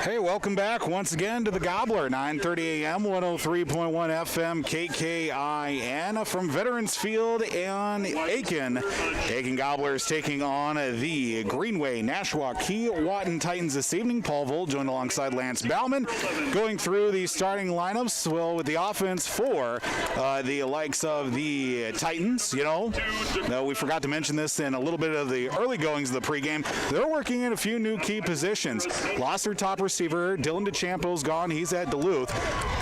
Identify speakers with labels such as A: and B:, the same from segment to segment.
A: Hey, welcome back once again to the Gobbler, 9:30 a.m., 103.1 FM, KKIN from Veterans Field in Aiken. Aiken Gobblers taking on the Greenway Nashua Keewatin Titans this evening. Paul Vold joined alongside Lance Bauman, going through the starting lineups. Well, with the offense for the likes of the Titans, we forgot to mention this in a little bit of the early goings of the pregame. They're working in a few new key positions. Lost their top receiver, Dylan DeChampo's gone. He's at Duluth.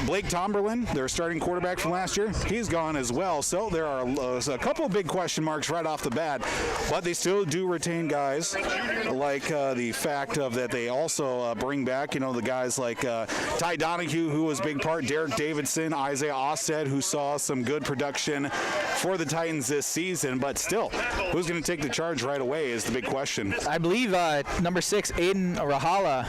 A: Blake Tomberlin, their starting quarterback from last year, he's gone as well. So there are a couple of big question marks right off the bat, but they still do retain guys like the fact of that they also bring back, the guys like Ty Donahue, who was a big part, Derek Davidson, Isaiah Osted, who saw some good production for the Titans this season. But still, who's going to take the charge right away is the big question.
B: I believe number 6, Aiden Rahala,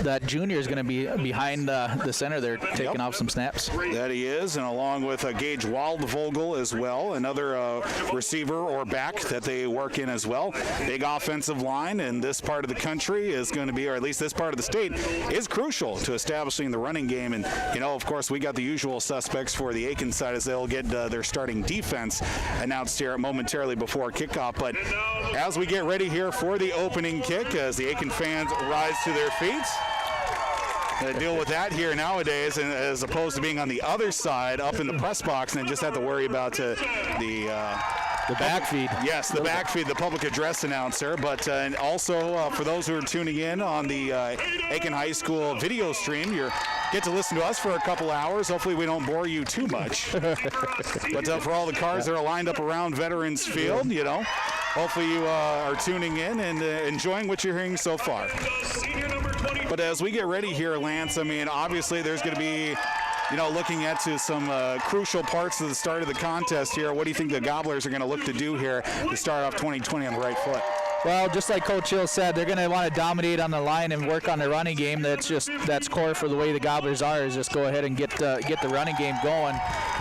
B: that junior, is going to be behind the center there, taking off some snaps.
A: That he is, and along with Gage Waldvogel as well, another receiver or back that they work in as well. Big offensive line in this part of the country is going to be, or at least this part of the state, is crucial to establishing the running game. And, of course, we got the usual suspects for the Aiken side as they'll get their starting defense announced here momentarily before kickoff. But as we get ready here for the opening kick, as the Aiken fans rise to their feet, deal with that here nowadays, and as opposed to being on the other side up in the press box and then just have to worry about the
B: backfeed.
A: Yes, the backfeed, the public address announcer. But and also for those who are tuning in on the Aiken High School video stream, you get to listen to us for a couple hours. Hopefully we don't bore you too much. But for all the cars that are lined up around Veterans Field, hopefully you are tuning in and enjoying what you're hearing so far. But as we get ready here, Lance, obviously there's going to be, looking at some crucial parts of the start of the contest here. What do you think the Gobblers are going to look to do here to start off 2020 on the right foot?
B: Well, just like Coach Hill said, they're going to want to dominate on the line and work on the running game. That's core for the way the Gobblers are, is just go ahead and get the running game going.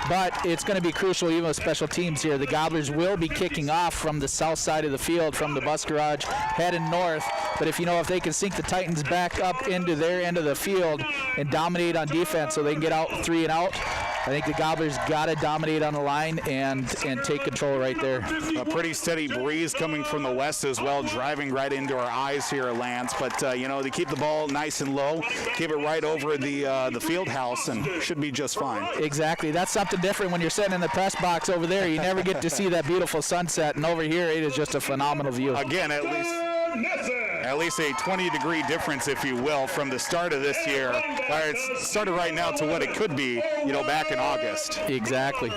B: But it's going to be crucial even with special teams here. The Gobblers will be kicking off from the south side of the field, from the bus garage, heading north. But if they can sink the Titans back up into their end of the field and dominate on defense so they can get out 3 and out, I think the Gobblers got to dominate on the line and take control right there.
A: A pretty steady breeze coming from the west as well, driving right into our eyes here, Lance. But, they keep the ball nice and low, keep it right over the field house, and should be just fine.
B: Exactly. That's something different when you're sitting in the press box over there. You never get to see that beautiful sunset, and over here it is just a phenomenal view.
A: Again, at least a 20-degree difference, if you will, from the start of this year. It's started right now to what it could be, back in August.
B: Exactly.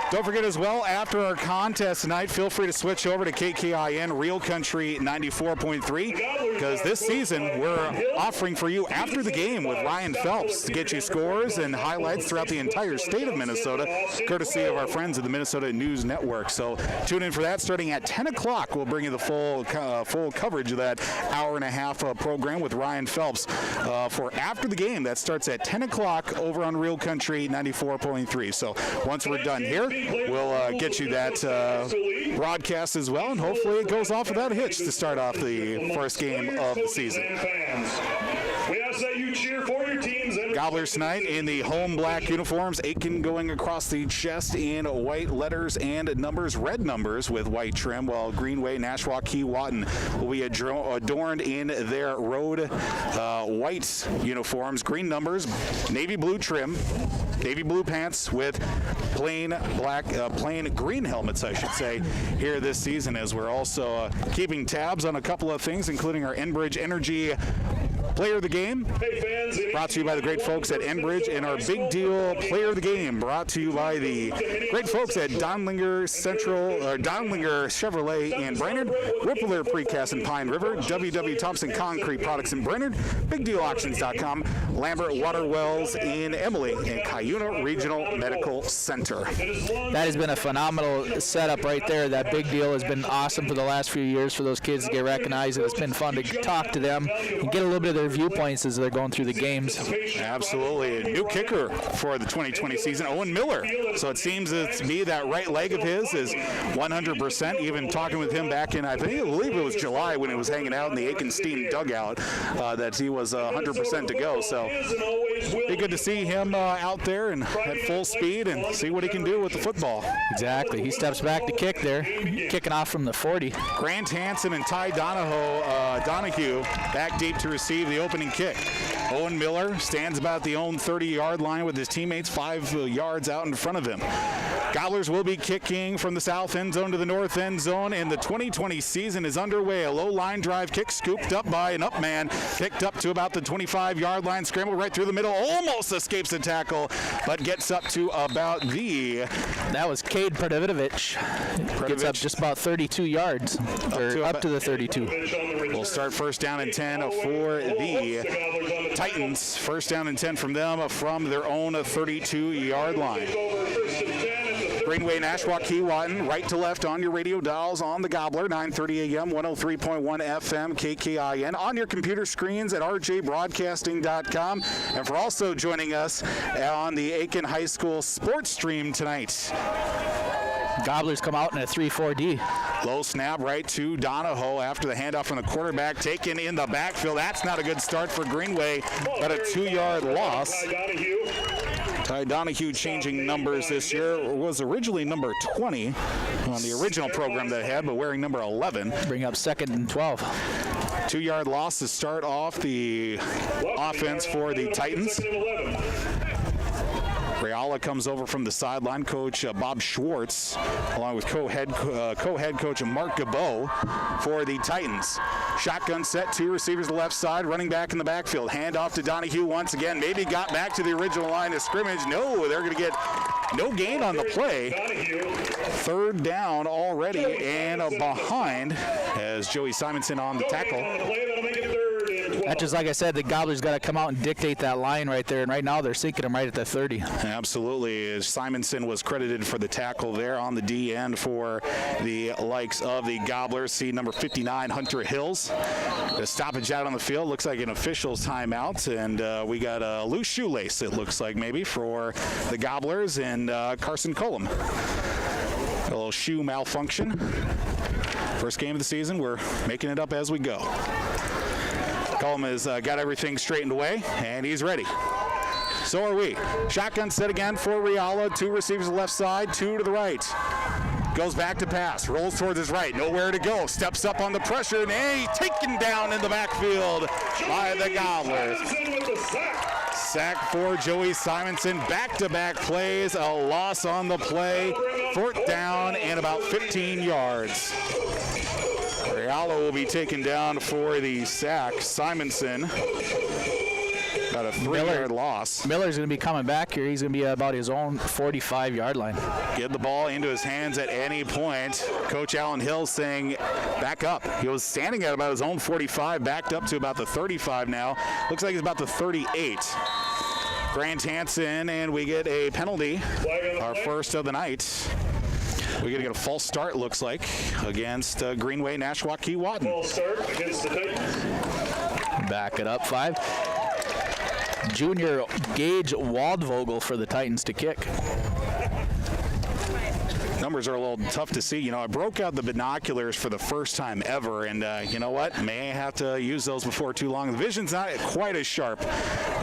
A: Don't forget as well, after our contest tonight, feel free to switch over to KKIN Real Country 94.3, because this season we're offering for you after the game with Ryan Phelps to get you scores and highlights throughout the entire state of Minnesota, courtesy of our friends at the Minnesota News Network. So tune in for that. Starting at 10 o'clock, we'll bring you the full coverage of that hour-and-a-half program with Ryan Phelps for after the game. That starts at 10 o'clock over on Real Country 94.3. So once we're done here, we'll get you that broadcast as well, and hopefully it goes off without a hitch to start off the first game of the season.
C: We ask that you cheer for your teams.
A: Gobblers tonight in the home black uniforms, Aiken going across the chest in white letters and numbers, red numbers with white trim, while Greenway Nashua Keewatin will be adorned in their road white uniforms, green numbers, navy blue trim, navy blue pants with plain green helmets, I should say, here this season, as we're also keeping tabs on a couple of things, including our Enbridge Energy Player of the Game, brought to you by the great folks at Enbridge, and our Big Deal Player of the Game, brought to you by the great folks at Donlinger Chevrolet in Brainerd, Whippler Precast in Pine River, W.W. Thompson Concrete Products in Brainerd, BigDealAuctions.com, Lambert Water Wells in Emily, and Cuyuna Regional Medical Center.
B: That has been a phenomenal setup right there. That Big Deal has been awesome for the last few years for those kids to get recognized, and it's been fun to talk to them and get a little bit of their their viewpoints as they're going through the games.
A: Absolutely. A new kicker for the 2020 season, Owen Miller. So it seems to me that right leg of his is 100%. Even talking with him back in, I believe it was July when he was hanging out in the Aiken Steam dugout, that he was 100% to go. So be good to see him out there and at full speed and see what he can do with the football.
B: Exactly. He steps back to kick there, kicking off from the 40.
A: Grant Hansen and Ty Donahue back deep to receive the opening kick. Owen Miller stands about the own 30-yard line with his teammates 5 yards out in front of him. Gobblers will be kicking from the south end zone to the north end zone, and the 2020 season is underway. A low line drive kick scooped up by an up man, picked up to about the 25-yard line, scrambled right through the middle, almost escapes the tackle, but gets up to about the...
B: That was Cade Predivitovich. Gets up just about 32 yards, or up to the 32.
A: We'll start first down and 10 for the Titans. First down and 10 from them from their own 32-yard line. Greenway, Nashua, Keewatin, right to left on your radio dials on the Gobbler, 9:30 a.m., 103.1 FM, KKIN, on your computer screens at rjbroadcasting.com, and for also joining us on the Aiken High School sports stream tonight.
B: Gobblers come out in a 3-4-D.
A: Low snap right to Donahoe after the handoff from the quarterback, taken in the backfield. That's not a good start for Greenway, but a 2-yard loss. Ty Donahue changing numbers this year. Was originally number 20 on the original program that had, but wearing number 11.
B: Bring up 2nd and 12.
A: 2-yard loss to start off the offense for the Titans. Reala comes over from the sideline. Coach Bob Schwartz, along with co-head coach Mark Gabeau for the Titans. Shotgun set, 2 receivers to the left side, running back in the backfield. Hand off to Donahue once again. Maybe got back to the original line of scrimmage. No, they're going to get no gain on the play. 3rd down already and behind as Joey Simonson on the tackle.
B: That's just like I said, the Gobblers got to come out and dictate that line right there, and right now they're sinking them right at the 30.
A: Absolutely. Simonson was credited for the tackle there on the D end for the likes of the Gobblers. See number 59, Hunter Hills. The stoppage out on the field looks like an official's timeout, and we got a loose shoelace, it looks like maybe, for the Gobblers and Carson Cullum. A little shoe malfunction. First game of the season. We're making it up as we go. Cullum has got everything straightened away, and he's ready. So are we. Shotgun set again for Reala. 2 receivers to the left side, 2 to the right. Goes back to pass, rolls towards his right, nowhere to go. Steps up on the pressure, and he's taken down in the backfield by the Gobblers. Sack for Joey Simonson. Back-to-back plays, a loss on the play. 4th down and about 15 yards. Reala will be taken down for the sack. Simonson, about a 3-yard loss.
B: Miller's going to be coming back here. He's going to be about his own 45-yard line.
A: Get the ball into his hands at any point. Coach Alan Hill saying back up. He was standing at about his own 45, backed up to about the 35 now. Looks like he's about the 38. Grant Hansen, and we get a penalty, our first of the night. We're going to get a false start, looks like, against Greenway, Nashua, Keewatin.
C: False start against the Titans.
B: Back it up 5. Junior Gage Waldvogel for the Titans to kick.
A: Numbers are a little tough to see. You know, I broke out the binoculars for the first time ever, and you know what? May have to use those before too long. The vision's not quite as sharp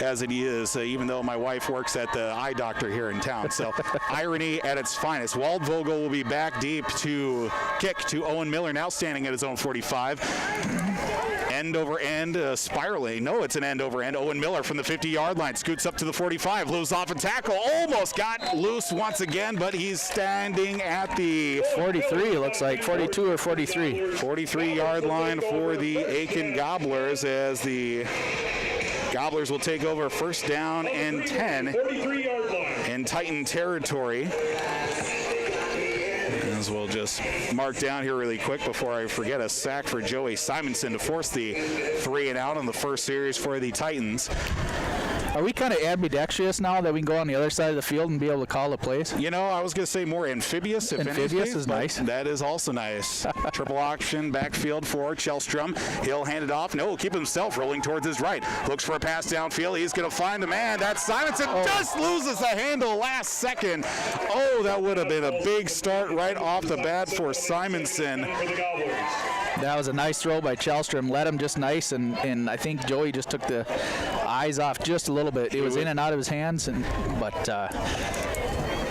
A: as it is, even though my wife works at the eye doctor here in town. So irony at its finest. Waldvogel will be back deep to kick to Owen Miller, now standing at his own 45. End over end, spiraling. No, it's an end over end. Owen Miller from the 50-yard line scoots up to the 45, loses off a tackle, almost got loose once again, but he's standing at the
B: 43, it looks like 42 or 43.
A: 43-yard line for the Aiken Gobblers, as the Gobblers will take over first down and 10 in Titan territory. As we'll just mark down here really quick before I forget, a sack for Joey Simonson to force the 3 and out on the first series for the Titans.
B: Are we kind of ambidextrous now that we can go on the other side of the field and be able to call the plays?
A: You know, I was going to say more amphibious. If
B: Amphibious
A: anything,
B: is nice.
A: That is also nice. Triple option backfield for Kjellstrom. He'll hand it off. No, he'll keep himself rolling towards his right. Looks for a pass downfield. He's going to find the man. That's Simonson. Just loses the handle last second. Oh, that would have been a big start right off the bat for Simonson.
B: That was a nice throw by Kjellstrom. Led him just nice, and I think Joey just took the eyes off just a little bit. It was in and out of his hands, but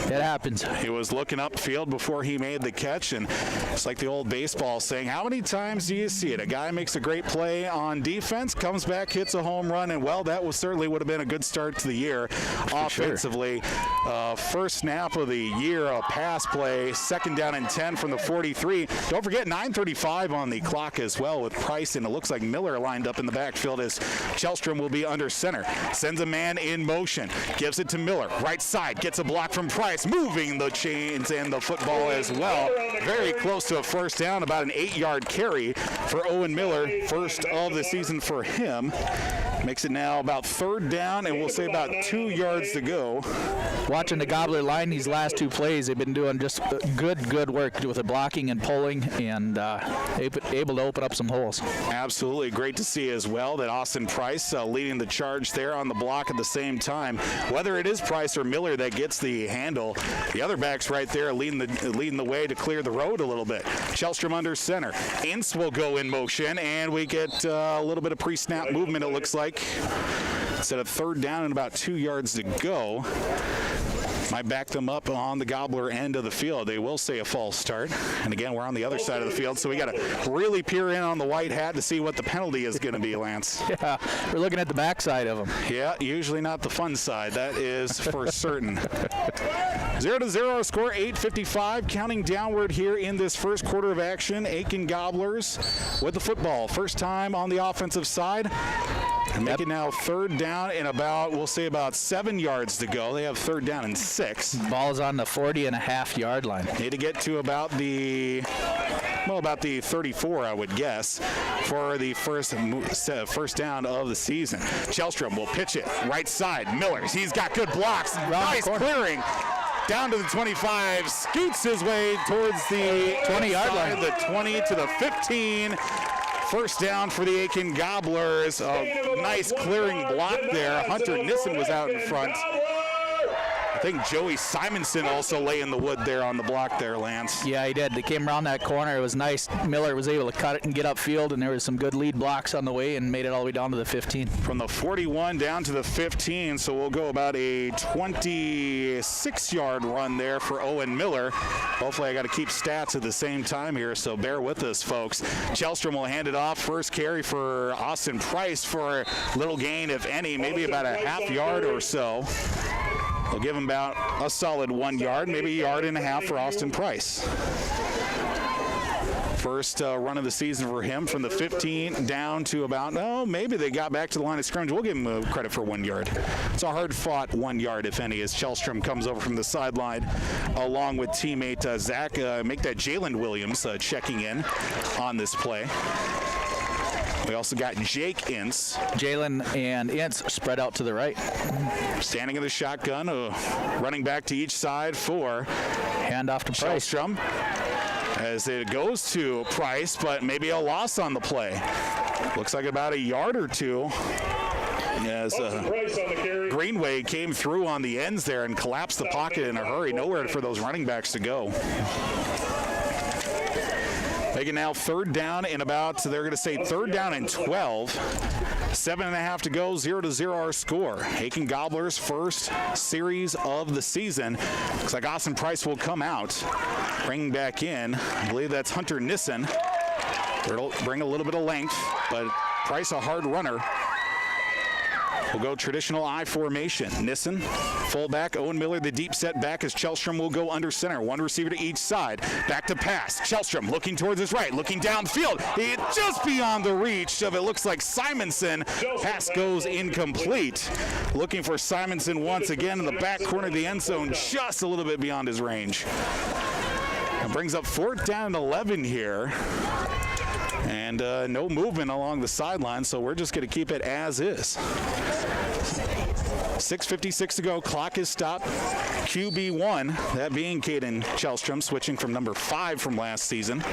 B: it happens.
A: He was looking upfield before he made the catch, and it's like the old baseball saying, how many times do you see it? A guy makes a great play on defense, comes back, hits a home run, and, well, that certainly would have been a good start to the year offensively. Sure. First snap of the year, a pass play, 2nd down and 10 from the 43. Don't forget, 9:35 on the clock as well with Price, and it looks like Miller lined up in the backfield as Kjellstrom will be under center. Sends a man in motion, gives it to Miller. Right side, gets a block from Price. Moving the chains and the football as well. Very close to a first down, about an 8-yard carry for Owen Miller. First of the season for him. Makes it now about 3rd down, and we'll say about 2 yards to go.
B: Watching the Gobbler line these last 2 plays, they've been doing just good work with the blocking and pulling, and able to open up some holes.
A: Absolutely. Great to see as well that Austin Price leading the charge there on the block at the same time. Whether it is Price or Miller that gets the handle, the other back's right there leading the way to clear the road a little bit. Kjellstrom under center. Ince will go in motion, and we get a little bit of pre-snap movement, it looks like. Instead of 3rd down and about 2 yards to go. Might back them up on the Gobbler end of the field. They will say a false start. And again, we're on the other side of the field, so we got to really peer in on the white hat to see what the penalty is going to be, Lance.
B: Yeah, we're looking at the backside of them.
A: Yeah, usually not the fun side. That is for certain. 0-0, our score, 8:55. Counting downward here in this first quarter of action. Aiken Gobblers with the football. First time on the offensive side. And make it now 3rd down and we'll say about 7 yards to go. They have 3rd down and 6.
B: Ball's on the 40.5-yard line.
A: Need to get to about the 34, I would guess, for the first down of the season. Kjellstrom will pitch it right side. Miller, he's got good blocks. Nice clearing. Down to the 25, scoots his way towards the
B: 20-yard line.
A: The 20 to the 15. First down for the Aiken Gobblers. A nice clearing block there. Hunter Nissen was out in front. I think Joey Simonson also lay in the wood there on the block there, Lance.
B: Yeah, he did. They came around that corner. It was nice. Miller was able to cut it and get upfield, and there was some good lead blocks on the way and made it all the way down to the 15.
A: From the 41 down to the 15, so we'll go about a 26-yard run there for Owen Miller. Hopefully I got to keep stats at the same time here, so bear with us, folks. Kjellstrom will hand it off. First carry for Austin Price for little gain, if any, maybe about a half yard or so. They'll give him about a solid 1 yard, maybe a yard and a half for Austin Price. First run of the season for him from the 15 down to about, maybe they got back to the line of scrimmage. We'll give him credit for 1 yard. It's a hard-fought 1 yard, if any, as Kjellstrom comes over from the sideline along with teammate Zach. Make that Jalen Williams checking in on this play. We also got Jake Ince.
B: Jalen and Ince spread out to the right.
A: Standing in the shotgun, running back to each side for
B: handoff to Price.
A: Kjellstrom as it goes to Price, but maybe a loss on the play. Looks like about a yard or two. As Greenway came through on the ends there and collapsed the pocket in a hurry. Nowhere for those running backs to go. Making now 3rd down and they're going to say 3rd down and 12. 7.5 to go, 0-0 our score. Aiken Gobblers' first series of the season. Looks like Austin Price will come out. Bringing back in, I believe that's Hunter Nissen. It'll bring a little bit of length, but Price a hard runner. We'll go traditional I formation. Nissen, fullback. Owen Miller, the deep set back as Kjellstrom will go under center. One receiver to each side. Back to pass. Kjellstrom looking towards his right, looking downfield. Just beyond the reach of it looks like Simonson. Pass goes incomplete. Looking for Simonson once again in the back corner of the end zone, just a little bit beyond his range. It brings up 4th down and 11 here. And no movement along the sideline, so we're just going to keep it as is. 6:56 to go. Clock is stopped. QB1, that being Caden Chelstrom, switching from number 5 from last season.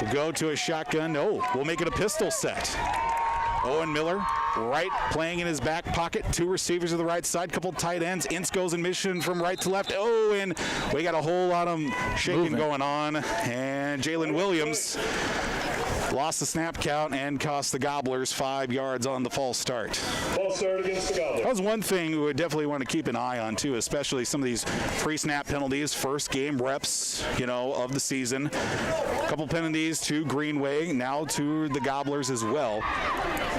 A: We'll go to a shotgun. No, we'll make it a pistol set. Owen Miller, right, playing in his back pocket. 2 receivers to the right side, couple tight ends. Ince goes in mission from right to left. Oh, and we got a whole lot of shaking going on. And Jalen Williams lost the snap count and cost the Gobblers 5 yards on the false start.
C: False start against the Gobblers.
A: That was one thing we would definitely want to keep an eye on, too, especially some of these pre-snap penalties, first game reps, of the season. A couple penalties to Greenway, now to the Gobblers as well.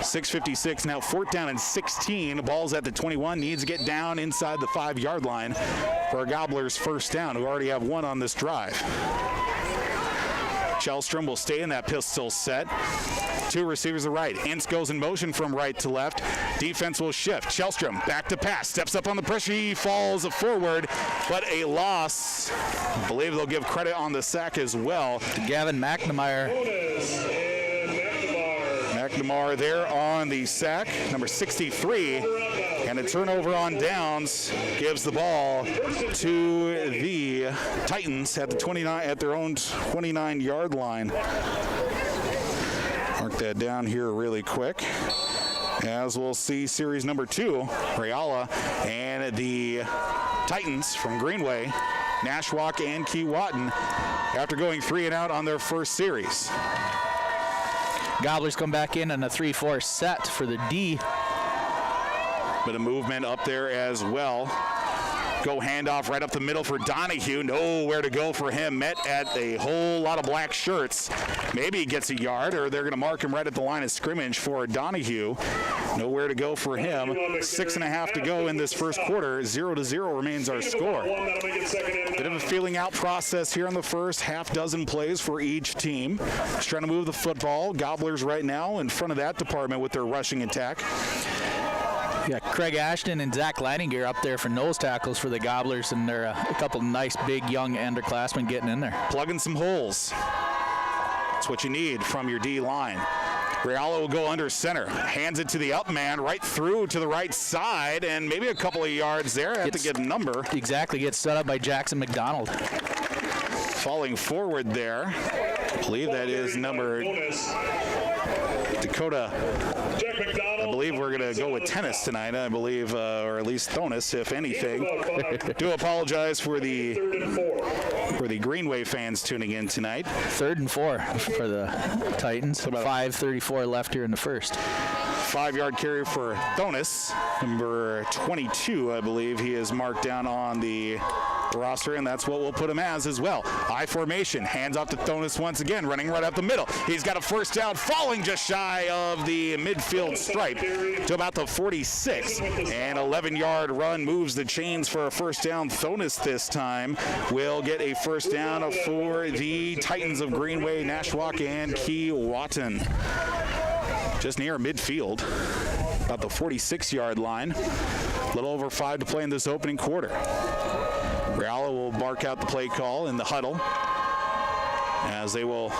A: 6:56 now, 4th down and 16. The ball's at the 21. Needs to get down inside the 5-yard line for a Gobblers first down, who already have 1 on this drive. Chelstrom will stay in that pistol set. 2 receivers to the right. Ince goes in motion from right to left. Defense will shift. Chelstrom back to pass. Steps up on the pressure. He falls forward, but a loss. I believe they'll give credit on the sack as well
B: to Gavin McNamara.
A: McNamara there on the sack, number 63. And a turnover on downs gives the ball to the Titans at the 29 at their own 29-yard line. Mark that down here really quick. As we'll see series number 2, Reala and the Titans from Greenway, Nashwauk and Keewatin, after going 3 and out on their first series.
B: Gobblers come back in a 3-4 set for the D.
A: Bit of movement up there as well. Go handoff right up the middle for Donahue. Nowhere to go for him. Met at a whole lot of black shirts. Maybe he gets a yard, or they're going to mark him right at the line of scrimmage for Donahue. Nowhere to go for him. 6.5 to go in this first quarter. 0-0 remains our score. Bit of a feeling out process here in the first. Half dozen plays for each team. Just trying to move the football. Gobblers right now in front of that department with their rushing attack.
B: Yeah, Craig Ashton and Zach Leininger up there for nose tackles for the Gobblers, and they're a couple nice, big, young underclassmen getting in there.
A: Plugging some holes. That's what you need from your D line. Reala will go under center. Hands it to the up man, right through to the right side, and maybe a couple of yards there. Have to get a number.
B: Exactly, gets set up by Jackson McDonald.
A: Falling forward there. I believe that is number Dakota. I believe we're going to go with tennis tonight, I believe, or at least Thonis, if anything. Do apologize for the Greenway fans tuning in tonight.
B: 3rd and 4 for the Titans. About 5:34 left here in the first.
A: 5-yard carry for Thonis, number 22, I believe he is marked down on the roster, and that's what we'll put him as well. I formation, hands off to Thonis once again, running right up the middle. He's got a first down, falling just shy of the midfield stripe to about the 46, and 11-yard run moves the chains for a first down. Thonis this time will get a first down for the Titans of Greenway, Nashwauk, and Keewatin. Just near midfield, about the 46-yard line. A little over 5 to play in this opening quarter. Reala will bark out the play call in the huddle as they will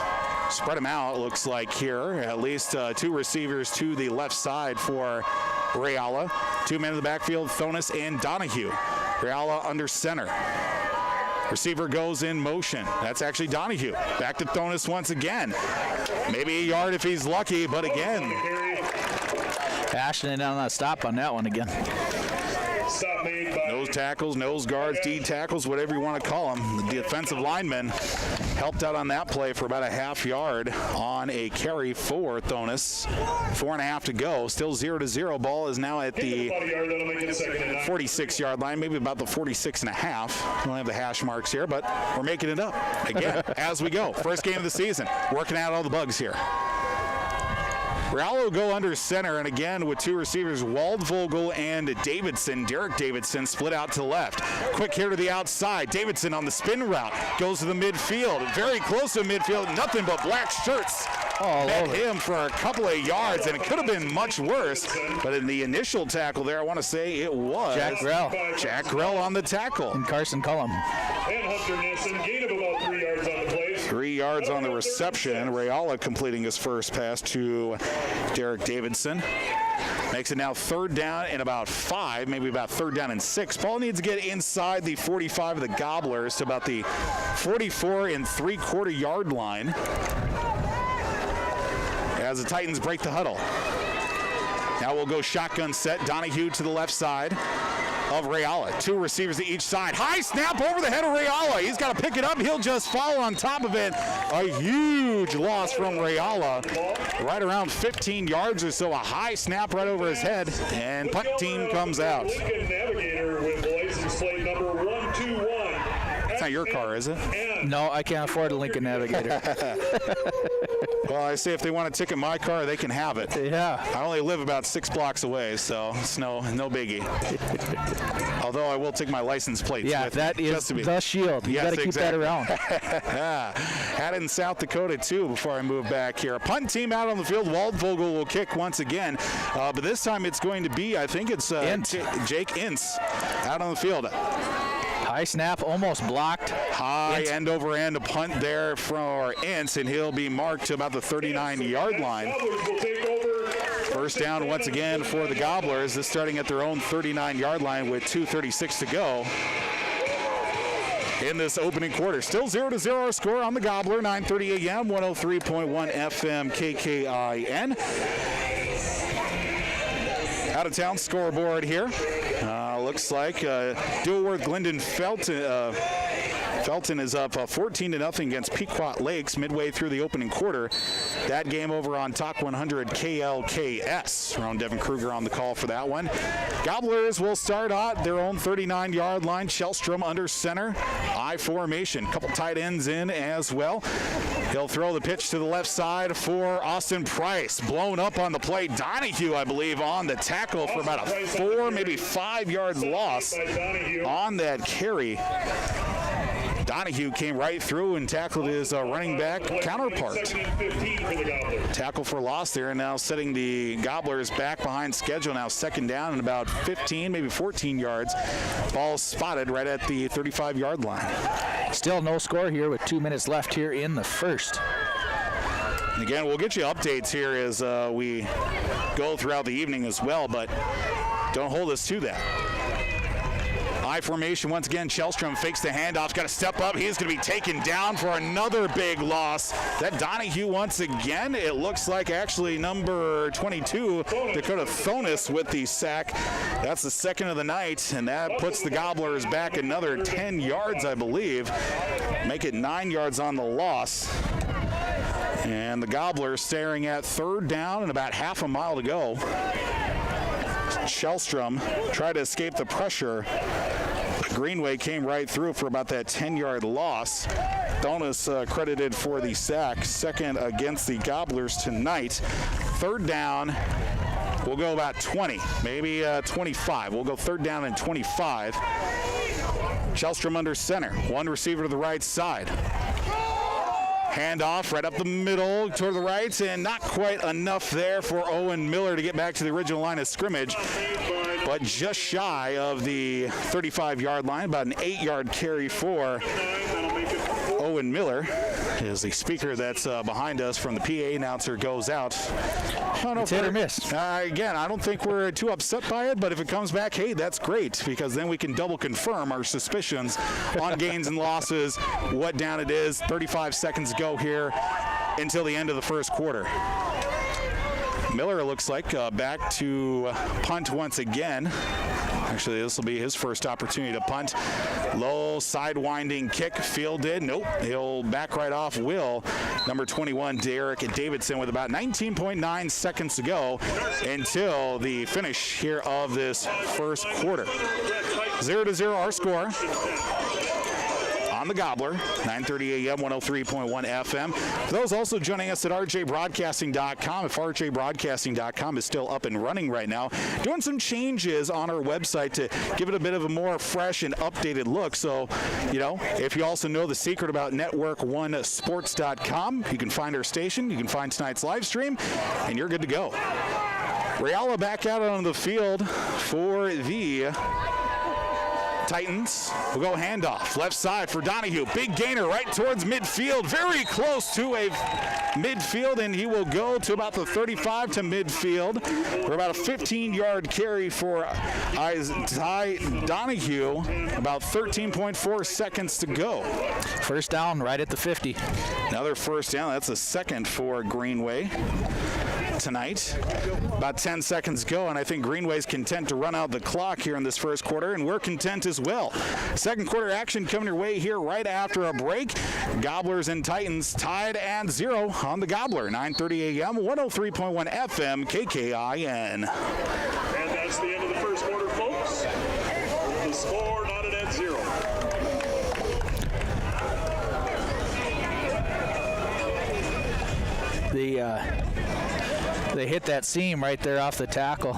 A: spread them out, looks like here. At least 2 receivers to the left side for Reala. 2 men in the backfield, Thonis and Donahue. Reala under center. Receiver goes in motion. That's actually Donahue. Back to Thonis once again. Maybe a yard if he's lucky, but again.
B: Ashton on that stop on that one again.
A: Nose tackles, nose guards, D tackles, whatever you want to call them. The defensive lineman helped out on that play for about a half yard on a carry for Thonis. 4.5 to go. Still 0-0. Ball is now at the 46-yard line, maybe about the 46.5. We don't have the hash marks here, but we're making it up again as we go. First game of the season. Working out all the bugs here. Reala will go under center, and again with 2 receivers, Waldvogel and Davidson. Derek Davidson split out to the left. Quick here to the outside. Davidson on the spin route goes to the midfield. Very close to midfield. Nothing but black shirts met him for a couple of yards, and it could have been much worse. But in the initial tackle there, I want to say it was Jack Grell on the tackle.
B: And Carson Cullum.
C: And Hunter Nielsen, gain of about 3 yards on the play.
A: 3 yards on the reception. Rayala completing his first pass to Derek Davidson. Makes it now 3rd down and about 5, maybe about 3rd down and 6. Ball needs to get inside the 45 of the Gobblers to about the 44 3/4 yard line as the Titans break the huddle. Now we'll go shotgun set. Donahue to the left side of Rayala. 2 receivers to each side. High snap over the head of Rayala. He's got to pick it up. He'll just fall on top of it. A huge loss from Rayala. Right around 15 yards or so. A high snap right over his head. And punt team comes out.
C: Navigator with license plate number 121.
A: That's not your car, is it?
B: No, I can't afford a Lincoln Navigator.
A: Well, I say if they want to ticket my car, they can have it.
B: Yeah.
A: I only live about 6 blocks away, so it's no biggie. Although I will take my license plates.
B: Yeah,
A: with
B: that
A: me,
B: is the shield. You got to keep that around.
A: Had it in South Dakota, too, before I move back here. Punt team out on the field. Waldvogel will kick once again. But this time it's going to be, I think it's Jake Ince out on the field.
B: High snap, almost blocked.
A: High end over end, a punt there for Ince, and he'll be marked to about the 39-yard line. First down once again for the Gobblers. This starting at their own 39-yard line with 2:36 to go in this opening quarter. Still 0-0 our score on the Gobbler. 9:30 a.m. 103.1 FM KKIN. Out of town scoreboard here. Looks like Dilworth Glendon Felton is up 14-0 against Pequot Lakes midway through the opening quarter. That game over on Talk 100 KLKS. Ron Devin Kruger on the call for that one. Gobblers will start at their own 39-yard line. Shellstrom under center. I formation. Couple tight ends in as well. He'll throw the pitch to the left side for Austin Price. Blown up on the play. Donahue, I believe, on the tackle for about a 4, maybe 5 yards loss on that carry. Donahue came right through and tackled his running back counterpart. Tackle for loss there, and now setting the Gobblers back behind schedule. Now 2nd down and about 15, maybe 14 yards. Ball spotted right at the 35-yard line.
B: Still no score here with 2 minutes left here in the first.
A: And again, we'll get you updates here as we go throughout the evening as well, but don't hold us to that. I formation once again. Shellstrom fakes the handoff. Got to step up. He's going to be taken down for another big loss. That Donahue once again. It looks like actually number 22, Dakota Thonis with the sack. That's the 2nd of the night, and that puts the Gobblers back another 10 yards, I believe. Make it 9 yards on the loss. And the Gobblers staring at 3rd down and about half a mile to go. Shellstrom tried to escape the pressure. Greenway came right through for about that 10-yard loss. Thonis credited for the sack, 2nd against the Gobblers tonight. 3rd down, we'll go about 20, maybe 25. We'll go 3rd down and 25. Shellstrom under center, 1 receiver to the right side. Handoff right up the middle toward the right, and not quite enough there for Owen Miller to get back to the original line of scrimmage, but just shy of the 35-yard line, about an 8-yard carry for Owen Miller. As the speaker that's behind us from the PA announcer goes out.
B: It's hit or miss.
A: Again, I don't think we're too upset by it, but if it comes back, hey, that's great, because then we can double confirm our suspicions on gains and losses, what down it is. 35 seconds to go here until the end of the first quarter. Miller looks like back to punt once again. Actually, this will be his first opportunity to punt. Low sidewinding kick fielded. Nope. He'll back right off will. Number 21, Derek Davidson, with about 19.9 seconds to go until the finish here of this first quarter. 0-0 our score. On the Gobbler, 9:30 a.m., 103.1 FM. For those also joining us at rjbroadcasting.com, if rjbroadcasting.com is still up and running right now, doing some changes on our website to give it a bit of a more fresh and updated look. So, you know, if you also know the secret about network1sports.com, you can find our station, you can find tonight's live stream, and you're good to go. Rayala back out on the field for the Titans will go handoff. Left side for Donahue. Big gainer right towards midfield. Very close to a midfield, and he will go to about the 35 to midfield for about a 15-yard carry for Ty Donahue. About 13.4 seconds to go.
B: First down right at the 50.
A: Another first down. That's a second for Greenway tonight. About 10 seconds go, and I think Greenway's content to run out the clock here in this first quarter, and we're content as well. Second quarter action coming your way here right after a break. Gobblers and Titans tied at 0 on the Gobbler. 9:30 a.m., 103.1 FM, KKIN.
C: And that's the end of the first quarter, folks. The score knotted at 0.
B: They hit that seam right there off the tackle.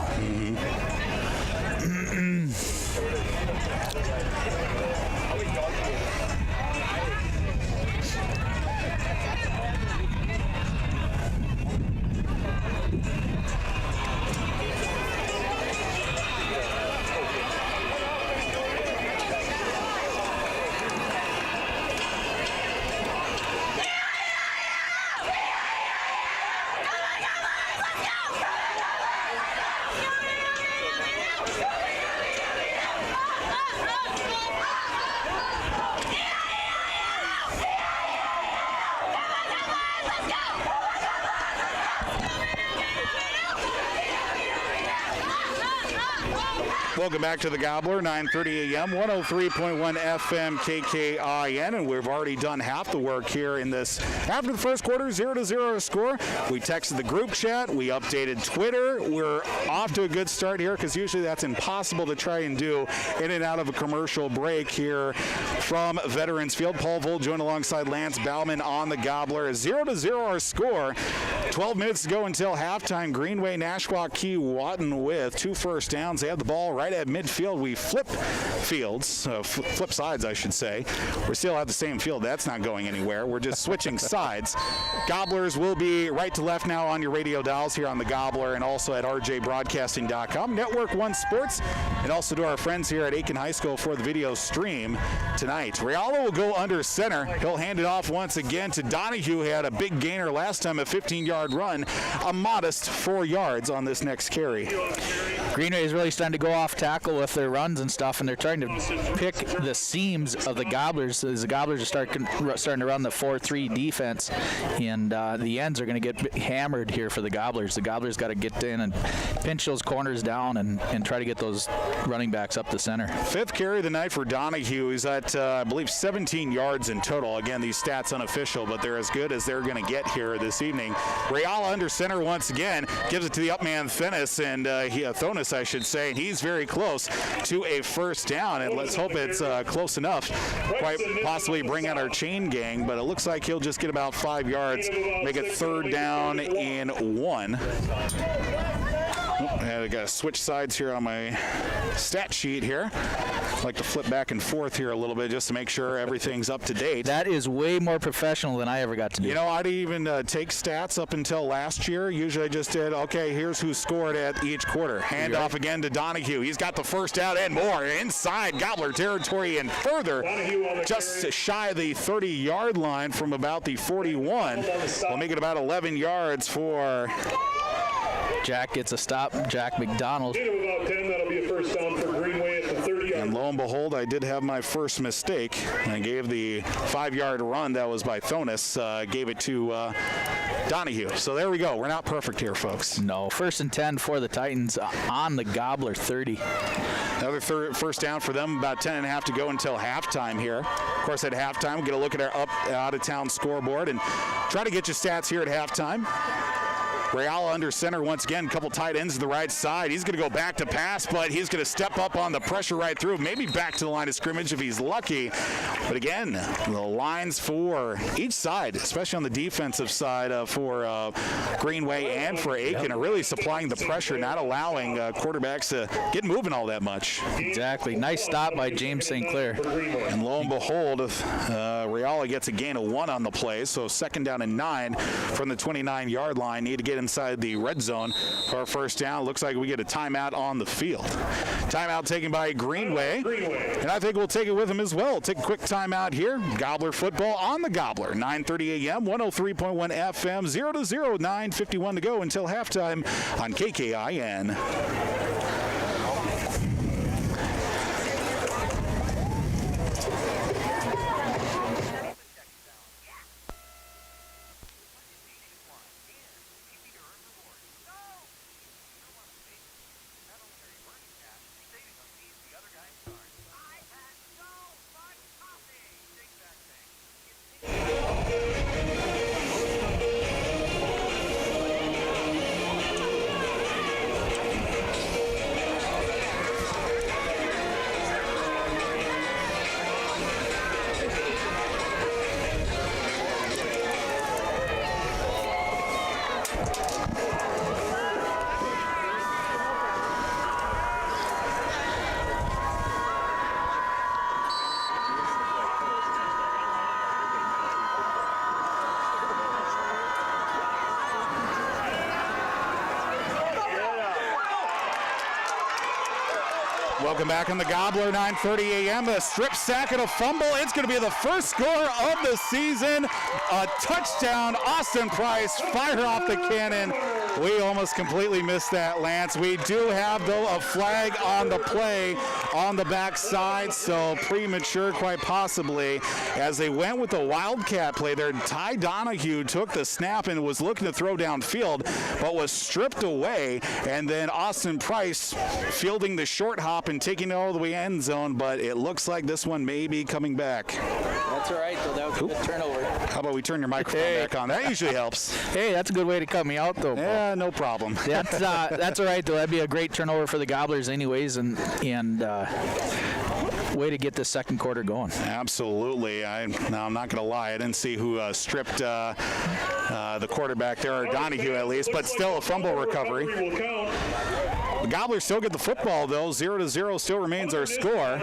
A: Welcome back to the Gobbler, 9:30 a.m., 103.1 FM, KKIN, and we've already done half the work here in this. After the first quarter, 0-0 score. We texted the group chat. We updated Twitter. We're off to a good start here because usually that's impossible to try and do in and out of a commercial break here from Veterans Field. Paul Vold joined alongside Lance Bauman on the Gobbler. 0-0 our score. 12 minutes to go until halftime. Greenway, Nashwauk, Keewatin with 2 first downs. They have the ball right at midfield. We flip fields, flip sides, I should say. We still have the same field. That's not going anywhere. We're just switching sides. Gobblers will be right to left now on your radio dials here on the Gobbler and also at rjbroadcasting.com. Network One Sports, and also to our friends here at Aiken High School for the video stream tonight. Reala will go under center. He'll hand it off once again to Donahue. He had a big gainer last time, a 15-yard run, a modest 4 yards on this next carry.
B: Greenway is really starting to go off tackle with their runs and stuff, and they're trying to pick the seams of the Gobblers as the Gobblers are starting to run the 4-3 defense, and the ends are going to get hammered here for the Gobblers. The Gobblers got to get in and pinch those corners down and try to get those running backs up the center.
A: 5th carry of the night for Donahue. He's at, I believe, 17 yards in total. Again, these stats unofficial, but they're as good as they're going to get here this evening. Reala under center once again, gives it to the up man Thonis, and Thonis, I should say, and he's very close to a first down, and let's hope it's close enough, quite possibly bring out our chain gang, but it looks like he'll just get about 5 yards, make it 3rd down and 1. I got to switch sides here on my stat sheet here. I like to flip back and forth here a little bit just to make sure everything's up to date.
B: That is way more professional than I ever got to do.
A: You know, I didn't even take stats up until last year. Usually I just did, okay, here's who scored at each quarter. Hand off again to Donahue. He's got the first out and more. Inside Gobbler territory and further, just shy of the 30-yard line from about the 41. We'll make it about 11 yards for...
B: Jack gets a stop. Jack McDonald.
C: About 10, that'll be a first down for Greenway at the 30.
A: And lo and behold, I did have my first mistake. I gave the 5-yard run that was by Thonis, gave it to Donahue. So there we go. We're not perfect here, folks.
B: No, 1st and 10 for the Titans on the Gobbler 30.
A: Another first down for them, about 10 and a half to go until halftime here. Of course, at halftime, we'll get a look at our out-of-town scoreboard and try to get you stats here at halftime. Reala under center once again, a couple tight ends to the right side. He's going to go back to pass, but he's going to step up on the pressure right through, maybe back to the line of scrimmage if he's lucky. But again, the lines for each side, especially on the defensive side for Greenway and for Aiken, are really supplying the pressure, not allowing quarterbacks to get moving all that much.
B: Exactly. Nice stop by James St. Clair.
A: And lo and behold, Reala gets a gain of 1 on the play, so 2nd down and 9 from the 29-yard line. Need to get get inside the red zone for our first down. Looks like we get a timeout on the field. Timeout taken by Greenway, and I think we'll take it with him as well. Take a quick timeout here. Gobbler football on the Gobbler. 9:30 a.m., 103.1 FM, 0-0, 9:51 to go until halftime on KKIN. Welcome back on the Gobbler, 9:30 a.m. A strip sack and a fumble. It's going to be the first score of the season. A touchdown. Austin Price, fire off the cannon. We almost completely missed that, Lance. We do have, though, a flag on the play on the backside, so premature quite possibly. As they went with the Wildcat play there, Ty Donahue took the snap and was looking to throw downfield, but was stripped away. And then Austin Price fielding the short hop and taking it all the way end zone, but it looks like this one may be coming back.
B: That's all right, though. That was a good turnover.
A: How about we turn your microphone back on? That usually helps.
B: Hey, that's a good way to cut me out, though.
A: Yeah, no problem.
B: That's all right, though. That'd be a great turnover for the Gobblers anyways, and way to get the second quarter going.
A: Absolutely. I'm not going to lie. I didn't see who stripped the quarterback there, or Donahue at least, but still a fumble recovery. The Gobblers still get the football, though. 0-0 still remains our score.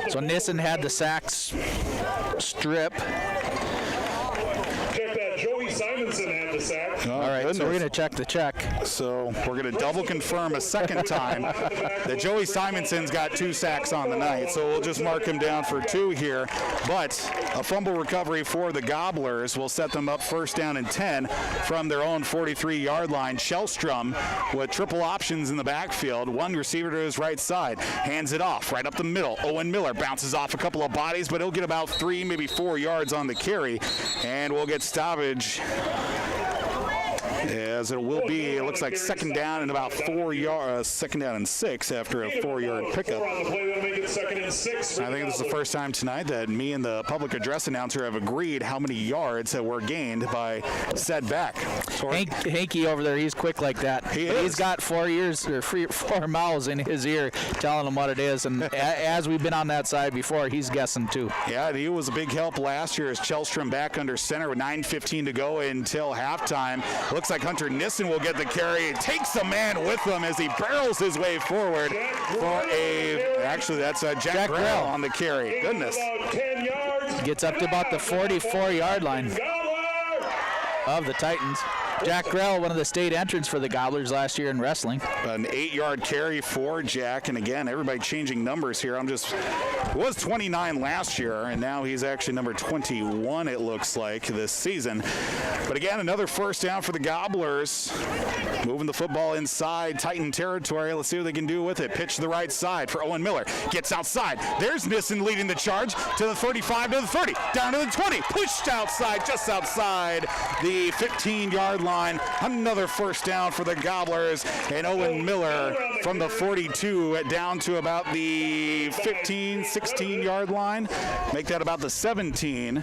B: So Nissen had the sacks strip.
C: Check that. Joey Simonson had the sack.
A: Oh,
B: all right,
A: goodness.
B: so we're going to check the check.
A: So we're going to double confirm a second time that Joey Simonson's got 2 sacks on the night. So we'll just mark him down for 2 here. But a fumble recovery for the Gobblers will set them up first down and 10 from their own 43-yard line. Shellstrom with triple options in the backfield. One receiver to his right side. Hands it off right up the middle. Owen Miller bounces off a couple of bodies, but he'll get about 3, maybe 4 yards on the carry. And we'll get stoppage. As it will be, it looks like second down and about 4 yards, second down and 6 after a 4-yard pickup. I think this is the first time tonight that me and the public address announcer have agreed how many yards that were gained by said back.
B: Hanky over there, he's quick like that. He's got 4 mouths in his ear telling him what it is, and as we've been on that side before, he's guessing too.
A: Yeah, he was a big help last year as Shellstrom back under center with 9:15 to go until halftime. Looks like Hunter Nissen will get the carry. He takes a man with him as he barrels his way forward for actually that's Jack Grell on the carry. Goodness.
B: Gets up to about the 44-yard line of the Titans. Jack Grell, one of the state entrants for the Gobblers last year in wrestling.
A: An 8-yard carry for Jack, and again, everybody changing numbers here. He was 29 last year, and now he's actually number 21, it looks like, this season. But again, another first down for the Gobblers. Moving the football inside Titan territory. Let's see what they can do with it. Pitch to the right side for Owen Miller. Gets outside. There's Nissen leading the charge to the 35, to the 30, down to the 20. Pushed outside, just outside the 15-yard line. Another first down for the Gobblers, and Owen Miller from the 42 down to about the 15, 16-yard line. Make that about the 17.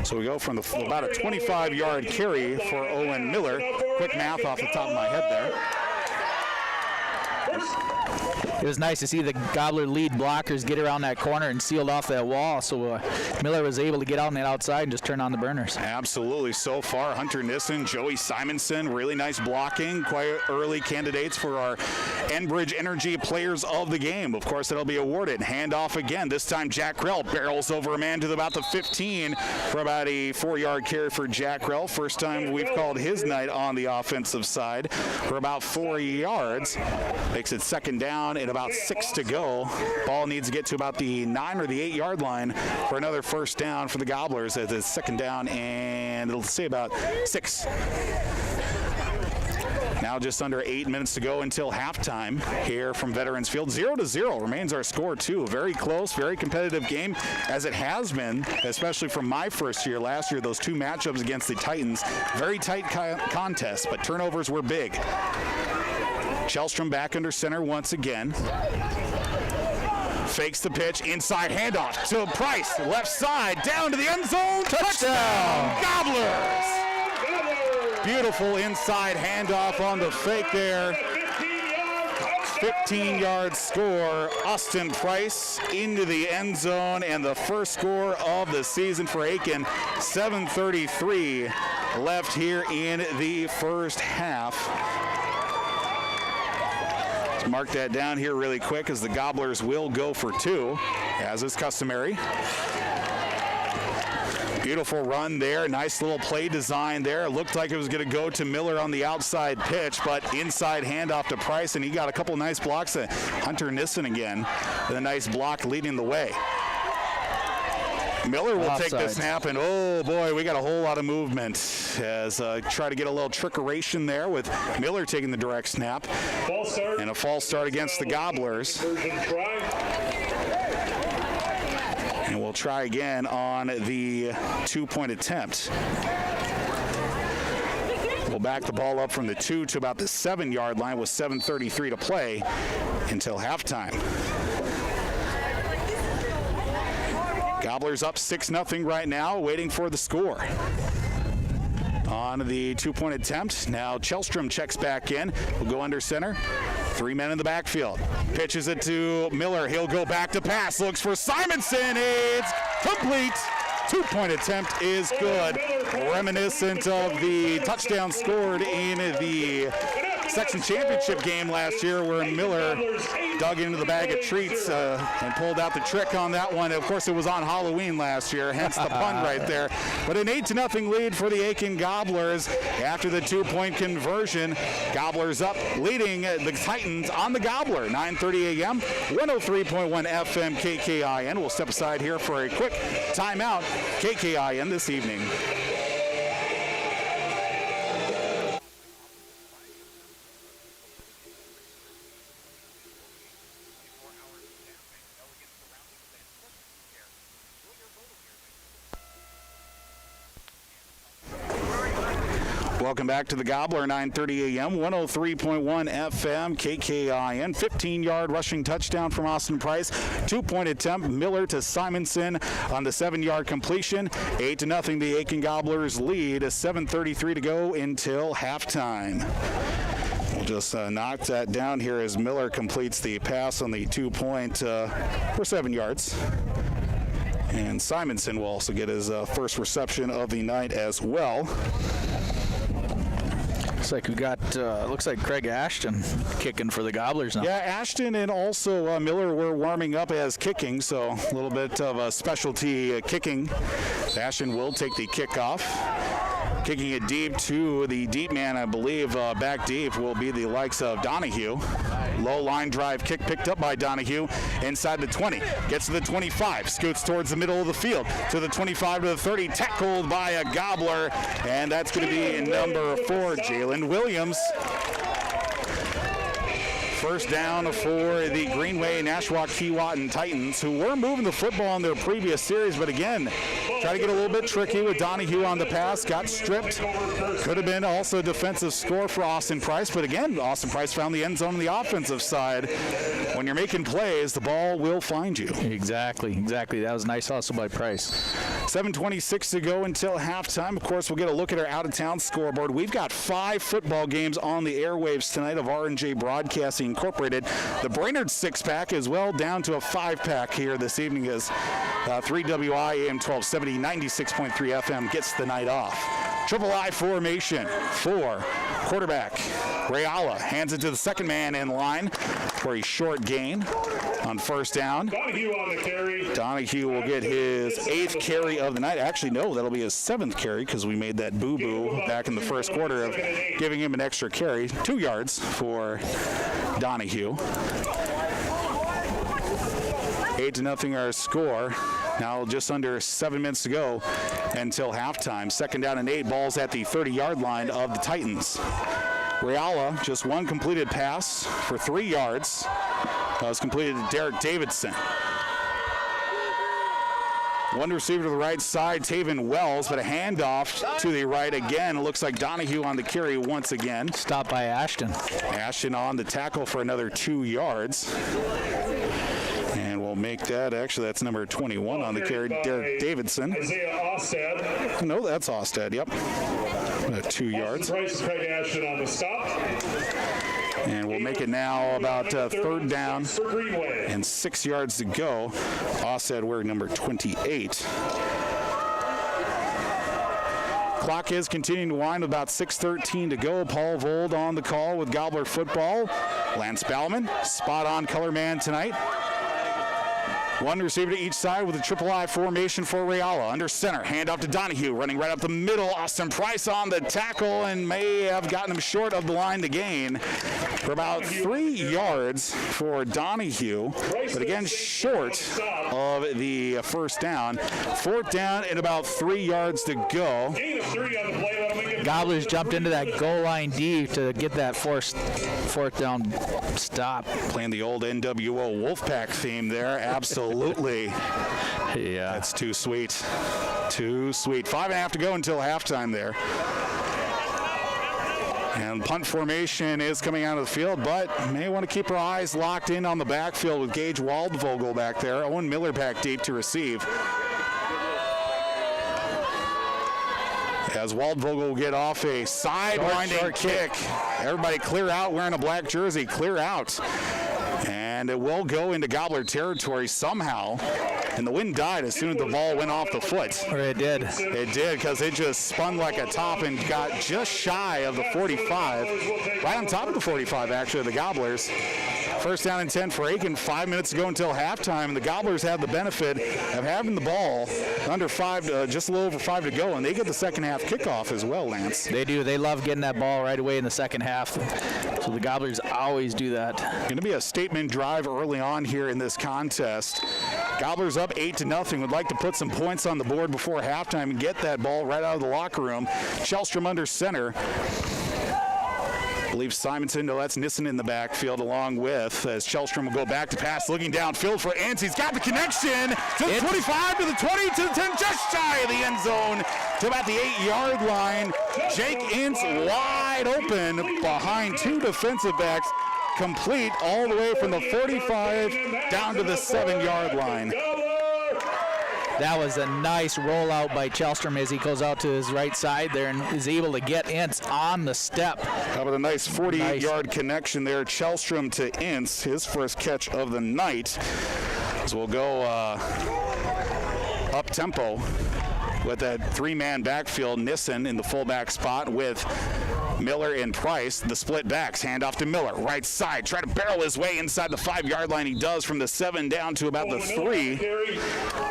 A: So we go from about a 25-yard carry for Owen Miller. Quick math off the top of my head there.
B: was nice to see the Gobbler lead blockers get around that corner and sealed off that wall. So Miller was able to get out on that outside and just turn on the burners.
A: Absolutely. So far, Hunter Nissen, Joey Simonson, really nice blocking. Quite early candidates for our Enbridge Energy Players of the Game. Of course, it'll be awarded. Handoff again. This time, Jack Krell barrels over a man to about the 15 for about a 4-yard carry for Jack Krell. First time we've called his night on the offensive side for about 4 yards. Makes it second down and about 6 to go. Ball needs to get to about the 9 or the 8-yard line for another first down for the Gobblers as it's second down and it'll say about 6. Now just under 8 minutes to go until halftime here from Veterans Field. 0-0 remains our score, too. Very close, very competitive game, as it has been, especially from my first year. Last year, those 2 matchups against the Titans, very tight contest, but turnovers were big. Kjellstrom back under center once again. Fakes the pitch, inside handoff to Price, left side, down to the end zone. Touchdown! Gobblers! Beautiful inside handoff on the fake there. 15-yard score. Austin Price into the end zone, and the first score of the season for Aiken. 7:33 left here in the first half. Let's mark that down here really quick as the Gobblers will go for 2, as is customary. Beautiful run there. Nice little play design there. It looked like it was going to go to Miller on the outside pitch, but inside handoff to Price, and he got a couple nice blocks. Hunter Nissen again with a nice block leading the way. Miller will take the snap, and oh boy, we got a whole lot of movement as try to get a little trickeration there with Miller taking the direct snap. And a false start against the Gobblers. And we'll try again on the 2-point attempt. We'll back the ball up from the 2 to about the 7-yard line with 7:33 to play until halftime. Gobblers up 6-0 right now, waiting for the score. On the 2-point attempt, now Kjellstrom checks back in. We'll go under center. 3 men in the backfield. Pitches it to Miller. He'll go back to pass. Looks for Simonson. It's complete. 2-point attempt is good. Reminiscent of the touchdown scored in the section championship game last year where Miller dug into the bag of treats and pulled out the trick on that one. Of course, it was on Halloween last year, hence the pun right there. But an 8-0 lead for the Aiken Gobblers after the 2-point conversion. Gobblers up, leading the Titans on the Gobbler. 9:30 a.m., 103.1 FM KKIN. We'll step aside here for a quick timeout. KKIN this evening. Welcome back to the Gobbler, 9:30 a.m., 103.1 FM, KKIN. 15-yard rushing touchdown from Austin Price. 2-point attempt, Miller to Simonson on the 7-yard completion. 8-0, the Aiken Gobblers lead. 7:33 to go until halftime. We'll just knock that down here as Miller completes the pass on the 2-point for 7 yards. And Simonson will also get his first reception of the night as well.
B: Looks like we got, looks like Craig Ashton kicking for the Gobblers now. Yeah,
A: Ashton and also Miller were warming up as kicking, so a little bit of a specialty kicking. Ashton will take the kickoff. Kicking it deep to the deep man, I believe, back deep will be the likes of Donahue. Low line drive kick picked up by Donahue inside the 20. Gets to the 25, scoots towards the middle of the field. To the 25 to the 30, tackled by a Gobbler, and that's going to be number 4, Jalen Williams. First down for the Greenway, Nashwauk, Keewatin Titans, who were moving the football in their previous series, but again, Try to get a little bit tricky with Donahue on the pass. Got stripped. Could have been also a defensive score for Austin Price. But again, Austin Price found the end zone on the offensive side. When you're making plays, the ball will find you.
B: Exactly. That was a nice hustle by Price.
A: 7:26 to go until halftime. Of course, we'll get a look at our out-of-town scoreboard. We've got 5 football games on the airwaves tonight of R&J Broadcasting Incorporated. The Brainerd 6-pack is well down to a 5-pack here this evening as 3WI AM 1270 96.3 FM gets the night off. Triple I formation for quarterback Rayala. Hands it to the second man in line for a short gain on first down.
C: Donahue on the carry.
A: Donahue will get his 8th carry of the night. Actually, no, that'll be his 7th carry because we made that boo-boo back in the first quarter of giving him an extra carry. 2 yards for Donahue. 8-0 our score. Now just under 7 minutes to go until halftime. 2nd down and 8, balls at the 30-yard line of the Titans. Rayala, just 1 completed pass for 3 yards. That was completed to Derek Davidson. 1 receiver to the right side, Taven Wells, but a handoff to the right again. It looks like Donahue on the carry once again.
B: Stopped by Ashton.
A: Ashton on the tackle for another 2 yards. And we'll make that, actually that's number 21 on the carry, Derek Davidson.
C: Isaiah Ostad.
A: No, that's Ostad, yep. 2 yards.
C: Price is Craig Ashton on the stop.
A: And we'll make it now about 3rd down and 6 yards to go. Ostad wearing number 28. Clock is continuing to wind with about 6:13 to go. Paul Vold on the call with Gobbler Football. Lance Bauman, spot on color man tonight. 1 receiver to each side with a triple I formation for Rayala. Under center, handoff to Donahue, running right up the middle. Austin Price on the tackle and may have gotten him short of the line to gain for about 3 yards for Donahue, but again short of the first down. 4th down and about 3 yards to go.
B: Gobblers jumped into that goal line D to get that fourth down stop.
A: Playing the old NWO Wolfpack theme there, absolutely.
B: Yeah.
A: That's too sweet. Too sweet. 5.5 to go until halftime there. And punt formation is coming out of the field, but may want to keep our eyes locked in on the backfield with Gage Waldvogel back there. Owen Miller back deep to receive. As Waldvogel will get off a side-winding kick. Everybody clear out, wearing a black jersey, clear out. And it will go into Gobbler territory somehow. And the wind died as soon as the ball went off the foot.
B: Or it did.
A: It did, because it just spun like a top and got just shy of the 45. Right on top of the 45, actually, of the Gobblers. 1st down and 10 for Aiken. 5 minutes to go until halftime. And the Gobblers have the benefit of having the ball under 5, just a little over 5 to go. And they get the second half kickoff as well, Lance.
B: They do. They love getting that ball right away in the second half. So the Gobblers always do that.
A: Going to be a statement drive early on here in this contest. Gobblers up 8-0. Would like to put some points on the board before halftime and get that ball right out of the locker room. Shellstrom under center. I believe Simonson, no, that's Nissen in the backfield along with, as Shellstrom will go back to pass, looking downfield for Ince. He's got the connection to the 25, to the 20, to the 10, just shy of the end zone, to about the 8-yard line. Jake Ince wide open behind 2 defensive backs, complete all the way from the 45 down to the 7-yard line.
B: That was a nice rollout by Shellstrom as he goes out to his right side there and is able to get Ince on the step.
A: How about a nice 48-yard connection there, Shellstrom to Ince, his first catch of the night. So we'll go up-tempo with that 3-man backfield. Nissen in the fullback spot with Miller and Price, the split backs. Hand off to Miller, right side. Try to barrel his way inside the 5-yard line. He does from the 7 down to about the 3.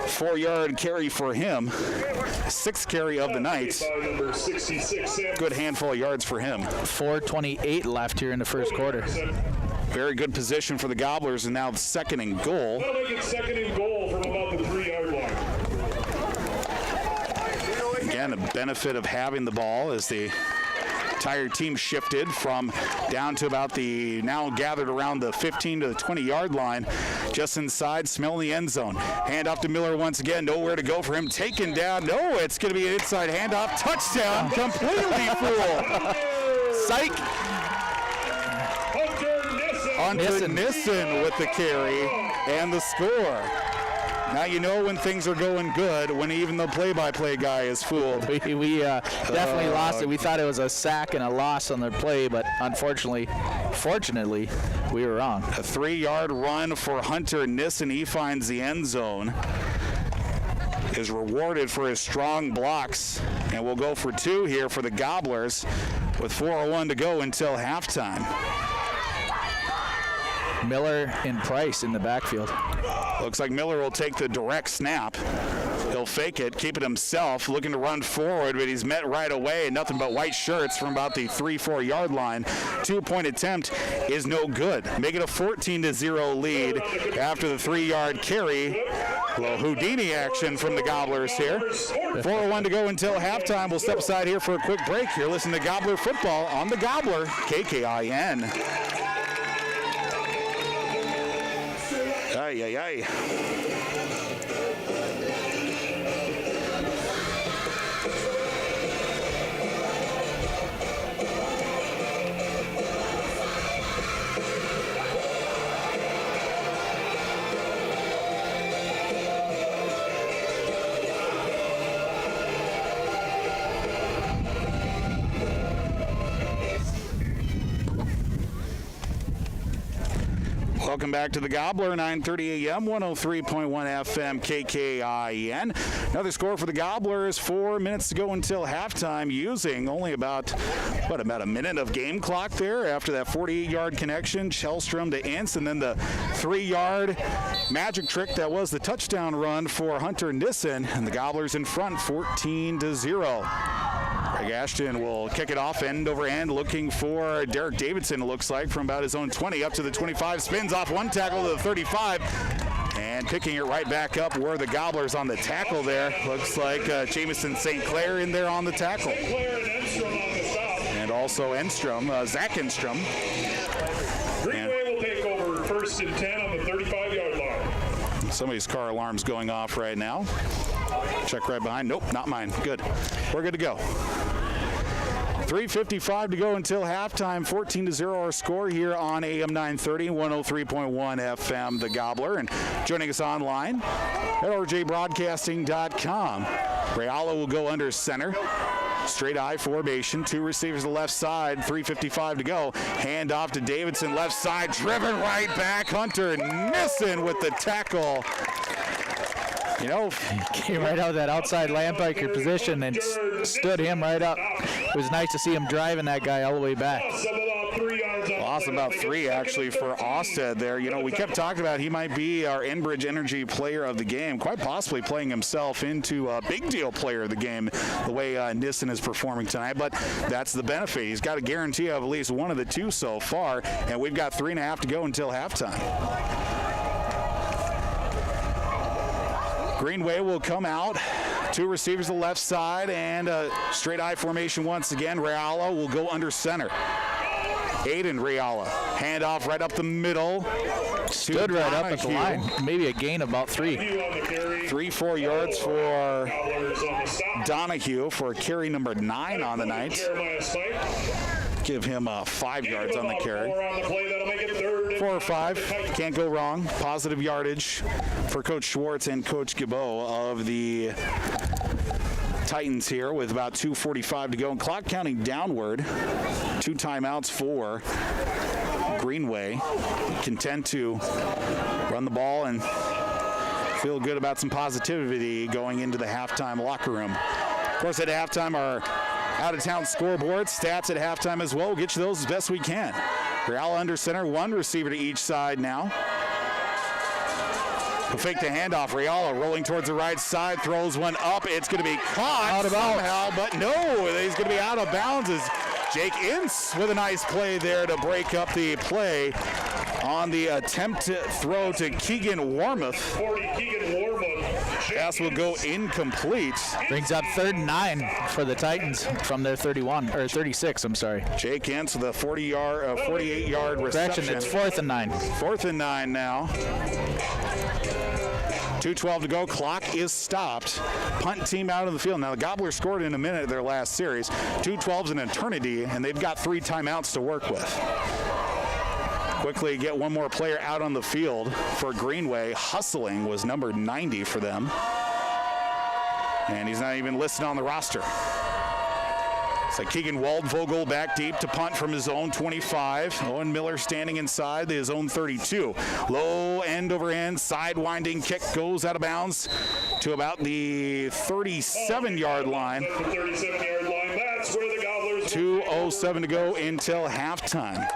A: 4-yard carry for him. 6th carry of the night. Good handful of yards for him.
B: 4:28 left here in the first quarter.
A: Very good position for the Gobblers, and now 2nd and goal.
C: Well, they get 2nd and goal from about the 3-yard line.
A: Again, a benefit of having the ball as the entire team shifted from down to about the now gathered around the 15 to the 20-yard line. Just inside, smelling the end zone. Hand off to Miller once again. Nowhere to go for him. Taken down. No, it's going to be an inside handoff. Touchdown. Completely fooled.
B: Psych.
A: On to Nissen with the carry and the score. Now you know when things are going good, when even the play-by-play guy is fooled.
B: We definitely lost it. We thought it was a sack and a loss on their play, but fortunately, we were wrong.
A: A 3-yard run for Hunter Nissen. He finds the end zone. Is rewarded for his strong blocks, and we'll go for 2 here for the Gobblers with 4:01 to go until halftime.
B: Miller and Price in the backfield.
A: Looks like Miller will take the direct snap. He'll fake it, keep it himself, looking to run forward, but he's met right away. Nothing but white shirts from about the 3-4 yard line. 2-point attempt is no good. Make it a 14-0 lead after the 3-yard carry. A little Houdini action from the Gobblers here. 4:01 to go until halftime. We'll step aside here for a quick break. You're listening to Gobbler Football on the Gobbler, KKIN. Ay, ay, ay. Welcome back to the Gobbler, 9:30 a.m., 103.1 FM, KKIN. Another score for the Gobblers, 4 minutes to go until halftime, using only about a minute of game clock there after that 48-yard connection, Shellstrom to Ince, and then the 3-yard magic trick that was the touchdown run for Hunter Nissen, and the Gobblers in front, 14-0. Greg Ashton will kick it off end over end, looking for Derek Davidson, it looks like, from about his own 20 up to the 25. Spins off one tackle to the 35. And picking it right back up were the Gobblers on the tackle there. Looks like Jamison St. Clair in there on the tackle. And also Enstrom, Zach Enstrom.
C: Greenway will take over 1st and 10 on the 35-yard line.
A: Somebody's car alarm's going off right now. Check right behind. Nope, not mine. Good. We're good to go. 3:55 to go until halftime. 14-0 our score here on AM 930, 103.1 FM, The Gobbler. And joining us online at rjbroadcasting.com. Reala will go under center. Straight I formation. 2 receivers to the left side. 3:55 to go. Hand off to Davidson. Left side. Driven right back. Hunter Nissen with the tackle. You know,
B: he came right out of that outside linebacker position and stood him right up. It was nice to see him driving that guy all the way back.
A: Lost about 3 actually for Austed there. You know, we kept talking about he might be our Enbridge Energy player of the game, quite possibly playing himself into a big deal player of the game the way Nissen is performing tonight. But that's the benefit. He's got a guarantee of at least one of the 2 so far, and we've got 3.5 to go until halftime. Greenway will come out. 2 receivers to the left side, and straight I formation once again. Reala will go under center. Aiden Reala. Hand off right up the middle.
B: Stood right up at the line. Maybe a gain of about 3.
A: 3-4 yards for Donahue for carry number 9 on the night. Give him 5 yards on the carry. 4 or 5, can't go wrong. Positive yardage for Coach Schwartz and Coach Gibbo of the Titans here with about 2:45 to go. And clock counting downward. 2 timeouts for Greenway. Content to run the ball and feel good about some positivity going into the halftime locker room. Of course, at halftime, our out-of-town scoreboard, stats at halftime as well. We'll get you those as best we can. Reala under center, 1 receiver to each side now. He'll fake the handoff. Reala rolling towards the right side, throws one up. It's going to be caught
B: out of bounds
A: somehow, but no, he's going to be out of bounds as Jake Ince with a nice play there to break up the play on the attempt to throw to Keegan Warmoth.
C: 40, Keegan Warmoth
A: Pass will go incomplete.
B: Brings up 3rd and 9 for the Titans from their 36, I'm sorry.
A: Jake Ince with a 48-yard reception.
B: Correction, it's 4th and 9.
A: 4th and 9 now. 2:12 to go. Clock is stopped. Punt team out of the field. Now, the Gobblers scored in a minute of their last series. 2:12's an eternity, and they've got 3 timeouts to work with. Quickly get one more player out on the field for Greenway. Hustling was number 90 for them. And he's not even listed on the roster. It's like Keegan Waldvogel back deep to punt from his own 25. Owen Miller standing inside his own 32. Low end over end, side-winding kick goes out of bounds to about the 37-yard line.
C: 37-yard line. That's where the Gobblers.
A: 2:07 to go until halftime.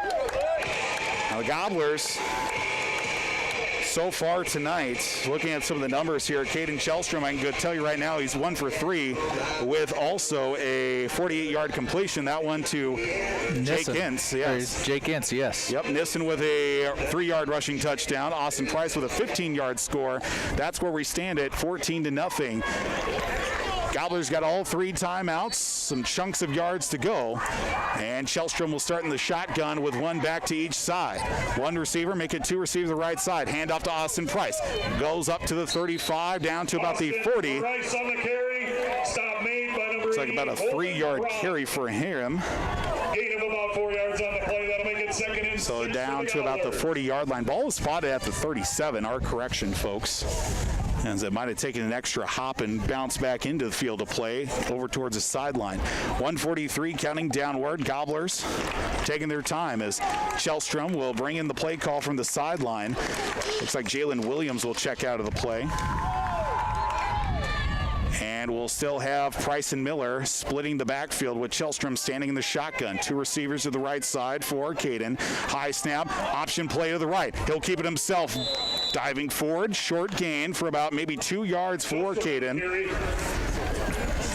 A: Now the Gobblers, so far tonight, looking at some of the numbers here, Caden Shellstrom, I can go tell you right now, he's 1 for 3 with also a 48-yard completion. That one to Jake Ince. Yes.
B: Jake Ince, yes.
A: Yep, Nissen with a 3-yard rushing touchdown. Austin Price with a 15-yard score. That's where we stand at 14-0. Gobblers got all 3 timeouts, some chunks of yards to go, and Shellstrom will start in the shotgun with 1 back to each side. 1 receiver, make it 2 receivers the right side. Hand off to Austin Price. Goes up to the 35, down to about the 40.
C: Price on the carry. Stop made by number
A: Looks like about a 3-yard carry for him.
C: Gain of about 4 yards on the play. That'll make it 2nd and 6
A: So down to about the 40-yard line. Ball was spotted at the 37. Our correction, folks. As it might have taken an extra hop and bounced back into the field of play over towards the sideline. 1:43 counting downward. Gobblers taking their time as Shellstrom will bring in the play call from the sideline. Looks like Jalen Williams will check out of the play. And we'll still have Price and Miller splitting the backfield with Shellstrom standing in the shotgun. 2 receivers to the right side for Caden. High snap, option play to the right. He'll keep it himself. Diving forward, short gain for about maybe 2 yards for Caden.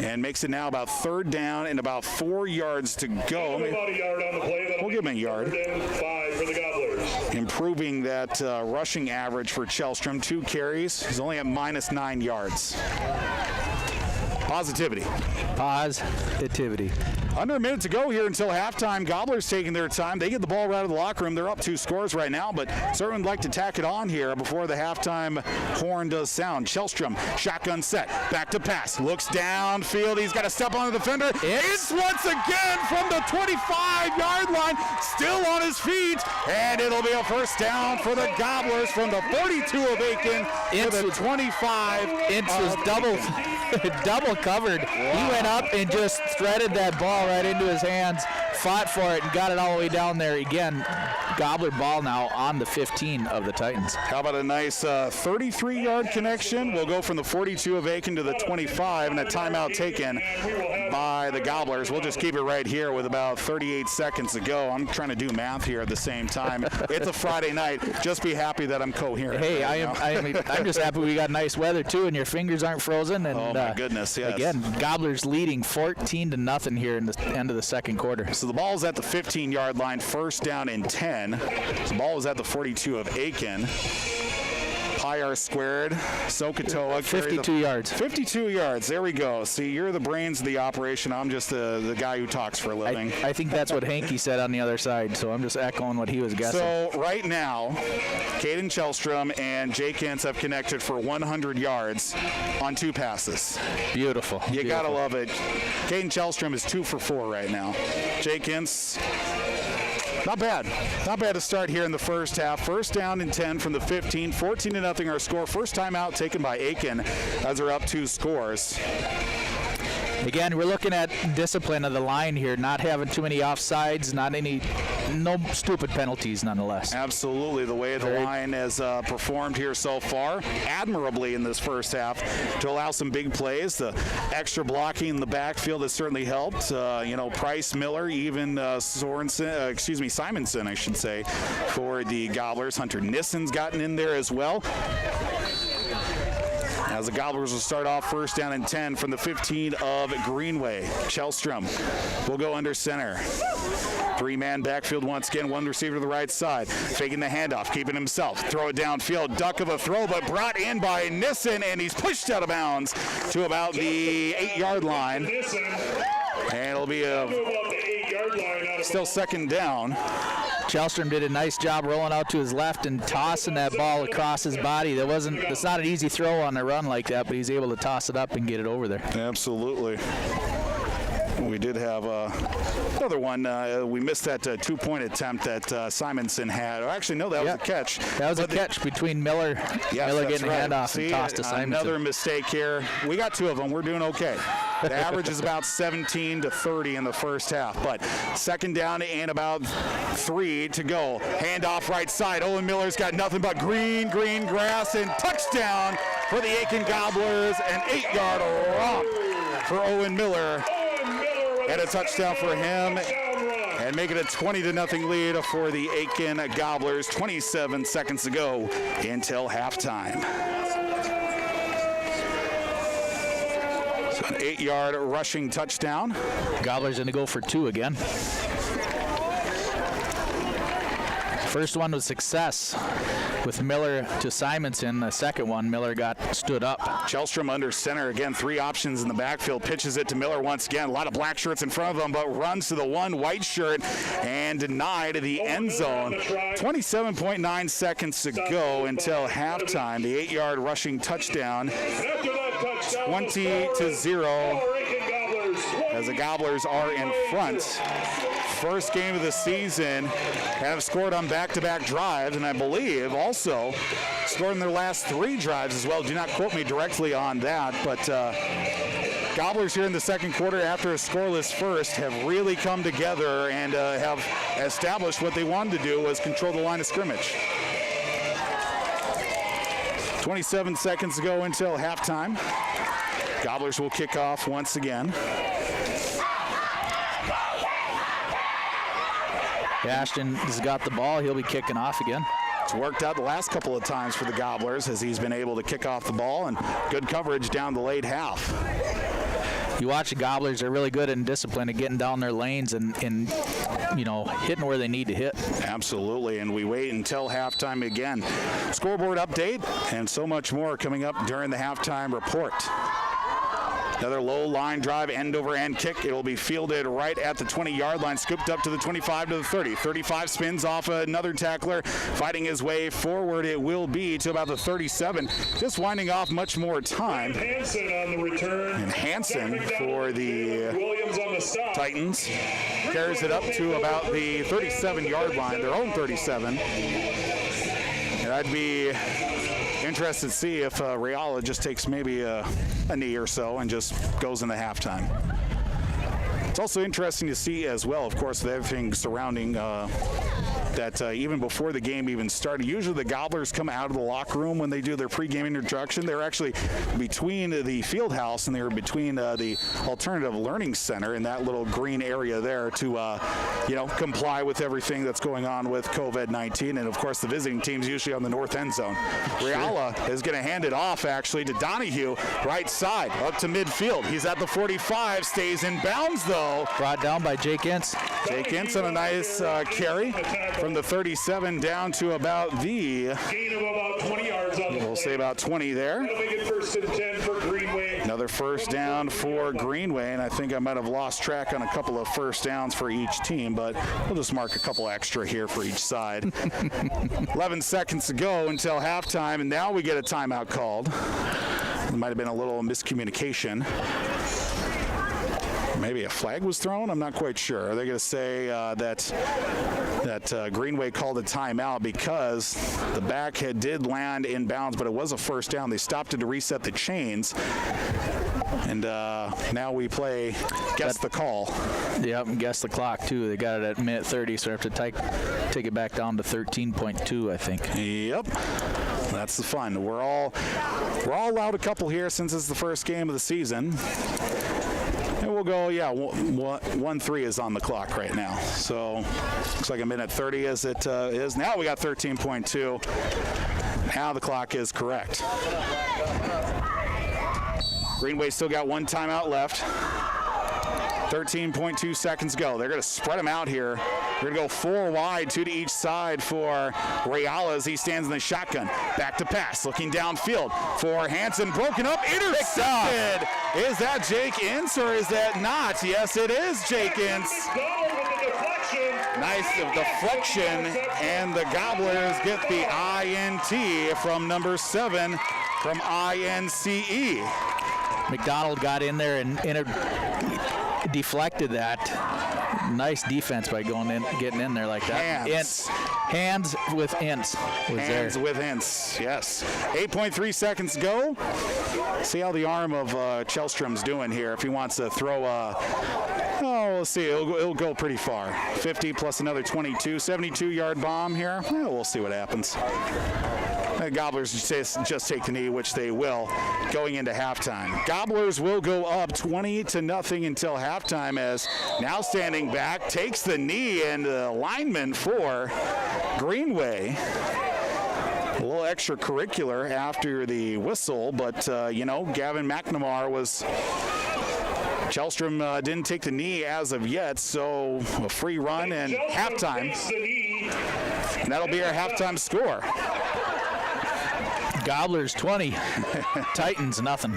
A: And makes it now about 3rd down and about 4 yards to go.
C: About a yard on the play.
A: We'll give him a yard.
C: 3rd and 5 for the Gobblers.
A: Improving that rushing average for Shellstrom. 2 carries. He's only at -9 yards. Positivity. Under a minute to go here until halftime. Gobblers taking their time. They get the ball right out of the locker room. They're up 2 scores right now, but certainly would like to tack it on here before the halftime horn does sound. Shellstrom, shotgun set, back to pass. Looks downfield. He's got to step on the defender. It's once again from the 25-yard line. Still on his feet, and it'll be a 1st down for the Gobblers from the 42 of Aiken to the 25.
B: Ince was double covered. Wow. He went up and just threaded that ball right into his hands, fought for it, and got it all the way down there. Again, Gobbler ball now on the 15 of the Titans.
A: How about a nice 33-yard connection? We'll go from the 42 of Aiken to the 25, and a timeout taken by the Gobblers. We'll just keep it right here with about 38 seconds to go. I'm trying to do math here at the same time. It's a Friday night. Just be happy that I'm coherent.
B: Hey, I'm just happy we got nice weather too, and your fingers aren't frozen. And,
A: oh my goodness, yes.
B: Again, Gobblers leading 14-0 here in the end of the 2nd quarter.
A: So the ball's at the 15-yard line, 1st down and 10. The ball was at the 42 of Aiken. Pi R squared, Sokotoa.
B: 52 yards.
A: 52 yards. There we go. See, you're the brains of the operation. I'm just the guy who talks for a living.
B: I think that's what Hanky said on the other side, so I'm just echoing what he was guessing.
A: So right now, Caden Shellstrom and Jake Ince have connected for 100 yards on 2 passes.
B: Beautiful.
A: You got to love it. Caden Shellstrom is 2 for 4 right now. Jake Ince, not bad. Not bad to start here in the first half. 1st down and 10 from the 15. 14-0 our score. First timeout taken by Aiken as they're up 2 scores.
B: Again, we're looking at discipline of the line here, not having too many offsides, no stupid penalties nonetheless.
A: Absolutely. The way the line has performed here so far, admirably in this first half to allow some big plays. The extra blocking in the backfield has certainly helped. Price, Miller, even Simonson, I should say, for the Gobblers. Hunter Nissen's gotten in there as well. as the Gobblers will start off first down and 10 from the 15 of Greenway. Shellstrom will go under center. Three-man backfield once again, one receiver to the right side. Faking the handoff, keeping himself. Throw it downfield, duck of a throw, but brought in by Nissen, and he's pushed out of bounds to about the 8-yard line. And it'll be still second down.
B: Shellstrom did a nice job rolling out to his left and tossing that ball across his body. It's not an easy throw on a run like that, but he's able to toss it up and get it over there.
A: Absolutely. We did have another one. We missed that two-point attempt that Simonson had. Oh, actually, no, that was a catch.
B: That was a catch between Miller.
A: Yes,
B: Miller getting a handoff
A: See,
B: and tossed to Simonson.
A: Another mistake here. We got two of them. We're doing okay. The average is about 17 to 30 in the first half, but second down and about 3 to go. Handoff right side. Owen Miller's got nothing but green grass, and touchdown for the Aiken Gobblers. An 8-yard romp for Owen Miller. And a touchdown for him, and make it a 20-0 lead for the Aiken Gobblers. 27 seconds to go until halftime. So an 8-yard rushing touchdown.
B: Gobblers going to go for 2 again. First one was success with Miller to Simonson. The second one, Miller stood up.
A: Shellstrom under center again. 3 options in the backfield. Pitches it to Miller once again. A lot of black shirts in front of him, but runs to the one white shirt and denied the end zone. 27.9 seconds to go until halftime. The 8-yard rushing touchdown. 20-0 as the Gobblers are in front. First game of the season, have scored on back-to-back drives, and I believe also scored in their last 3 drives as well. Do not quote me directly on that, but Gobblers here in the second quarter after a scoreless first have really come together and have established what they wanted to do was control the line of scrimmage. 27 seconds to go until halftime. Gobblers will kick off once again.
B: Ashton has got the ball. He'll be kicking off again.
A: It's worked out the last couple of times for the Gobblers as he's been able to kick off the ball, and good coverage down the late half.
B: You watch the Gobblers, they're really good in discipline at getting down their lanes and hitting where they need to hit.
A: Absolutely, and we wait until halftime again. Scoreboard update and so much more coming up during the halftime report. Another low line drive, end-over-end kick. It'll be fielded right at the 20-yard line, scooped up to the 25 to the 30. 35 spins off another tackler, fighting his way forward. It will be to about the 37. Just winding off much more time.
C: Hansen on the return.
A: And Hansen for the Titans carries it up to about the 37-yard line, their own 37. And I'd be interested to see if Reala just takes maybe a knee or so and just goes into halftime. It's also interesting to see as well, of course, with everything surrounding that even before the game even started, usually the Gobblers come out of the locker room when they do their pregame introduction. They're actually between the field house and they're between the Alternative Learning Center in that little green area there to, comply with everything that's going on with COVID-19. And, of course, the visiting team's usually on the north end zone. Reala is going to hand it off, actually, to Donahue, right side, up to midfield. He's at the 45, stays in bounds, though.
B: Brought down by Jake Ince.
A: Jake Ince on a nice carry from the 37 down to about the,
C: Gain of about 20 yards on the
A: we'll say about 20 there.
C: That'll make it first and 10 for Greenway.
A: Another first down for Greenway, and I think I might have lost track on a couple of first downs for each team, but we'll just mark a couple extra here for each side. 11 seconds to go until halftime, and now we get a timeout called. There might have been a little miscommunication. Maybe a flag was thrown? I'm not quite sure. Are they going to say that Greenway called a timeout because the back head did land in bounds, but it was a first down. They stopped it to reset the chains. And now we play guess the call.
B: Yep, and guess the clock, too. They got it at minute 30, so we have to take it back down to 13.2, I think.
A: Yep. That's the fun. We're all allowed a couple here since it's the first game of the season. And we'll go, 1-3 is on the clock right now. So looks like a minute 30 as it is. Now we got 13.2. Now the clock is correct. Greenway still got one timeout left. 13.2 seconds go. They're going to spread them out here. They're going to go 4 wide, 2 to each side for Reala as he stands in the shotgun. Back to pass, looking downfield for Hansen. Broken up, intercepted. Is that Jake Ince or is that not? Yes, it is Jake Ince. Nice deflection, and the Gobblers get the INT from number 7 from INCE.
B: McDonald got in there and deflected that. Nice defense by going in, getting in there like that. Hands with Ince.
A: With Ince, yes. 8.3 seconds go. See how the arm of Chelstrom's doing here. If he wants to throw we'll see. It'll go pretty far. 50 plus another 22. 72-yard bomb here. We'll see what happens. The Gobblers just take the knee, which they will, going into halftime. Gobblers will go up 20-0 until halftime as now standing back, takes the knee, and the lineman for Greenway. A little extracurricular after the whistle, but, Gavin McNamara was... Chelstrom didn't take the knee as of yet, so a free run and halftime. And that'll be our halftime score.
B: Gobblers 20, Titans nothing.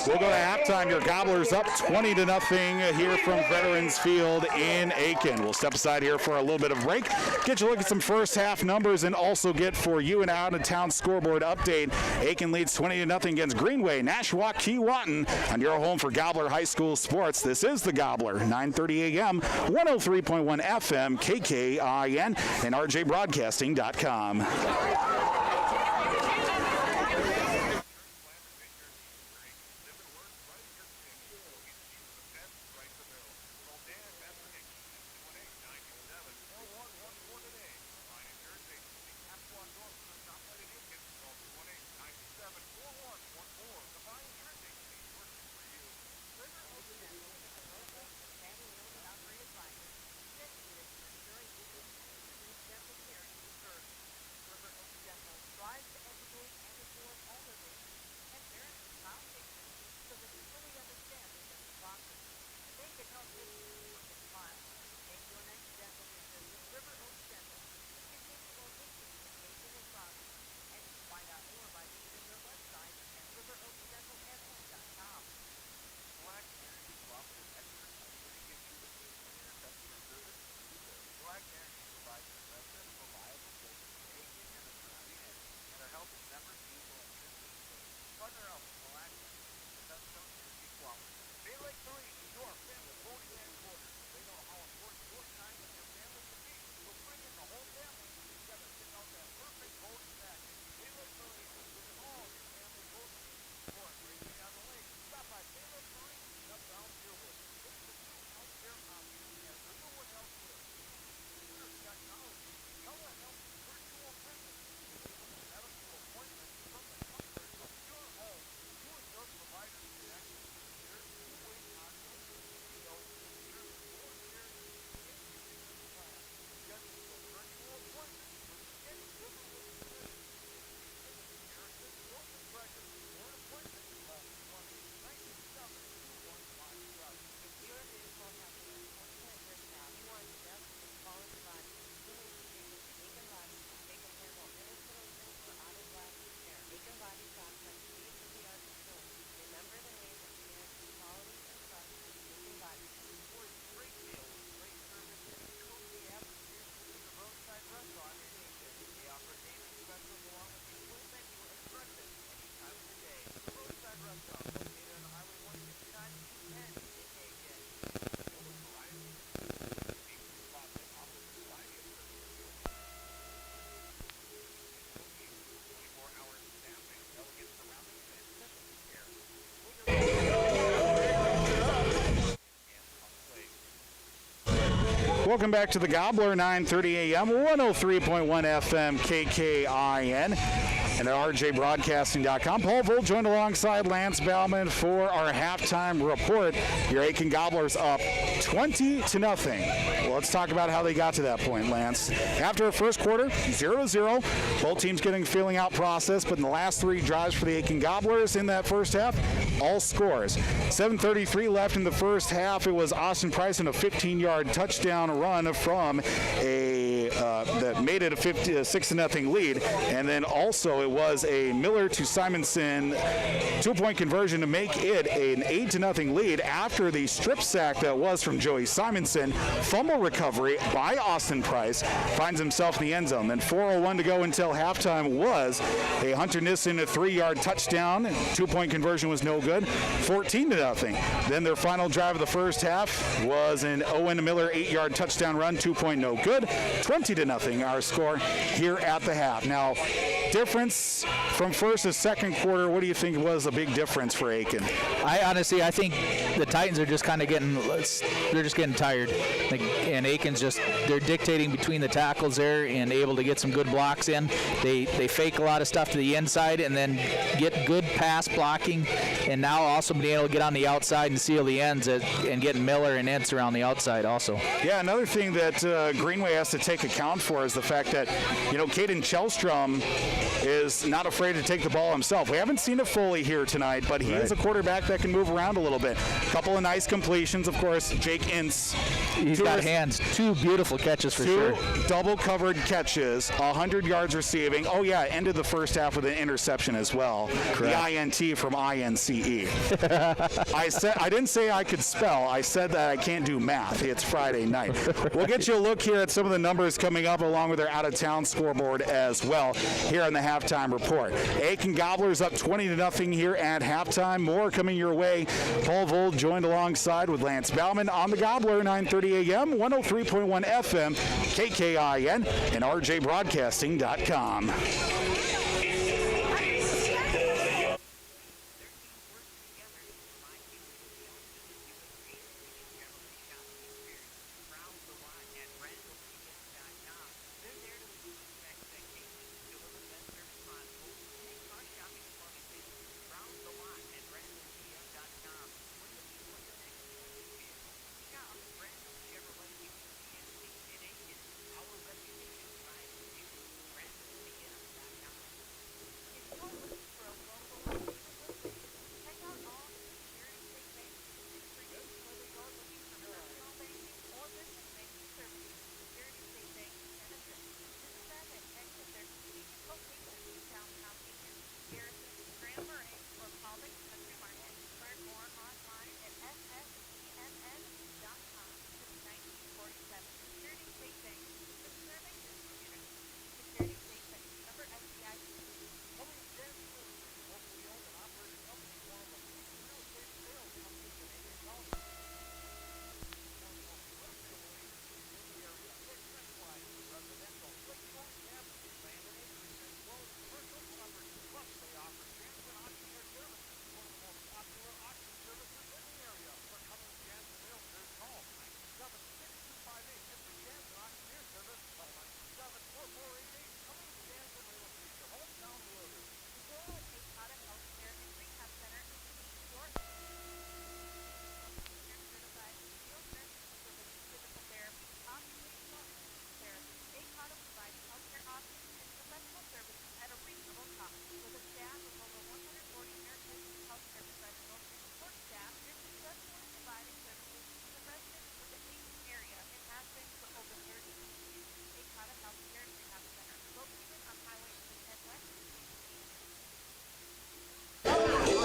A: We'll go to halftime. Your Gobblers up 20-0 here from Veterans Field in Aiken. We'll step aside here for a little bit of break, get you a look at some first half numbers, and also get for you an out-of-town scoreboard update. Aiken leads 20-0 against Greenway, Nashwauk, Keewatin on your home for Gobbler High School sports. This is the Gobbler, 9:30 a.m., 103.1 FM, KKIN, and RJBroadcasting.com. Welcome back to the Gobbler, 9:30 a.m., 103.1 FM, KKIN. and at rjbroadcasting.com. Paul Volt joined alongside Lance Bauman for our halftime report. Your Aiken Gobblers up 20-0. Well, let's talk about how they got to that point, Lance. After a first quarter, 0-0. Both teams getting feeling out process, but in the last 3 drives for the Aiken Gobblers in that first half, all scores. 7:33 left in the first half. It was Austin Price in a 15-yard touchdown run from that made it a 6-0 lead, and then also it was a Miller to Simonson 2-point conversion to make it an 8-0 lead after the strip sack that was from Joey Simonson. Fumble recovery by Austin Price, finds himself in the end zone. Then 4:01 to go until halftime was a Hunter Nissen 3-yard touchdown. 2-point conversion was no good. 14-0. Then their final drive of the first half was an Owen Miller 8-yard touchdown run. 2-point no good. 20-0 our score here at the half. Now, difference from first to second quarter, what do you think was a big difference for Aiken?
B: I think the Titans are just kind of they're just getting tired. And Aiken's they're dictating between the tackles there and able to get some good blocks in. They fake a lot of stuff to the inside and then get good pass blocking, and now also being able to get on the outside and seal the ends and getting Miller and Entz around the outside also.
A: Yeah, another thing that Greenway has to take account for is the fact that, Caden Chelstrom is not afraid to take the ball himself. We haven't seen it fully here tonight, but he is a quarterback that can move around a little bit. A couple of nice completions, of course. Jake Entz.
B: He's got hands. 2 beautiful catches for sure.
A: 2 double-covered catches, 100 yards receiving. Oh, yeah, ended the first half with an interception as well. Correct. The INT from INCE. I didn't say I could spell. I said that I can't do math. It's Friday night. We'll get you a look here at some of the numbers coming up along with their out-of-town scoreboard as well here on the halftime report. Aiken Gobblers up 20-0 here at halftime. More coming your way. Paul Vold joined alongside with Lance Bauman on the Gobbler, 9:30 a.m., 103.1 FM, KKIN, and rjbroadcasting.com.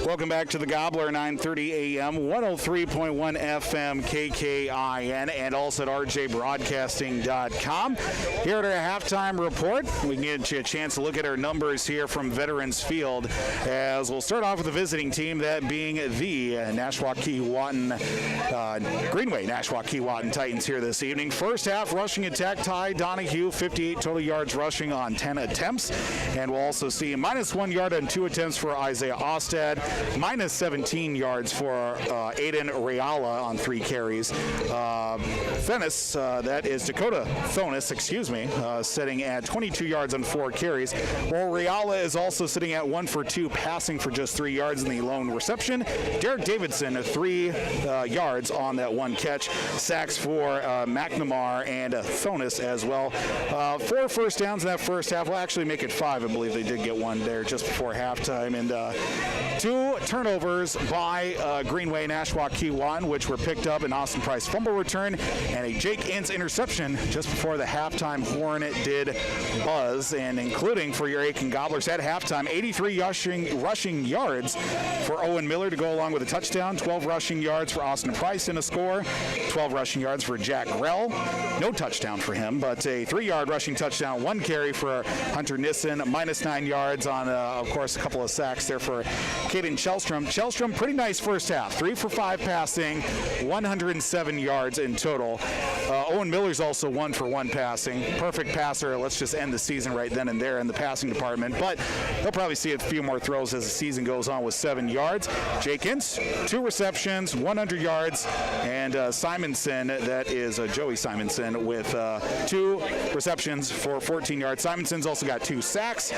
A: Welcome back to the Gobbler, 9:30 a.m., 103.1 FM, KKIN, and also at rjbroadcasting.com. Here at our halftime report, we can get you a chance to look at our numbers here from Veterans Field, as we'll start off with the visiting team, that being the Greenway Nashwauk-Keewatin Titans here this evening. First half rushing attack, Ty Donahue, 58 total yards rushing on 10 attempts, and we'll also see -1 yard on 2 attempts for Isaiah Ostad. minus 17 yards for Aiden Reala on 3 carries. That is Dakota Thonis, sitting at 22 yards on 4 carries. While Reala is also sitting at 1 for 2, passing for just 3 yards in the lone reception. Derek Davidson, 3 yards on that 1 catch. Sacks for McNamara and Thonis as well. 4 first downs in that first half. We'll actually make it 5. I believe they did get 1 there just before halftime. And 2 turnovers by Greenway Nashwauk Q1, which were picked up, an Austin Price fumble return and a Jake Ince interception just before the halftime horn did buzz. And including for your Aiken Gobblers at halftime, 83 rushing yards for Owen Miller to go along with a touchdown, 12 rushing yards for Austin Price in a score, 12 rushing yards for Jack Grell. No touchdown for him, but a 3-yard rushing touchdown, 1 carry for Hunter Nissen, minus 9 yards on, of course, a couple of sacks there for Caden Shellstrom. Shellstrom, pretty nice first half, 3 for 5 passing, 107 yards in total. Owen Miller's also 1 for 1 passing. Perfect passer. Let's just end the season right then and there in the passing department. But they'll probably see a few more throws as the season goes on with 7 yards. Jake Ince, 2 receptions, 100 yards. And Simonson, that is Joey Simonson, with 2 receptions for 14 yards. Simonson's also got 2 sacks.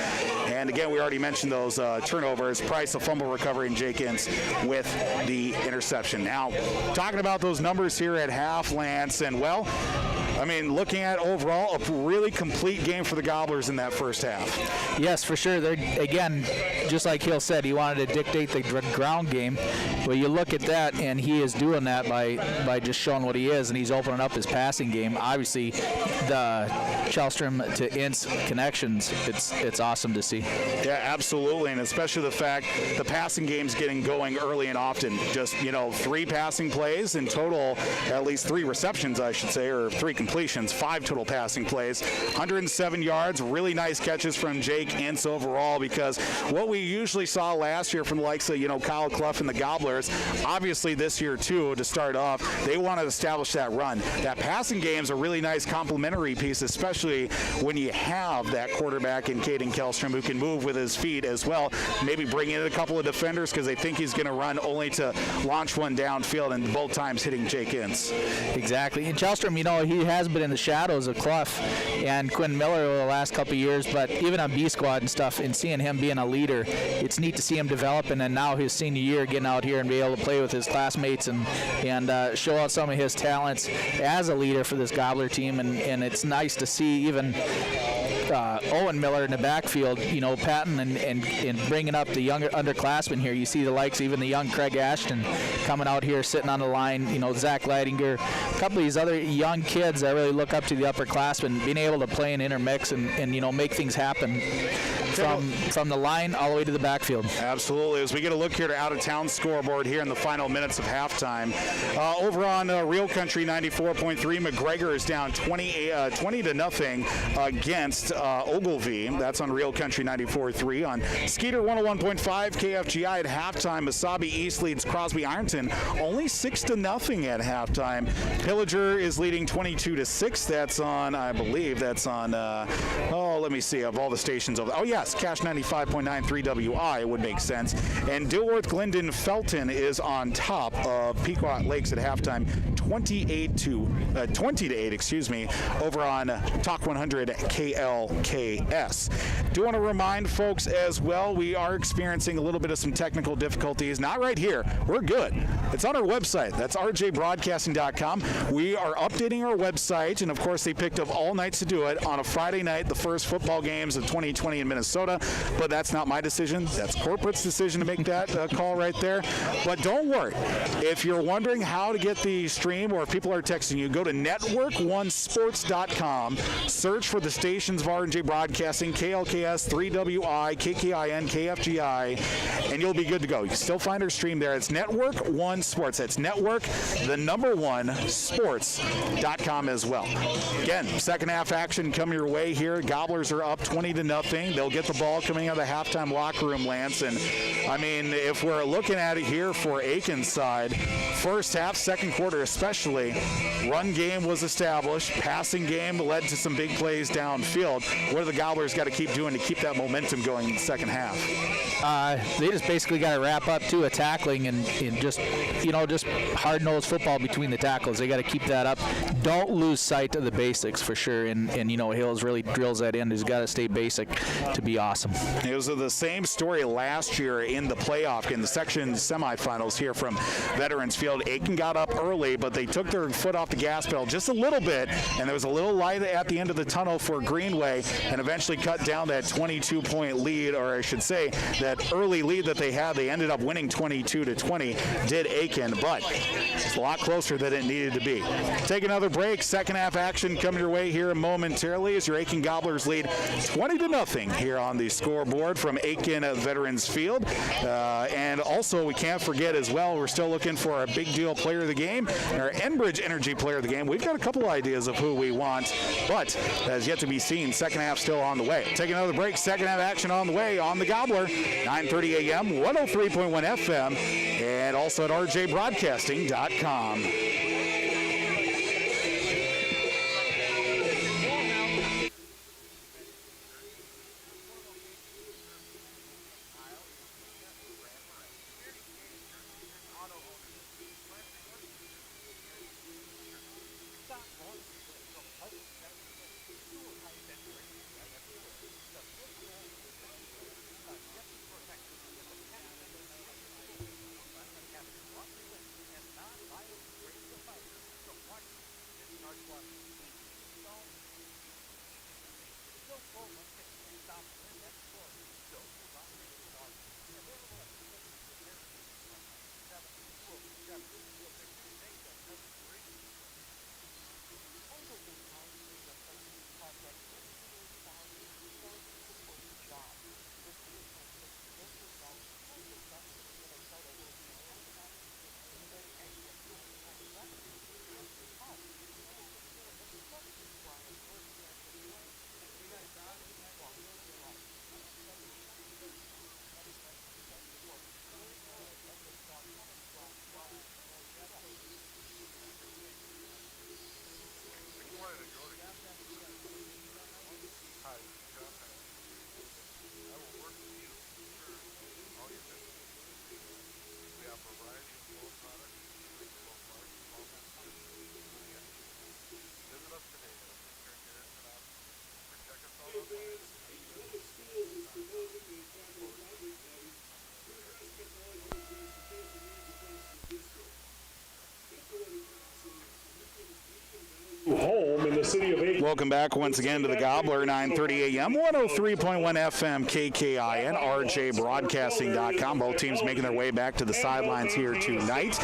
A: And again, we already mentioned those turnovers. Price, a fumble recovery, and Jake Ince with the interception. Now, talking about those numbers here at half, Lance, and well, I mean, looking at overall, a really complete game for the Gobblers in that first half.
B: Yes, for sure. They're, again, just like Hill said, he wanted to dictate the ground game. Well, you look at that, and he is doing that by just showing what he is, and he's opening up his passing game. Obviously, the Shellstrom to Ince connections, it's awesome to see.
A: Yeah, absolutely, and especially the fact the passing game's getting going early and often. Just, 3 passing plays in total, at least 3 receptions, I should say, or 3 completions, 5 total passing plays, 107 yards, really nice catches from Jake Ince overall, because what we usually saw last year from the likes of, Kyle Clough and the Gobblers, obviously this year too, to start off, they want to establish that run. That passing game is a really nice complementary piece, especially when you have that quarterback in Caden Kellstrom who can move with his feet as well, maybe bring in a couple of defenders because they think he's going to run only to launch one downfield, and both times hitting Jake Ince.
B: Exactly. And Kellstrom, he has been in the shadows of Clough and Quinn Miller over the last couple of years, but even on B squad and stuff, and seeing him being a leader, it's neat to see him develop. And then now his senior year, getting out here and be able to play with his classmates and show out some of his talents as a leader for this Gobbler team. And it's nice to see even Owen Miller in the backfield, patting and bringing up the younger underclassmen here. You see the likes, even the young Craig Ashton coming out here, sitting on the line, Zach Leidinger, a couple of these other young kids that really look up to the upperclassmen, being able to play and intermix and make things happen from the line all the way to the backfield.
A: Absolutely. As we get a look here at out-of-town scoreboard here in the final minutes of halftime, over on Real Country 94.3, McGregor is down 20-0 against Ogilvie. That's on Real Country 94.3. On Skeeter 101.5 KFGI at halftime, Masabi East leads Crosby Ironton only 6-0 at halftime. Pillager is leading 22-6. That's on, I believe, let me see, of all the stations over. Oh, yes, Cash 95.9 3WI would make sense. And Dilworth Glendon Felton is on top of Pequot Lakes at halftime, 20-8, over on Talk 100 KLKS. Do want to remind folks as well, we are experiencing a little bit of some technical difficulties. Not right here. We're good. It's on our website. That's rjbroadcasting.com. We are updating our website, and of course they picked up all nights to do it on a Friday night, the first football games of 2020 in Minnesota, but that's not my decision. That's corporate's decision to make that call right there. But don't worry. If you're wondering how to get the stream, or if people are texting you, go to network1sports.com, search for the stations of R&J Broadcasting, KLKS, 3WI, KKIN, KFGI, and you'll be good to go. You can still find our stream there. It's Network 1 Sports. That's network, the number 1, sports.com as well. Again, second half action coming your way here. Gobblers are up 20-0. They'll get the ball coming out of the halftime locker room, Lance. And, I mean, if we're looking at it here for Aiken's side, first half, second quarter especially, run game was established. Passing game led to some big plays downfield. What do the Gobblers got to keep doing to keep that momentum going in the second half?
B: They just basically got to wrap up to a tackling and just hard-nosed football between the tackles. They got to keep that up. Don't lose sight of the basics for sure. And Hills really drills that in. He's got to stay basic to be awesome.
A: It was the same story last year in the playoff, in the section semifinals here from Veterans Field. Aiken got up early, but they took their foot off the gas pedal just a little bit, and there was a little light at the end of the tunnel for Greenway, and eventually cut down that 22-point lead, or I should say that early lead that they had. They ended up winning 22-20, did Aiken, but it's a lot closer than it needed to be. Take another break. Second half action coming your way here momentarily as your Aiken Gobblers lead 20-0 here on the scoreboard from Aiken Veterans Field. And also, we can't forget as well, we're still looking for our big deal player of the game, our Enbridge Energy player of the game. We've got a couple ideas of who we want, but that is yet to be seen. Second half still on the way. Take another break. Second half action on the way on the Gobbler, 9:30 a.m., 103.1 FM, and also at rjbroadcasting.com.
C: Home in the city of Aiken.
A: Welcome back once again to the Gobbler, 9:30 a.m., 103.1 FM, KKIN, rjbroadcasting.com. Both teams making their way back to the sidelines here tonight.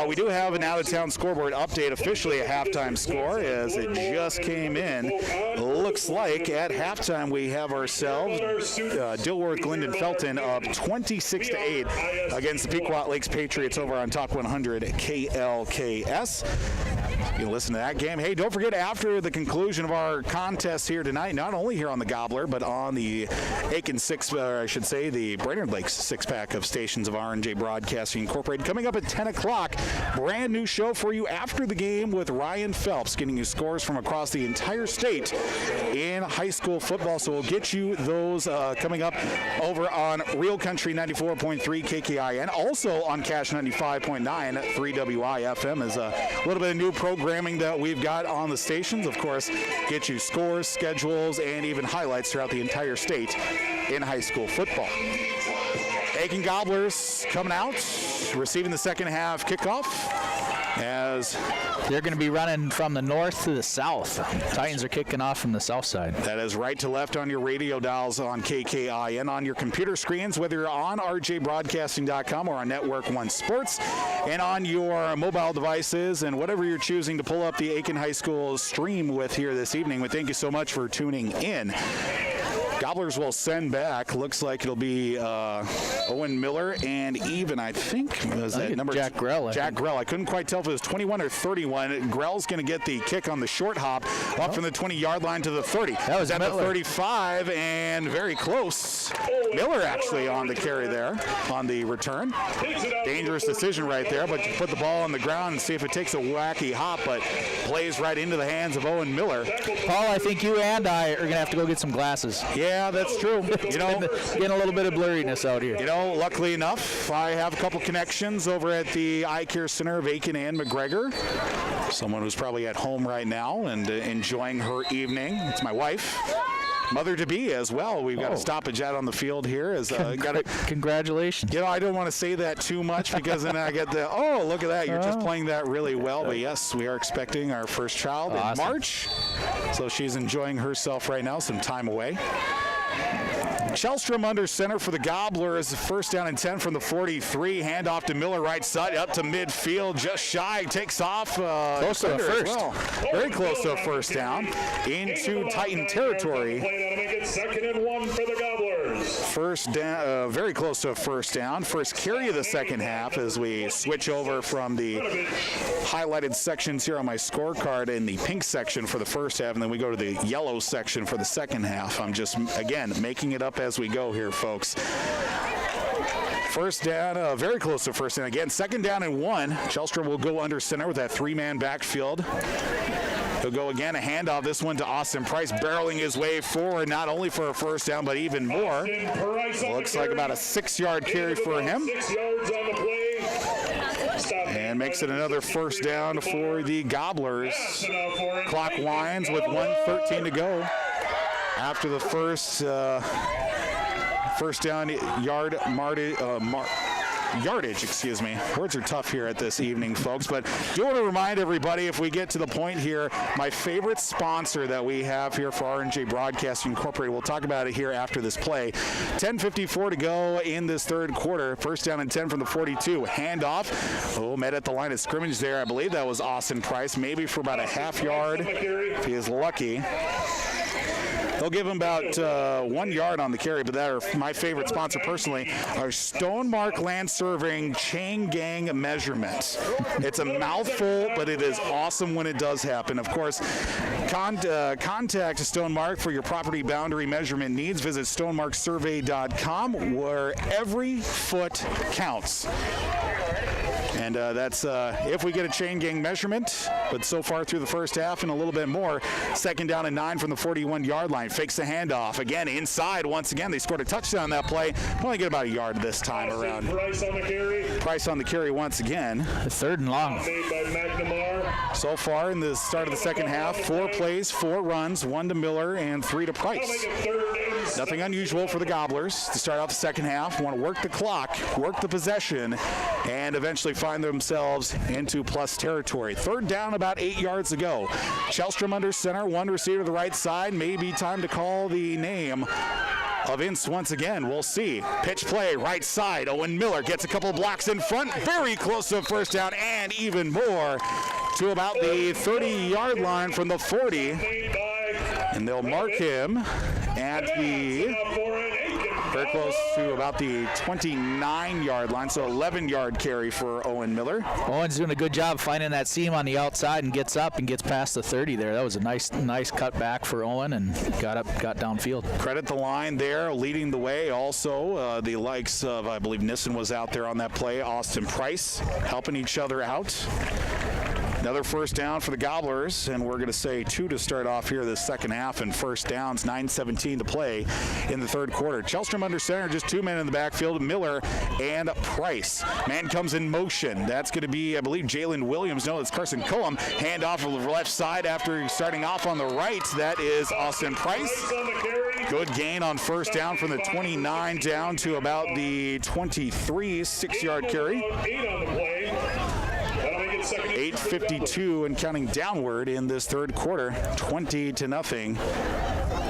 A: We do have an out-of-town scoreboard update, officially a halftime score as it just came in. Looks like at halftime we have ourselves Dilworth Glendon Felton up 26-8 against the Pequot Lakes Patriots over on Talk 100 KLKS. You can listen to that game. Hey, don't forget, after the conclusion of our contest here tonight, not only here on the Gobbler, but on the Aiken the Brainerd Lakes six-pack of stations of R&J Broadcasting Incorporated. Coming up at 10 o'clock, brand new show for you after the game with Ryan Phelps, getting you scores from across the entire state in high school football. So we'll get you those coming up over on Real Country 94.3 KKIN. Also on Cash 95.9 3WI-FM is a little bit of new programming that we've got on the stations. Of course, get you scores, schedules, and even highlights throughout the entire state in high school football. Aiken Gobblers coming out, receiving the second half kickoff as
B: they're going to be running from the north to the south. Titans are kicking off from the south side.
A: That is right to left on your radio dials on KKIN, on your computer screens, whether you're on rjbroadcasting.com or on Network One Sports, and on your mobile devices and whatever you're choosing to pull up the Aiken High School stream with here this evening. We thank you so much for tuning in. Gobblers will send back. Looks like it'll be Owen Miller and even, I think, was that number?
B: Jack Grell.
A: Jack Grell. I couldn't quite tell if it was 21 or 31. Grell's going to get the kick on the short hop up from the 20-yard line to the 30.
B: That was
A: at
B: Miller.
A: The 35 and very close. Miller actually on the carry there on the return. Dangerous decision right there, but you put the ball on the ground and see if it takes a wacky hop, but plays right into the hands of Owen Miller.
B: Paul, I think you and I are going to have to go get some glasses.
A: Yeah, Yeah, that's true.
B: Getting a little bit of blurriness out here.
A: Luckily enough, I have a couple connections over at the Eye Care Center of Aiken and McGregor. Someone who's probably at home right now and enjoying her evening. It's my wife. Mother-to-be as well. We've got a stoppage out on the field here.
B: Congratulations.
A: I don't want to say that too much because then I get look at that. You're just playing that really well. But yes, we are expecting our first child in March. So she's enjoying herself right now, some time away. Shellstrom under center for the Gobblers. First down and 10 from the 43. Handoff to Miller, right side, up to midfield, just shy. Takes off.
B: Close to the first.
A: Well. Very close to a first down. Into Titan territory.
C: Second and 1 for the Gobblers.
A: First down, very close to a first down. First carry of the second half as we switch over from the highlighted sections here on my scorecard in the pink section for the first half, and then we go to the yellow section for the second half. I'm just, again, making it up as we go here, folks. First down, very close to first down. Again, second down and 1. Shellstrom will go under center with that three-man backfield. He'll go again, a handoff, this one to Austin Price, barreling his way forward, not only for a first down, but even more. Looks like about a 6-yard carry for him.
C: 6 yards on the play.
A: And makes it another first down for the Gobblers. Clock winds with 1:13 to go. After the first down yardage, excuse me. Words are tough here at this evening, folks, but do want to remind everybody, if we get to the point here, my favorite sponsor that we have here for R&J Broadcasting Incorporated, we'll talk about it here after this play. 10:54 to go in this third quarter. First down and 10 from the 42. Handoff. Met at the line of scrimmage there. I believe that was Austin Price, maybe for about a half yard if he is lucky. They'll give him about 1 yard on the carry, but that are my favorite sponsor personally, our Stonemark Land Surveying Chain Gang Measurements. It's a mouthful, but it is awesome when it does happen. Of course, contact Stonemark for your property boundary measurement needs. Visit stonemarksurvey.com, where every foot counts. And that's if we get a chain gang measurement. But so far through the first half and a little bit more, second down and 9 from the 41-yard line. Fakes the handoff. Again, inside once again. They scored a touchdown that play. Only get about a yard this time around.
C: Price on the carry.
A: Price on the carry once again.
B: The third and long.
C: Made by McNamara.
A: So far in the start of the second half, 4 plays, 4 runs, 1 to Miller and 3 to Price. Nothing unusual for the Gobblers to start off the second half. Want to work the clock, work the possession, and eventually find themselves into plus territory. Third down, about 8 yards to go. Shellstrom under center, 1 receiver to the right side. Maybe time to call the name of Ince once again. We'll see. Pitch play, right side. Owen Miller gets a couple blocks in front. Very close to a first down, and even more to about the 30-yard line from the 40. And they'll mark him at the very close to about the 29-yard line, so 11-yard carry for Owen Miller.
B: Owen's doing a good job finding that seam on the outside and gets up and gets past the 30 there. That was a nice cut back for Owen and got downfield.
A: Credit the line there, leading the way. Also, the likes of, I believe Nissen was out there on that play, Austin Price, helping each other out. Another first down for the Gobblers, and we're going to say 2 to start off here this second half, and first downs, 9:17 to play in the third quarter. Shellstrom under center, just 2 men in the backfield, Miller and Price. Man comes in motion. That's going to be, I believe, Jalen Williams. No, it's Carson Cohen. Hand off on the left side after starting off on the right. That is Austin Price. Good gain on first down from the 29 down to about the 23, 6-yard carry. 8:52 and counting downward in this third quarter. 20-0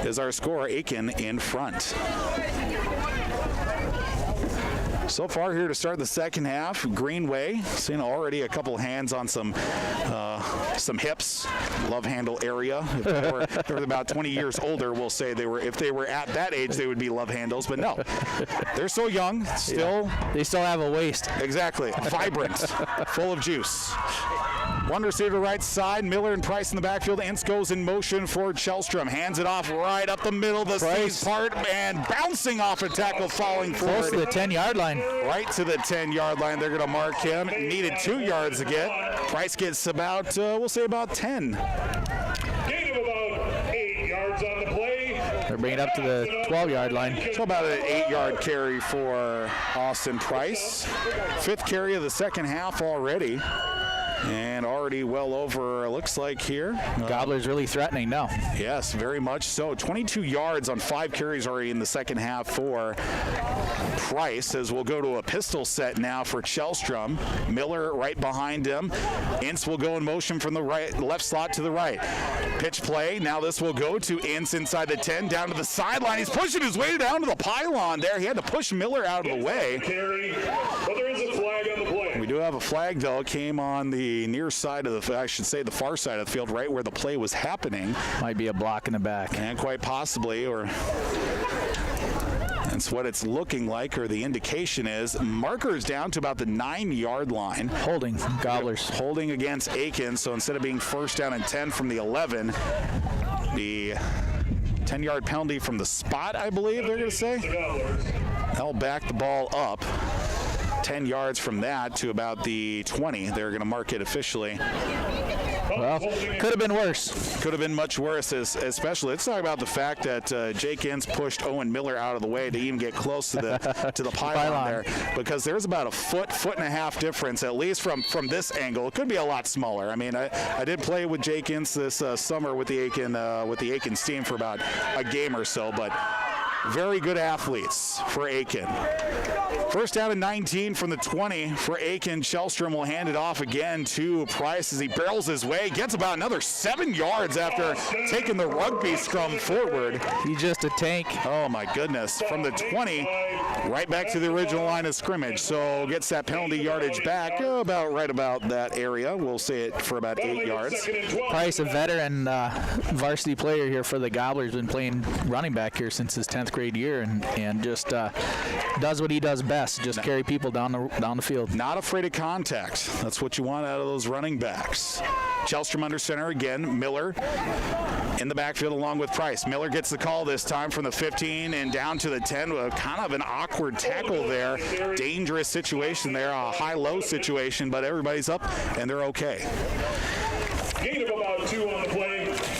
A: is our score. Aiken in front. So far here to start the second half, Greenway, seen already a couple hands on some hips, love handle area. If they were about 20 years older, we'll say if they were at that age, they would be love handles, but no. They're so young, still.
B: Yeah. They still have a waist.
A: Exactly, vibrant, full of juice. 1 receiver right side, Miller and Price in the backfield. Ince goes in motion for Shellstrom. Hands it off right up the middle, the Price part, and bouncing off a tackle, falling forward.
B: Close to the 10-yard line.
A: Right to the 10-yard line. They're going to mark him. Needed 2 yards to get. Price gets about, we'll say about 10.
C: Gain of about 8 yards on the play.
B: They're bring it up to the 12-yard line.
A: So about an 8-yard carry for Austin Price. 5th carry of the second half already. And already well over, looks like here.
B: Gobblers really threatening now.
A: Yes, very much so. 22 yards on 5 carries already in the second half for Price, as we'll go to a pistol set now for Shellstrom. Miller right behind him. Ince will go in motion from the left slot to the right. Pitch play. Now this will go to Ince inside the 10, down to the sideline. He's pushing his way down to the pylon there. He had to push Miller out of the way.
C: But there is a flag on the play.
A: We do have a flag, though. It came on the near side of the, I should say the far side of the field, right where the play was happening.
B: Might be a block in the back.
A: And quite possibly, or that's what it's looking like, or the indication is. Markers down to about the 9-yard line.
B: Holding, Gobblers.
A: Holding against Aiken, so instead of being first down and 10 from the 11, the 10-yard penalty from the spot, I believe they're going to say. They'll back the ball up 10 yards from that to about the 20. They're going to mark it officially.
B: Well, could have been worse.
A: Could have been much worse, especially. Let's talk about the fact that Jake Ince pushed Owen Miller out of the way to even get close to the pylon there, because there's about a foot and a half difference, at least from this angle. It could be a lot smaller. I mean, I did play with Jake Ince this summer with the Aiken team for about a game or so, but very good athletes for Aiken. First down and 19 from the 20 for Aiken. Shellstrom will hand it off again to Price as he barrels his way. Gets about another 7 yards after taking the rugby scrum forward.
B: He's just a tank.
A: Oh, my goodness. From the 20, right back to the original line of scrimmage. So gets that penalty yardage back right about that area. We'll say it for about 8 yards.
B: Price, a veteran varsity player here for the Gobblers, been playing running back here since his 10th grade year, and just does what he does best, just carry people down the field.
A: Not afraid of contact. That's what you want out of those running backs. Shellstrom under center again. Miller in the backfield along with Price. Miller gets the call this time from the 15 and down to the 10. Kind of an awkward tackle there. Dangerous situation there, a high-low situation, but everybody's up and they're okay.
C: Gain of about 2 on the play.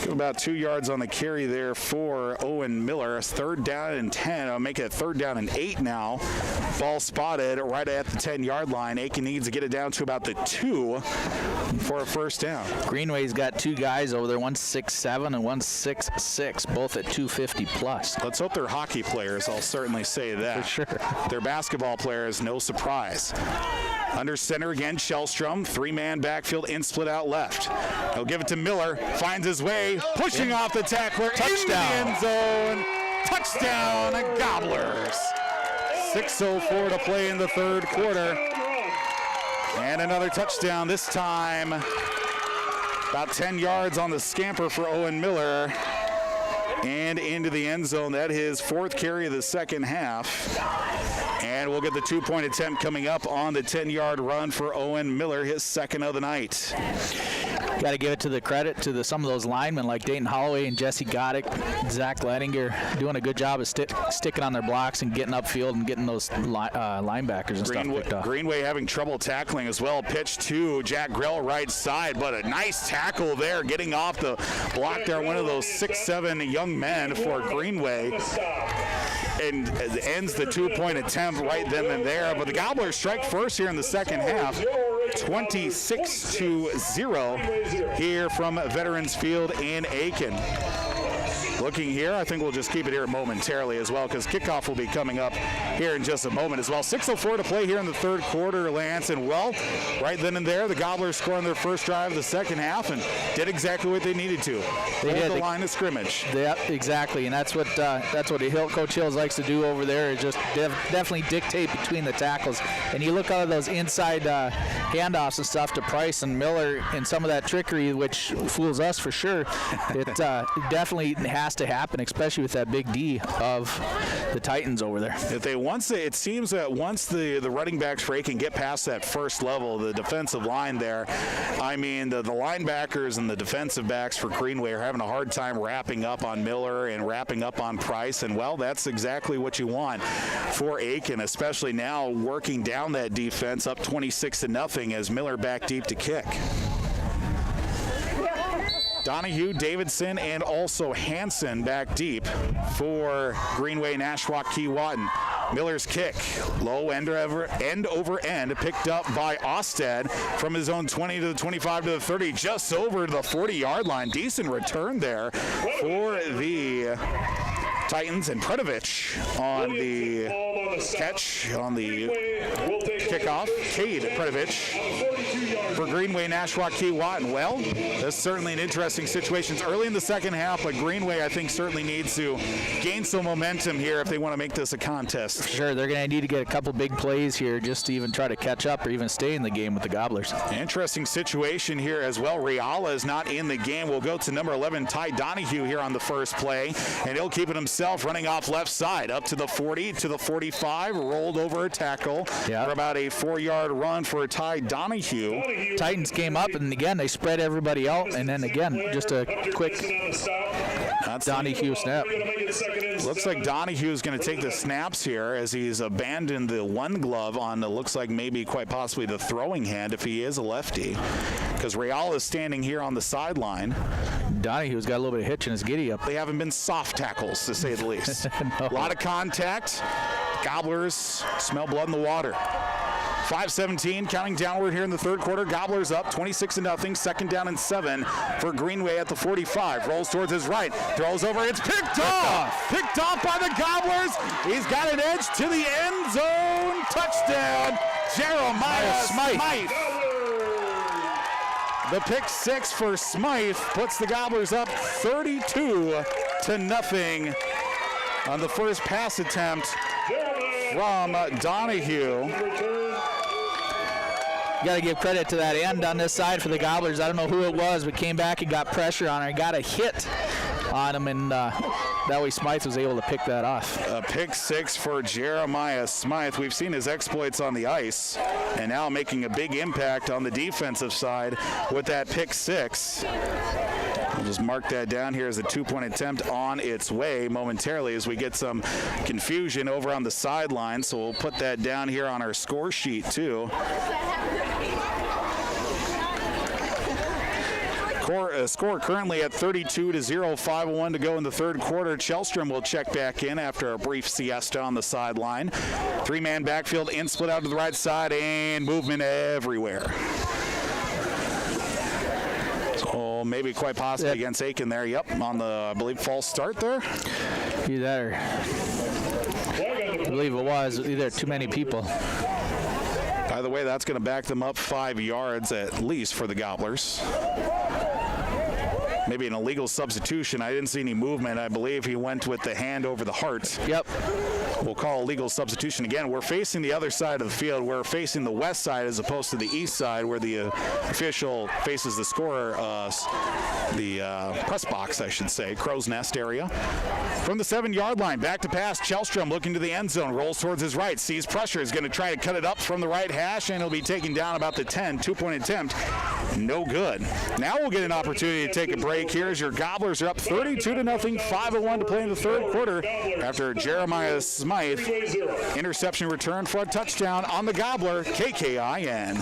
A: About 2 yards on the carry there for Owen Miller. Third down and 10. I'll make it third down and 8 now. Ball spotted right at the 10-yard line. Aiken needs to get it down to about the 2 for a first down.
B: Greenway's got 2 guys over there, 1'6'7" and 1'6'6", both at 250 plus.
A: Let's hope they're hockey players. I'll certainly say that.
B: For sure.
A: They're basketball players, no surprise. Under center again, Shellstrom. 3-man backfield in split out left. He'll give it to Miller. Finds his way. Pushing off the tackler. Touchdown. In the end zone. Touchdown, Gobblers. 6:04 to play in the third quarter. And another touchdown, this time about 10 yards on the scamper for Owen Miller. And into the end zone. That his 4th carry of the second half. And we'll get the 2-point attempt coming up on the 10-yard run for Owen Miller, his 2nd of the night.
B: Got to give it to the credit to some of those linemen like Dayton Holloway and Jesse Goddick, Zach Lettinger, doing a good job of sticking on their blocks and getting upfield and getting those linebackers and stuff picked up.
A: Greenway having trouble tackling as well. Pitch to Jack Grell right side, but a nice tackle there, getting off the block there. One of those 6'7" young men for Greenway. And ends the 2-point attempt right then and there. But the Gobblers strike first here in the second half. 26-0 here from Veterans Field in Aiken. Looking here, I think we'll just keep it here momentarily as well, because kickoff will be coming up here in just a moment as well. 6:04 to play here in the third quarter, Lance. And well, right then and there, the Gobblers scoring their first drive of the second half and did exactly what they needed to. They did the line of scrimmage.
B: Yeah, exactly, and that's what Coach Hills likes to do over there, is just definitely dictate between the tackles. And you look out of those inside handoffs and stuff to Price and Miller and some of that trickery, which fools us for sure. It definitely has to happen, especially with that big D of the Titans over there.
A: It seems that once the running backs for Aiken get past that first level, the defensive line there, I mean, the linebackers and the defensive backs for Greenway are having a hard time wrapping up on Miller and wrapping up on Price. And, well, that's exactly what you want for Aiken, especially now working down that defense up 26-0 as Miller back deep to kick. Donahue, Davidson, and also Hansen back deep for Greenway, Nashwauk, Keewatin. Miller's kick, low end over end, picked up by Ostad from his own 20 to the 25 to the 30, just over to the 40-yard line. Decent return there for the Titans, and Predovich on the catch on the kickoff. Cade Predovich for Greenway, Nashwauk, Keewatin. Well, that's certainly an interesting situation. It's early in the second half, but Greenway, I think, certainly needs to gain some momentum here if they want to make this a contest.
B: For sure, they're going to need to get a couple big plays here just to even try to catch up or even stay in the game with the Gobblers.
A: Interesting situation here as well. Reala is not in the game. We'll go to number 11, Ty Donahue here on the first play, and he'll keep it himself, running off left side up to the 40, to the 45, rolled over a tackle for about a 4-yard run for Ty Donahue.
B: Titans came up, and again, they spread everybody out, and then again, just a quick Donahue snap.
A: Looks like Donahue is going to take the snaps here as he's abandoned the one glove on the looks like maybe quite possibly the throwing hand if he is a lefty, because Real is standing here on the sideline.
B: Donahue's got a little bit of hitch in his giddy up.
A: They haven't been soft tackles, to say the least.
B: No.
A: A lot of contact. Gobblers smell blood in the water. 5:17, counting downward here in the third quarter. Gobblers up 26-0, second down and 7 for Greenway at the 45. Rolls towards his right, throws over, it's picked off! Picked off by the Gobblers. He's got an edge to the end zone. Touchdown, Jeremiah Smythe. The pick 6 for Smythe puts the Gobblers up 32-0 on the first pass attempt from Donahue.
B: Got to give credit to that end on this side for the Gobblers. I don't know who it was, but came back and got pressure on her, got a hit on him, and that way Smythe was able to pick that off.
A: A pick 6 for Jeremiah Smythe. We've seen his exploits on the ice, and now making a big impact on the defensive side with that pick 6. We'll just mark that down here as a 2-point attempt on its way momentarily as we get some confusion over on the sideline. So we'll put that down here on our score sheet too. Score currently at 32-0, 5:01 to go in the third quarter. Chelstrom will check back in after a brief siesta on the sideline. 3-man backfield in, split out to the right side, and movement everywhere. So maybe quite possibly against Aiken there. Yep, on the, I believe, false start there.
B: Either that or I believe it was either too many people.
A: By the way, that's going to back them up 5 yards at least for the Gobblers. Maybe an illegal substitution. I didn't see any movement. I believe he went with the hand over the heart.
B: Yep.
A: We'll call a legal substitution again. We're facing the other side of the field. We're facing the west side as opposed to the east side where the official faces the scorer, the press box, I should say, Crow's Nest area. From the 7-yard line, back to pass. Chelstrom looking to the end zone, rolls towards his right, sees pressure, is going to try to cut it up from the right hash, and he'll be taken down about the 10. 2-point attempt, no good. Now we'll get an opportunity to take a break here as your Gobblers are up 32-0, 5:01 to play in the third quarter after Jeremiah Smythe interception return for a touchdown on the Gobbler, KKIN.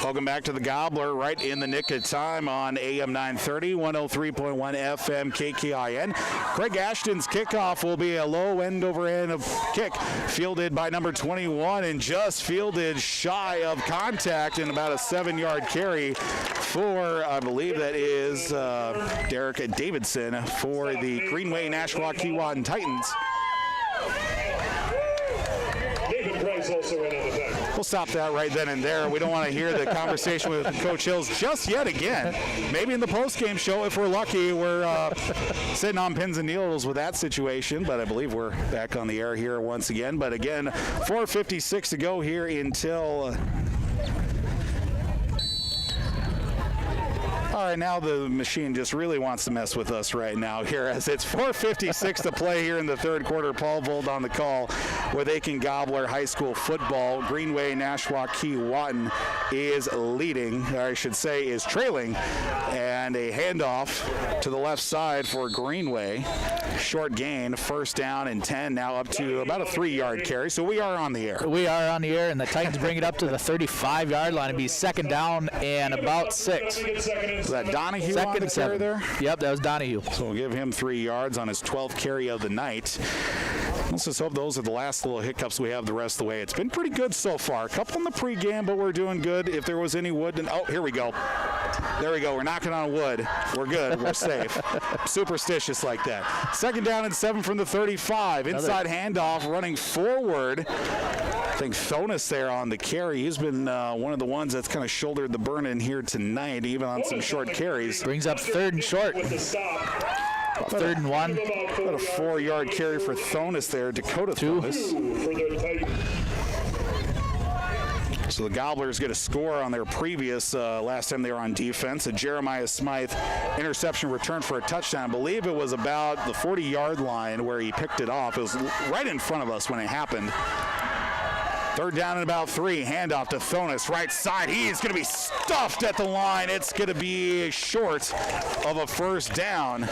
A: Welcome back to the Gobbler, right in the nick of time on AM 930, 103.1 FM KKIN. Craig Ashton's kickoff will be a low end over end of kick fielded by number 21 and just fielded shy of contact in about a 7-yard carry for, I believe that is Derek Davidson for the Greenway Nashwauk Keewatin Titans.
C: David Price also went on the back.
A: Well, stop that right then and there. We don't want to hear the conversation with Coach Hills just yet again. Maybe in the post-game show, if we're lucky, we're sitting on pins and needles with that situation. But I believe we're back on the air here once again. But again, 4:56 to go here until... All right, now the machine just really wants to mess with us right now here as it's 4:56 to play here in the third quarter. Paul Vold on the call with Aiken Gobbler High School football. Greenway Nashua Keewatin is leading, or I should say is trailing, and a handoff to the left side for Greenway. Short gain, first down and 10, now up to about a 3-yard carry. So we are on the air.
B: We are on the air, and the Titans bring it up to the 35-yard line. It'll be second down and about 6.
A: Is that Donahue
B: Second
A: on the carry there?
B: Yep, that was Donahue.
A: So we'll give him 3 yards on his 12th carry of the night. Let's just hope those are the last little hiccups we have the rest of the way. It's been pretty good so far. A couple in the pregame, but we're doing good. If there was any wood, then, oh, here we go. There we go. We're knocking on wood. We're good. We're safe. Superstitious like that. Second down and 7 from the 35. Inside handoff, running forward. I think Thonis there on the carry. He's been one of the ones that's kind of shouldered the burn in here tonight, even on some short carries.
B: Brings up 3rd and short. 3rd and 1.
A: About a 4-yard carry for Thonis there. Dakota Thonis. So the Gobblers get a score on their previous last time they were on defense. A Jeremiah Smythe interception return for a touchdown. I believe it was about the 40-yard line where he picked it off. It was right in front of us when it happened. Third down and about 3. Handoff to Thonis, right side. He's going to be stuffed at the line. It's going to be short of a first down.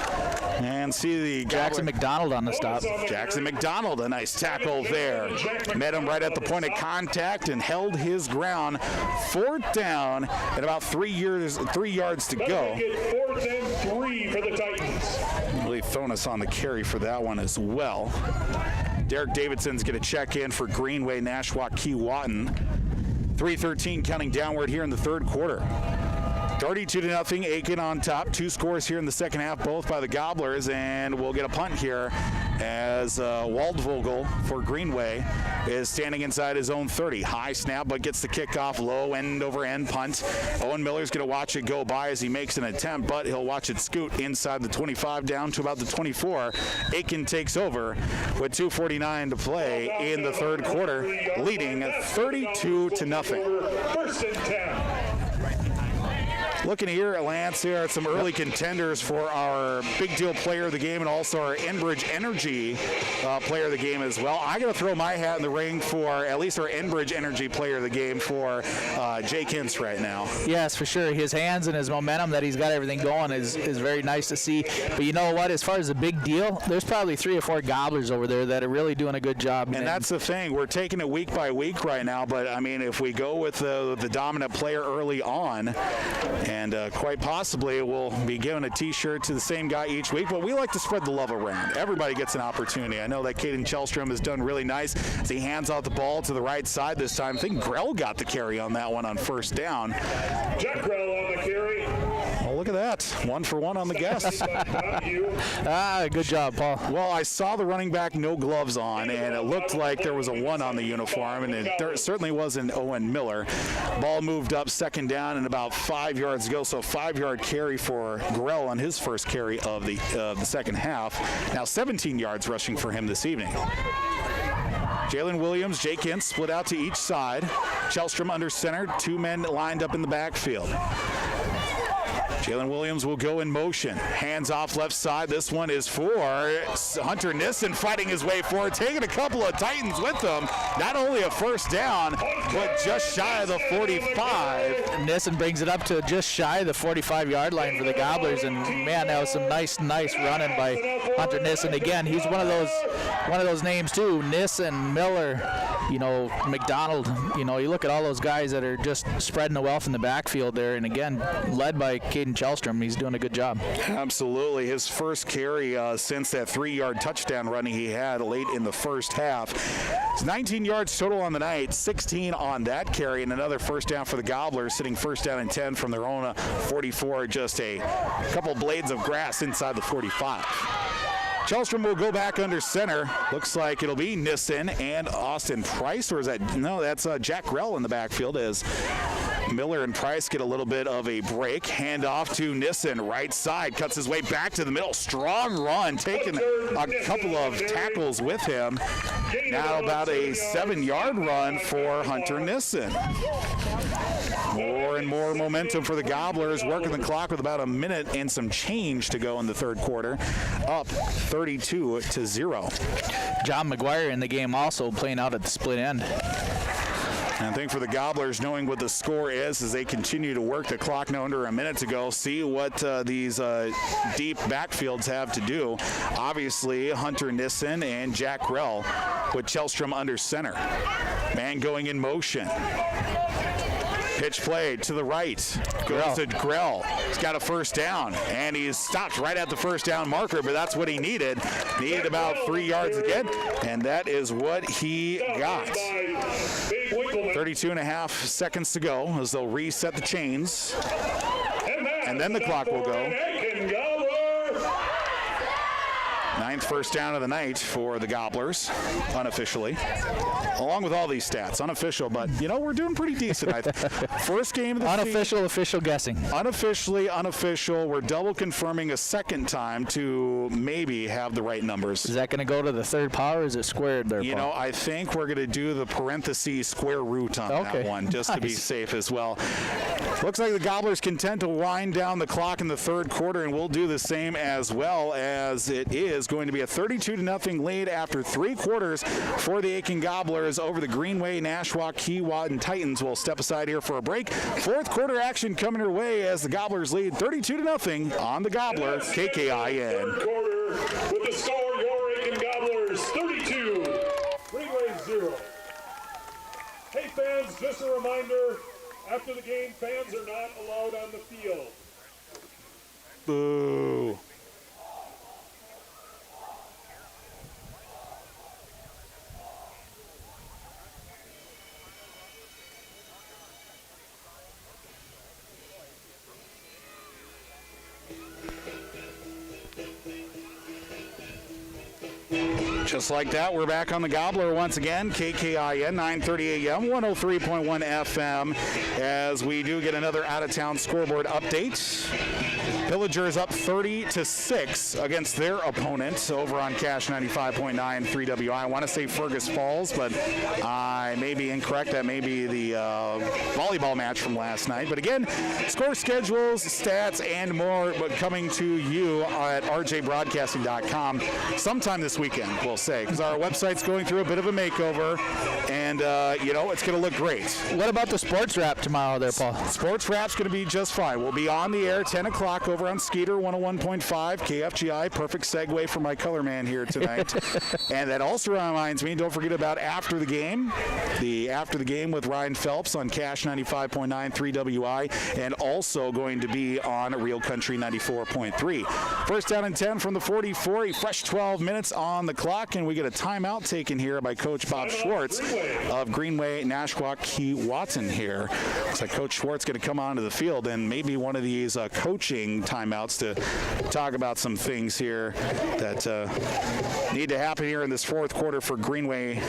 A: And see the
B: Jackson McDonald on the stop.
A: Jackson McDonald, a nice tackle there. Met him right at the point of contact and held his ground. 4th down and about 3 yards to go.
C: 4th and 3 for the Titans.
A: I believe Thonis on the carry for that one as well. Derek Davidson's going to check in for Greenway Nashua Keewatin. 3:13 counting downward here in the third quarter. 32-0, Aiken on top. 2 scores here in the second half, both by the Gobblers, and we'll get a punt here as Waldvogel for Greenway is standing inside his own 30. High snap, but gets the kickoff, low end-over-end punt. Owen Miller's going to watch it go by as he makes an attempt, but he'll watch it scoot inside the 25 down to about the 24. Aiken takes over with 2:49 to play in the third quarter, leading 32-0.
C: 1st and 10.
A: Looking here at Lance, here are some early contenders for our big deal player of the game and also our Enbridge Energy player of the game as well. I got to throw my hat in the ring for at least our Enbridge Energy player of the game for Jake Hintz right now.
B: Yes, for sure. His hands and his momentum that he's got everything going is very nice to see. But you know what? As far as the big deal, there's probably 3 or 4 Gobblers over there that are really doing a good job.
A: And that's the thing. We're taking it week by week right now. But, I mean, if we go with the dominant player early on, and quite possibly we'll be giving a T-shirt to the same guy each week, but we like to spread the love around. Everybody gets an opportunity. I know that Caden Chelstrom has done really nice as he hands out the ball to the right side this time. I think Grell got the carry on that one on first down.
C: Jack Grell on the carry.
A: Well, look at that. 1 for 1 on the guess.
B: Good job, Paul.
A: Well, I saw the running back no gloves on, and it looked like there was a 1 on the uniform, and it certainly wasn't Owen Miller. Ball moved up, second down, and about 5 yards to go, so 5-yard carry for Grell on his first carry of the second half. Now 17 yards rushing for him this evening. Jalen Williams, Jake Hintz split out to each side. Chelstrom under center, 2 men lined up in the backfield. Jalen Williams will go in motion. Hands off left side. This one is for Hunter Nissen fighting his way forward, taking a couple of Titans with him. Not only a first down, but just shy of the 45.
B: Nissen brings it up to just shy of the 45-yard line for the Gobblers, and man, that was some nice running by Hunter Nissen. Again, he's one of those names too. Nissen, Miller, McDonald. You look at all those guys that are just spreading the wealth in the backfield there, and again, led by Caden Chelstrom. He's doing a good job.
A: Absolutely. His first carry since that 3-yard touchdown run he had late in the first half. It's 19 yards total on the night, 16 on that carry, and another first down for the Gobblers, sitting first down and 10 from their own 44, just a couple blades of grass inside the 45. Chelstrom will go back under center. Looks like it'll be Nissen and Austin Price, or is that, no, that's Jack Grell in the backfield as Miller and Price get a little bit of a break. Hand off to Nissen, right side, cuts his way back to the middle. Strong run, taking a couple of tackles with him. Now about a 7-yard run for Hunter Nissen. More and more momentum for the Gobblers, working the clock with about a minute and some change to go in the third quarter. Up 32-0.
B: John McGuire in the game also playing out at the split end.
A: And I think for the Gobblers, knowing what the score is as they continue to work the clock now under a minute to go, see what these deep backfields have to do. Obviously, Hunter Nissen and Jack Grell with Chelstrom under center. Man going in motion. Pitch play to the right. Goes to Grell. He's got a first down, and he's stopped right at the first down marker, but that's what he needed. Needed about 3 yards again, and that is what he got. 32.5 seconds to go as they'll reset the chains, and then the clock will go. 9th first down of the night for the Gobblers, unofficially. Along with all these stats, unofficial, but, you know, we're doing pretty decent. First game of the
B: unofficial,
A: season.
B: official guessing.
A: Unofficially, unofficial. We're double confirming a second time to maybe have the right numbers.
B: Is that going to go to the third power, or is it squared there,
A: You
B: Paul?
A: know, I think we're going to do the parentheses square root on that one, just to be safe as well. Looks like the Gobblers content to wind down the clock in the third quarter, and we'll do the same as well, as it is going to be a 32-0 lead after 3 quarters for the Aiken Gobblers over the Greenway, Nashwauk, Keewatin Titans. We'll step aside here for a break. Fourth quarter action coming your way as the Gobblers lead 32-0 on the Gobbler, KKIN.
C: Third quarter with the score, your Aiken Gobblers 32, Greenway 0. Hey fans, just a reminder, after the game, fans are not allowed on the field.
A: Boo. Just like that, we're back on the Gobbler once again. KKIN, 9:30 a.m., 103.1 FM, as we do get another out-of-town scoreboard update. Villagers up 30-6 against their opponent over on Cash 95.9 3WI. I want to say Fergus Falls, but I may be incorrect. That may be the volleyball match from last night. But again, score schedules, stats, and more but coming to you at rjbroadcasting.com sometime this weekend, we'll say, because our website's going through a bit of a makeover, and, you know, it's going to look great.
B: What about the sports wrap tomorrow there, Paul?
A: Sports wrap's going to be just fine. We'll be on the air 10 o'clock over on Skeeter 101.5 KFGI. Perfect segue for my color man here tonight. And that also reminds me, don't forget about After the Game. The After the Game with Ryan Phelps on Cash 95.9 3WI, and also going to be on Real Country 94.3. First down and 10 from the 44. A fresh 12 minutes on the clock, and we get a timeout taken here by Coach Bob Schwartz of Greenway, Nashwauk, Keewatin here. Looks like Coach Schwartz going to come onto the field, and maybe one of these coaching timeouts to talk about some things here that need to happen here in this fourth quarter for Greenway.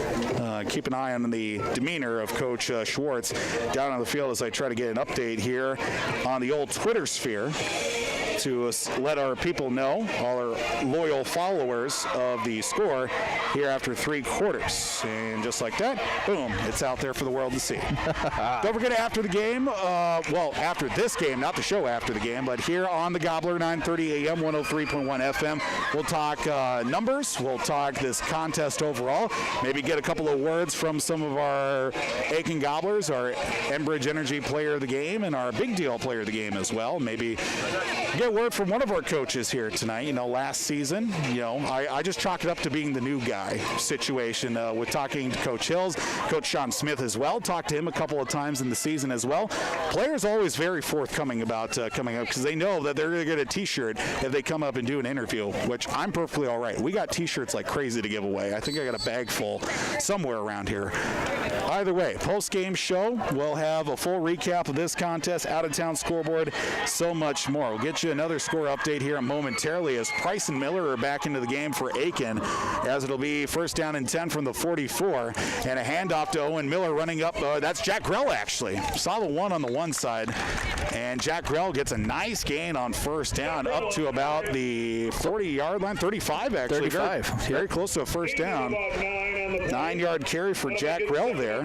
A: Keep an eye on the demeanor of Coach Schwartz down on the field as I try to get an update here on the old Twitter sphere to let our people know, all our loyal followers, of the score here after 3 quarters. And just like that, boom, it's out there for the world to see. Don't forget, after the game, well, after this game, not the show after the game, but here on the Gobbler, 9:30 a.m., 103.1 FM, we'll talk numbers, we'll talk this contest overall, maybe get a couple of words from some of our Aiken Gobblers, our Enbridge Energy player of the game, and our Big Deal player of the game as well. Maybe get word from one of our coaches here tonight. You know, last season, you know, I just chalk it up to being the new guy situation with talking to Coach Hills, Coach Sean Smith as well. Talked to him a couple of times in the season as well. Players always very forthcoming about coming up because they know that they're going to get a T-shirt if they come up and do an interview, which I'm perfectly all right. We got T-shirts like crazy to give away. I think I got a bag full somewhere around here. Either way, post-game show, we'll have a full recap of this contest, out-of-town scoreboard, so much more. We'll get you another score update here momentarily as Price and Miller are back into the game for Aiken, as it'll be first down and 10 from the 44, and a handoff to Owen Miller running up. That's Jack Grell, actually. Saw the one on the one side, and Jack Grell gets a nice gain on first down up to about the 40-yard line, 35 actually.
B: 35.
A: Very close to a first down. 9-yard carry for Jack Grell there.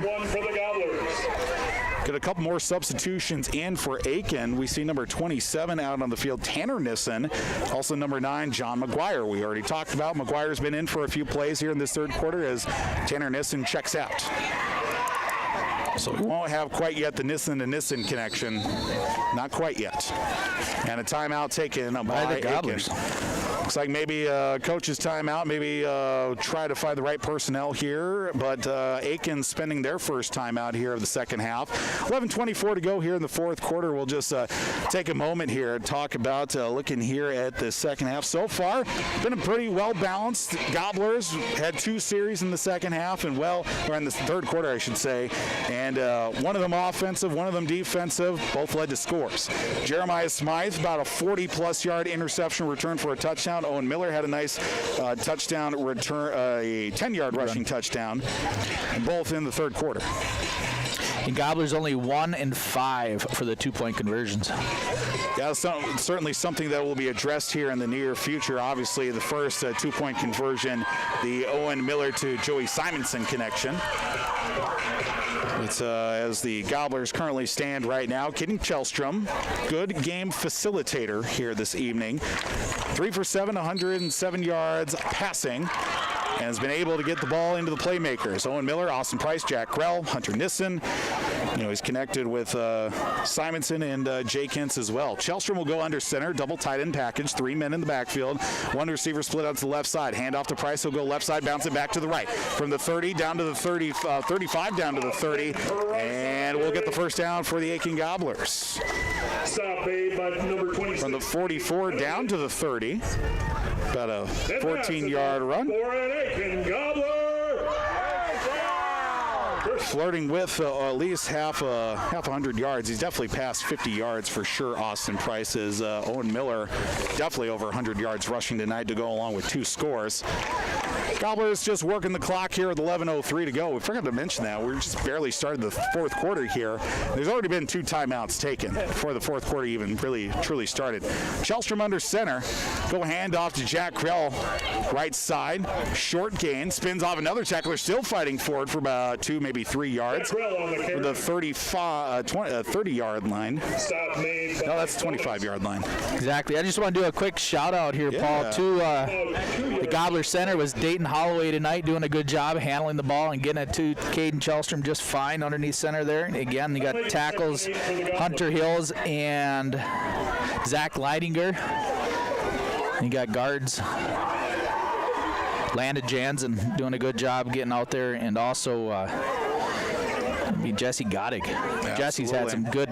A: Get a couple more substitutions in for Aiken. We see number 27 out on the field, Tanner Nissen. Also number 9, John McGuire. We already talked about. McGuire's been in for a few plays here in this third quarter as Tanner Nissen checks out. So we won't have quite yet the Nissen to Nissen connection. Not quite yet. And a timeout taken by the Gobblers. Looks like maybe coach's timeout, maybe try to find the right personnel here, but Aiken spending their first timeout here of the second half. 11:24 to go here in the fourth quarter. We'll just take a moment here and talk about looking here at the second half. So far, been a pretty well-balanced. Gobblers had 2 series in the second half, and or in the third quarter, I should say, and one of them offensive, one of them defensive, both led to scores. Jeremiah Smythe, about a 40-plus yard interception return for a touchdown. Owen Miller had a nice touchdown return, a 10-yard rushing touchdown, both in the third quarter.
B: And Gobblers only 1 and 5 for the 2-point conversions.
A: Yeah, certainly something that will be addressed here in the near future. Obviously, the first 2-point conversion, the Owen Miller to Joey Simonson connection. It's as the Gobblers currently stand right now. Keaton Chelstrom, good game facilitator here this evening. 3 for 7, 107 yards passing, and has been able to get the ball into the playmakers. Owen Miller, Austin Price, Jack Grell, Hunter Nissen. He's connected with Simonson and Jakins as well. Chelstrom will go under center, double tight end package, 3 men in the backfield. 1 receiver split out to the left side. Hand off to Price, he'll go left side, bounce it back to the right. From the 30 down to the 30, 35 down to the 30, and we'll get the first down for the Aiken Gobblers.
C: Stop made by number 26.
A: From the 44 down to the 30, about a 14-yard run.
C: For an Aiken Gobbler.
A: Flirting with at least half 100 yards. He's definitely past 50 yards for sure, Austin Price. Is Owen Miller definitely over 100 yards rushing tonight to go along with 2 scores. Gobblers just working the clock here with 11:03 to go. We forgot to mention that. We just barely started the fourth quarter here. There's already been 2 timeouts taken before the fourth quarter even really truly started. Chelstrom under center. Go hand off to Jack Grell, right side. Short gain. Spins off another tackler, still fighting forward for about 2, maybe 3 yards. For the 30-yard line. No, that's the 25-yard line.
B: Exactly. I just want to do a quick shout-out here, Paul, to the Gobbler center was Dayton Holloway tonight, doing a good job handling the ball and getting it to Caden Chelstrom just fine underneath center there. Again, you got tackles, Hunter Hills and Zach Leidinger. You got guards, Landon Jansen doing a good job getting out there, and also Jesse Goddick. Jesse's had some good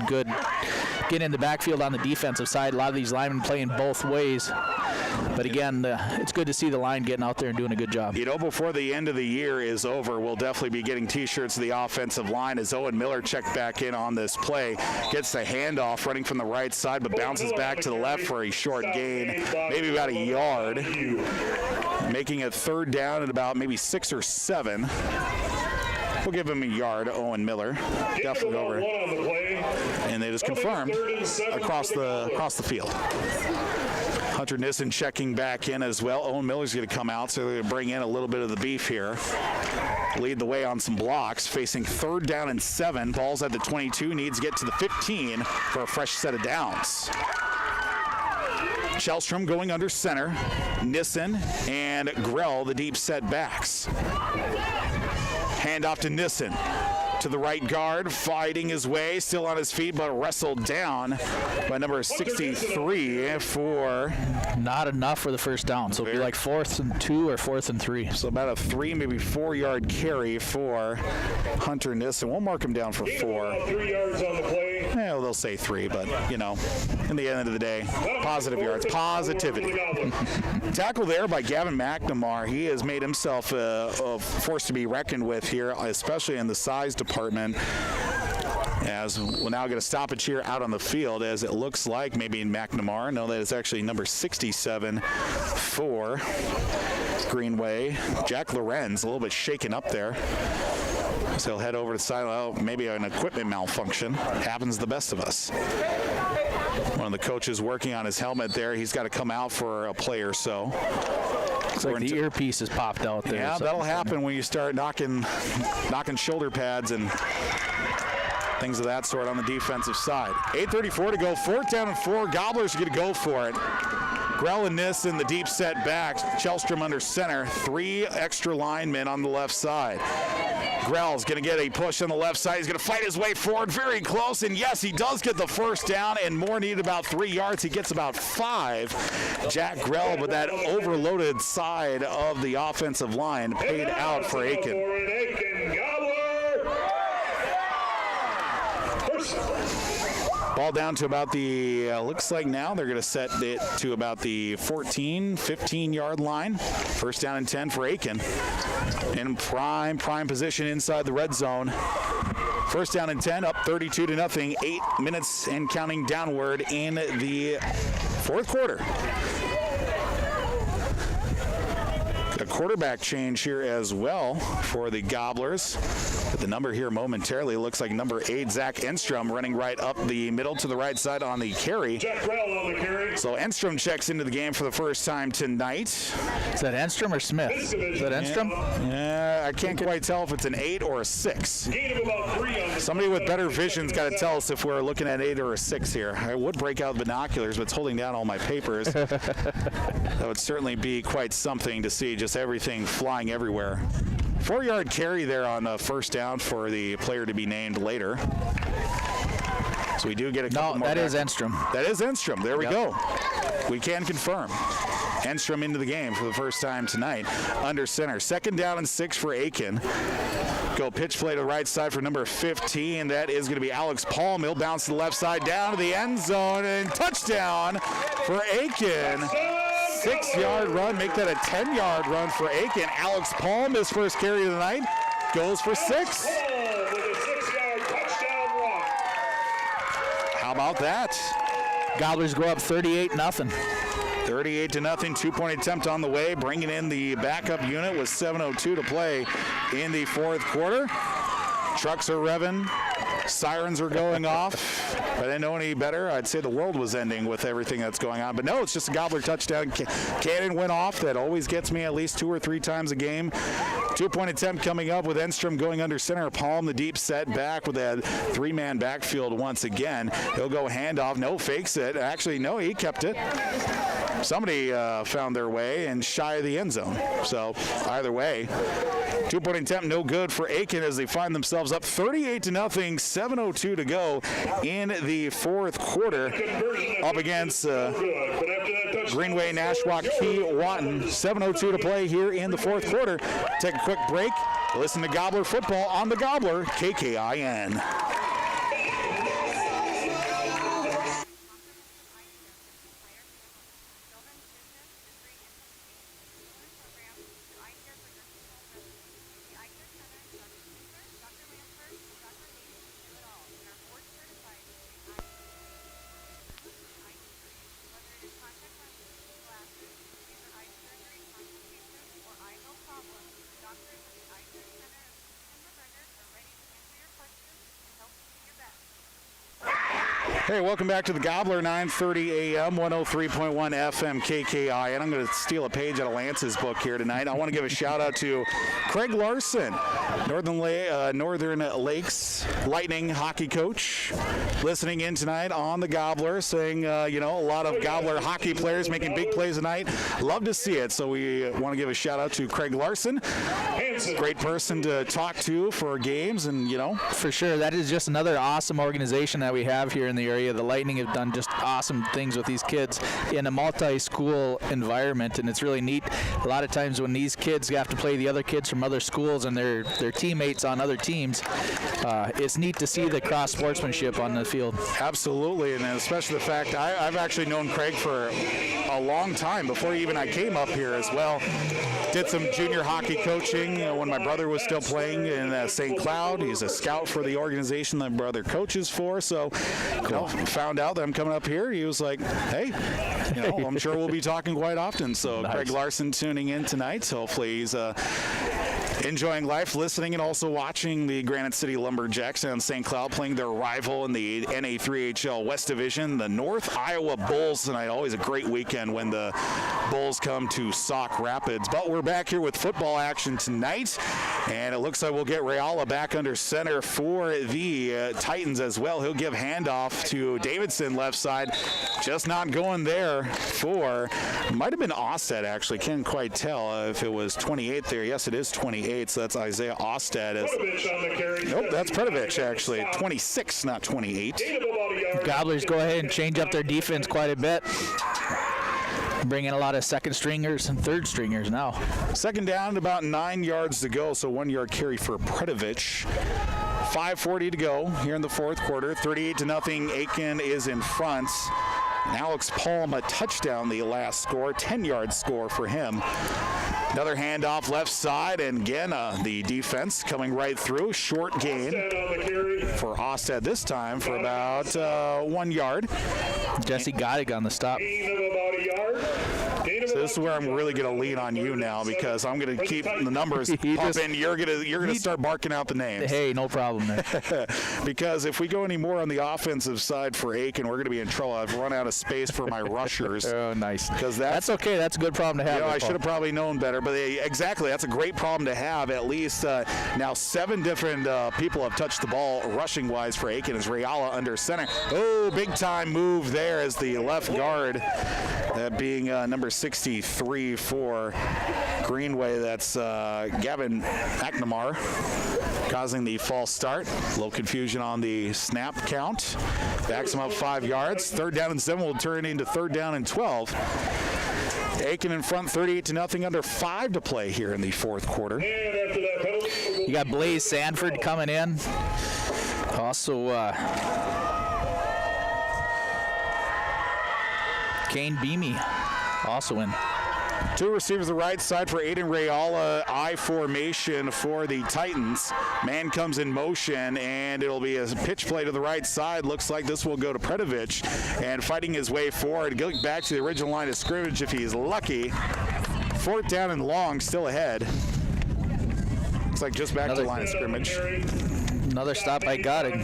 B: getting in the backfield on the defensive side. A lot of these linemen playing both ways. But again, it's good to see the line getting out there and doing a good job.
A: Before the end of the year is over, we'll definitely be getting T-shirts of the offensive line as Owen Miller checked back in on this play. Gets the handoff running from the right side, but bounces back to the left for a short gain, maybe about a yard. Making a third down at about maybe 6 or 7. We'll give him a yard, Owen Miller. Definitely over. And they just confirmed across the field. Hunter Nissen checking back in as well. Owen Miller's going to come out, so they're going to bring in a little bit of the beef here. Lead the way on some blocks, facing 3rd down and 7. Ball's at the 22, needs to get to the 15 for a fresh set of downs. Chelstrom going under center. Nissen and Grell, the deep set backs. Hand off to Nissen. To the right guard, fighting his way, still on his feet, but wrestled down by number 63 for...
B: Not enough for the first down, so it'll be like 4th and 2 or 4th and 3.
A: So about a 3, maybe 4-yard carry for Hunter Nissen. We'll mark him down for 4.
C: 3 yards on the play.
A: Yeah, they'll say 3, but, in the end of the day, positive yards, positivity. Tackle there by Gavin McNamara. He has made himself a force to be reckoned with here, especially in the size department. As we'll now get a stoppage here out on the field, as it looks like maybe in McNamara. No, that is actually number 67 for Greenway. Jack Lorenz a little bit shaken up there. So he'll head over to the sideline. Oh, maybe an equipment malfunction. Happens to the best of us. One of the coaches working on his helmet there. He's got to come out for a play or so.
B: Looks like the earpiece has popped out there.
A: Yeah, that'll happen when you start knocking shoulder pads and things of that sort on the defensive side. 8:34 to go. 4th down and 4. Gobblers are going to go for it. Grell and Niss in the deep set back. Chelstrom under center. 3 extra linemen on the left side. Grell's going to get a push on the left side. He's going to fight his way forward, very close, and yes, he does get the first down, and Moore needed about 3 yards. He gets about 5. Jack Grell, but that overloaded side of the offensive line paid out for Aiken. Ball down to about the, looks like now they're going to set it to about the 14, 15-yard line. 1st down and 10 for Aiken. In prime position inside the red zone. 1st down and 10, up 32-0. 8 minutes and counting downward in the 4th quarter. A quarterback change here as well for the Gobblers. But the number here momentarily looks like number 8, Zach Enstrom, running right up the middle to the right side on the carry.
C: Jack Grell on the carry.
A: So Enstrom checks into the game for the first time tonight.
B: Is that Enstrom or Smith? Is that Enstrom?
A: Yeah, I can't quite tell if it's an 8 or a 6.
C: Gain of about 3 on the
A: Somebody with better vision's got to tell us if we're looking at 8 or a 6 here. I would break out binoculars, but it's holding down all my papers. That would certainly be quite something to see, just everything flying everywhere. 4-yard carry there on the 1st down for the player to be named later. So we do get a couple more.
B: No, that is Enstrom.
A: That is Enstrom. There we go. We can confirm. Enstrom into the game for the first time tonight. Under center. 2nd down and 6 for Aiken. Go pitch play to the right side for number 15. That is going to be Alex Palm. He'll bounce to the left side down to the end zone. And touchdown for Aiken. 6-yard run, make that a 10-yard run for Aiken. Alex Palm, his first carry of the night, goes for 6.
C: with a 6-yard touchdown run.
A: How about that?
B: Gobblers go up 38-0.
A: 38-0, 2-point attempt on the way, bringing in the backup unit with 7:02 to play in the 4th quarter. Trucks are revving, sirens are going off. If I didn't know any better, I'd say the world was ending with everything that's going on. But no, it's just a Gobbler touchdown. Cannon went off. That always gets me at least 2 or 3 times a game. 2-point attempt coming up with Enstrom going under center. Palm the deep set back with a 3-man backfield once again. He'll go handoff. No, fakes it. Actually, no, he kept it. Somebody found their way and shy of the end zone. So either way, 2-point attempt no good for Aiken as they find themselves up 38-0, 7:02 to go in the 4th quarter. Up against Greenway, Nashwauk, Key, Watton. 7:02 to play here in the 4th quarter. Take a quick break. Listen to Gobbler Football on the Gobbler, KKIN. Hey, welcome back to the Gobbler, 9:30 a.m., 103.1 FM KKI. And I'm going to steal a page out of Lance's book here tonight. I want to give a shout-out to Craig Larson, Northern Lakes Lightning hockey coach, listening in tonight on the Gobbler, saying, a lot of Gobbler hockey players making big plays tonight. Love to see it. So we want to give a shout-out to Craig Larson. Great person to talk to for games, and,
B: For sure. That is just another awesome organization that we have here in the area. The Lightning have done just awesome things with these kids in a multi-school environment, and it's really neat. A lot of times when these kids have to play the other kids from other schools and their teammates on other teams, it's neat to see the cross sportsmanship on the field.
A: Absolutely, and especially the fact I've actually known Craig for a long time before even I came up here as well. Did some junior hockey coaching when my brother was still playing in St. Cloud. He's a scout for the organization that my brother coaches for. So, found out that I'm coming up here. He was like, hey, I'm sure we'll be talking quite often. So nice. Craig Larson tuning in tonight. Hopefully he's enjoying life, listening, and also watching the Granite City Lumberjacks and St. Cloud playing their rival in the NA3HL West Division, the North Iowa Bulls tonight. Always a great weekend when the Bulls come to Sauk Rapids. But we're back here with football action tonight, and it looks like we'll get Rayala back under center for the Titans as well. He'll give handoff to Davidson left side. Just not going there for, might have been Ostad actually. Can't quite tell if it was 28 there. Yes, it is 28, so that's Isaiah Ostad. Nope, that's Predovich actually. 26, not 28.
B: Gobblers go ahead and change up their defense quite a bit. Bring in a lot of second stringers and third stringers now.
A: Second down, about 9 yards to go, so 1 yard carry for Predovich. 5:40 to go here in the fourth quarter. 38-0. Aiken is in front. Alex Palm a touchdown, the last score, 10-yard score for him. Another handoff left side, and again, the defense coming right through. Short gain for Ostad this time for about 1 yard.
B: Jesse Godig on the stop.
A: So this is where I'm really going to lean on you now, because I'm going to keep the numbers pumping. You're going to start barking out the names.
B: Hey, no problem there.
A: Because if we go any more on the offensive side for Aiken, we're going to be in trouble. I've run out of space for my rushers.
B: Oh, nice.
A: Because
B: that's okay. That's a good problem to have.
A: I should have probably known better. But exactly, that's a great problem to have. At least now 7 different people have touched the ball rushing-wise for Aiken as Rayala under center. Oh, big-time move there as the left guard, that being number 63 for Greenway. That's Gavin McNamara causing the false start. A little confusion on the snap count. Backs him up 5 yards. 3rd down and 7 will turn into 3rd down and 12. Aiken in front, 38-0, under 5 to play here in the fourth quarter.
B: You got Blaze Sanford coming in. Also, Kane Beamy also in.
A: 2 receivers the right side for Aiden Rayala. I formation for the Titans. Man comes in motion, and it'll be a pitch play to the right side. Looks like this will go to Predovich, and fighting his way forward, going back to the original line of scrimmage if he's lucky. 4th down and long, still ahead. Looks like just back to the line of scrimmage.
B: Another stop by Godding.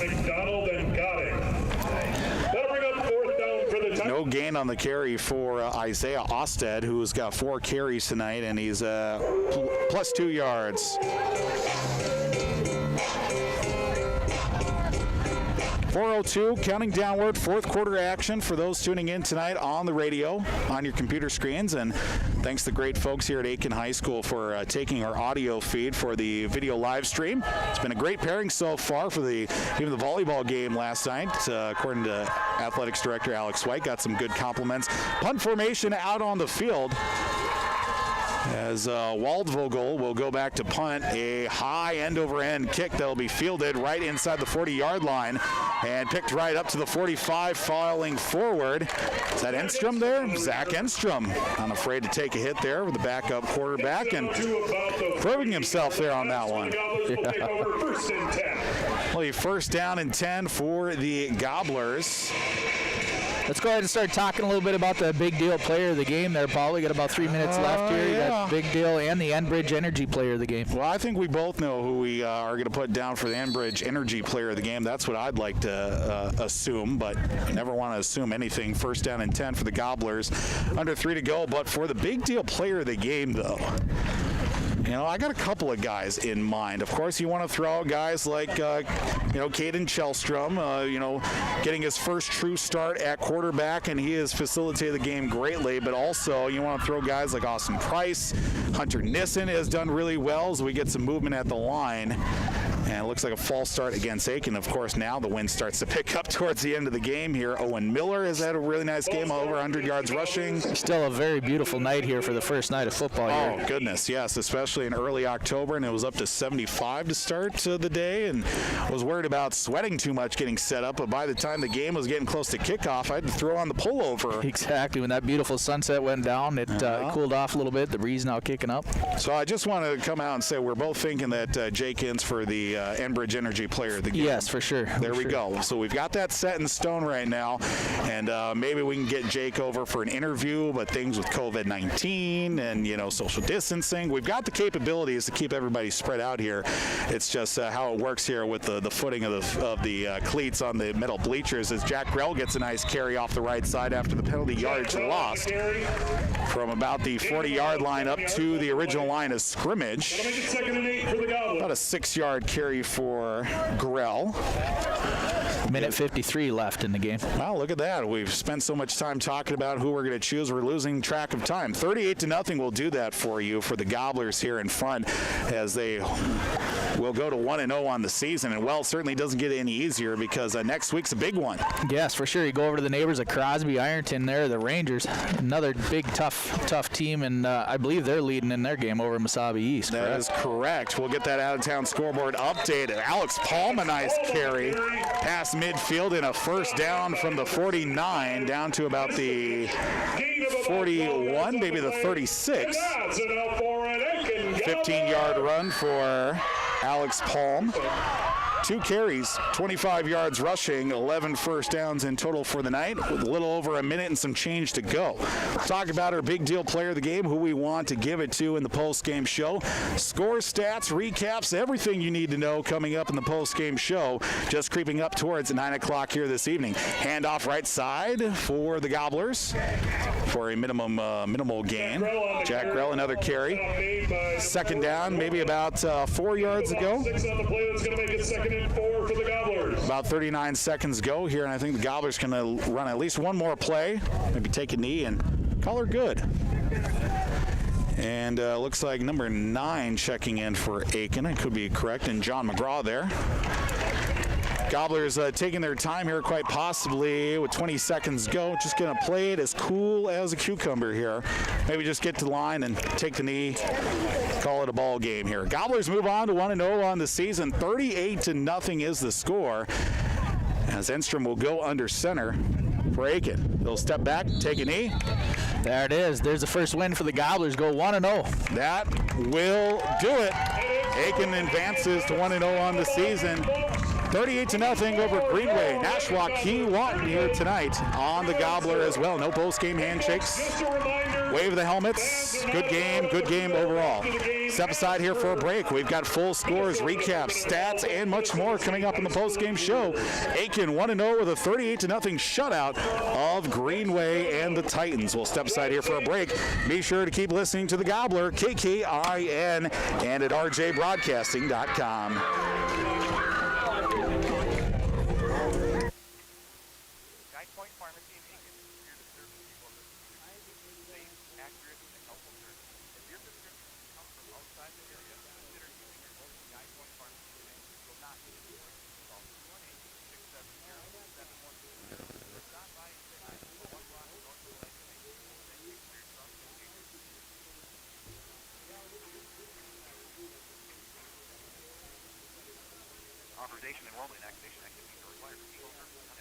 A: No gain on the carry for Isaiah Ostad, who's got 4 carries tonight, and he's plus 2 yards. 4:02, counting downward, fourth quarter action for those tuning in tonight on the radio, on your computer screens. And thanks to the great folks here at Aiken High School for taking our audio feed for the video live stream. It's been a great pairing so far for even the volleyball game last night. According to Athletics Director Alex White, got some good compliments. Punt formation out on the field, as Waldvogel will go back to punt. A high end-over-end kick that will be fielded right inside the 40-yard line and picked right up to the 45, falling forward. Is that Enstrom there? Zach Enstrom, unafraid to take a hit there with the backup quarterback and proving himself there on that one. Yeah. Well, 1st down and 10 for the Gobblers.
B: Let's go ahead and start talking a little bit about the big deal player of the game there, Paul. We got about 3 minutes left here. You got big deal and the Enbridge Energy player of the game.
A: Well, I think we both know who we are going to put down for the Enbridge Energy player of the game. That's what I'd like to assume, but you never want to assume anything. 1st down and 10 for the Gobblers. Under 3 to go, but for the big deal player of the game, though, I got a couple of guys in mind. Of course, you want to throw out guys like, Caden Chelstrom, getting his first true start at quarterback, and he has facilitated the game greatly. But also, you want to throw guys like Austin Price. Hunter Nissen has done really well as we get some movement at the line. And it looks like a false start against Aiken. Of course, now the wind starts to pick up towards the end of the game here. Owen Miller has had a really nice game, over 100 yards rushing.
B: Still a very beautiful night here for the first night of football here.
A: Oh, goodness, yes, especially in early October, and it was up to 75 to start the day, and was worried about sweating too much getting set up, but by the time the game was getting close to kickoff, I had to throw on the pullover.
B: Exactly. When that beautiful sunset went down, it cooled off a little bit. The breeze now kicking up.
A: So I just want to come out and say we're both thinking that Jake Ince for the Enbridge Energy Player of the game.
B: Yes, for sure.
A: There we go. So we've got that set in stone right now, and maybe we can get Jake over for an interview, but things with COVID-19 and, you know, social distancing, we've got the capabilities to keep everybody spread out here. It's just how it works here with the footing of the cleats on the metal bleachers as Jack Grell gets a nice carry off the right side after the penalty yardage lost from about the 40-yard line up to the original line of scrimmage. About a 6-yard carry for Grell.
B: Minute 53 left in the game.
A: Wow, look at that. We've spent so much time talking about who we're going to choose. We're losing track of time. 38-0 will do that for you for the Gobblers here in front as they will go to 1-0 on the season. And, well, it certainly doesn't get any easier because next week's a big one.
B: Yes, for sure. You go over to the neighbors of Crosby, Ironton there, the Rangers. Another big, tough team, and I believe they're leading in their game over Mesabi East.
A: That is correct. We'll get that out-of-town scoreboard updated. Alex Palm, a nice carry. Past midfield and a first down from the 49 down to about the 41, maybe the 36. 15-yard run for Alex Palm. 2 carries, 25 yards rushing, 11 first downs in total for the night, with a little over a minute and some change to go. Let's talk about our big deal player of the game, who we want to give it to in the post-game show. Score, stats, recaps, everything you need to know coming up in the post-game show, just creeping up towards 9 o'clock here this evening. Handoff right side for the Gobblers for a minimal gain. Jack Grell, another carry. Second down, maybe about 4 yards ago. About 39 seconds go here, and I think the Gobblers can run at least one more play, maybe take a knee and call her good. And looks like number 9 checking in for Aiken. I could be correct, and John McGraw there. Gobblers taking their time here quite possibly with 20 seconds go. Just going to play it as cool as a cucumber here. Maybe just get to the line and take the knee, call it a ball game here. Gobblers move on to 1-0 on the season. 38-0 is the score. As Enstrom will go under center for Aiken. They'll step back, take a knee.
B: There it is. There's the first win for the Gobblers. Go 1-0.
A: That will do it. Aiken advances to 1-0 on the season. 38-0 over Greenway. Nashua Keewatin here tonight on the Gobbler as well. No post-game handshakes. Wave the helmets. Good game overall. Step aside here for a break. We've got full scores, recaps, stats, and much more coming up in the post-game show. Aiken 1-0 with a 38-0 shutout of Greenway and the Titans. We'll step aside here for a break. Be sure to keep listening to the Gobbler, KKIN, and at rjbroadcasting.com.
D: Authorization, enrollment, and activation activities are required for people services on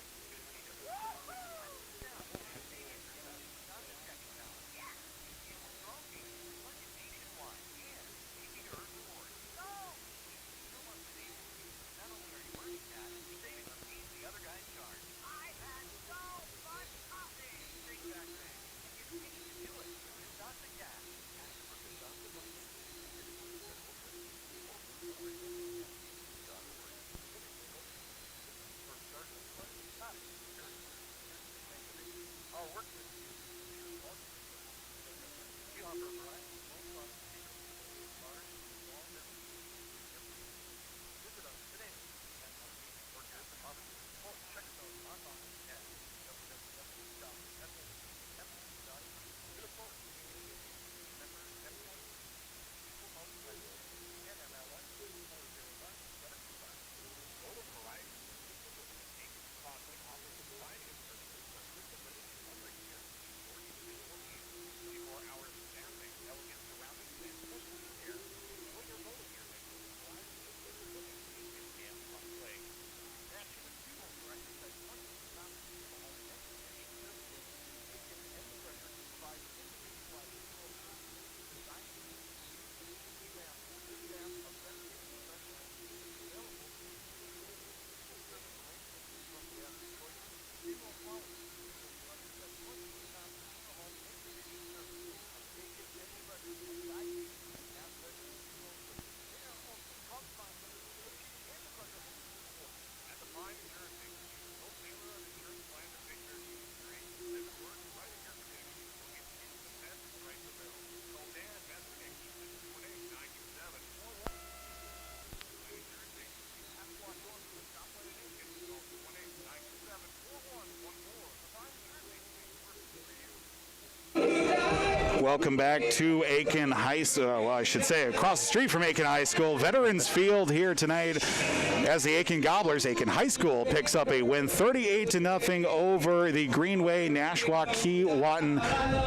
A: Welcome back to Aiken High School. Well, I should say across the street from Aiken High School. Veterans Field here tonight as the Aiken Gobblers, Aiken High School, picks up a win 38-0 over the Greenway Nashwauk Keewatin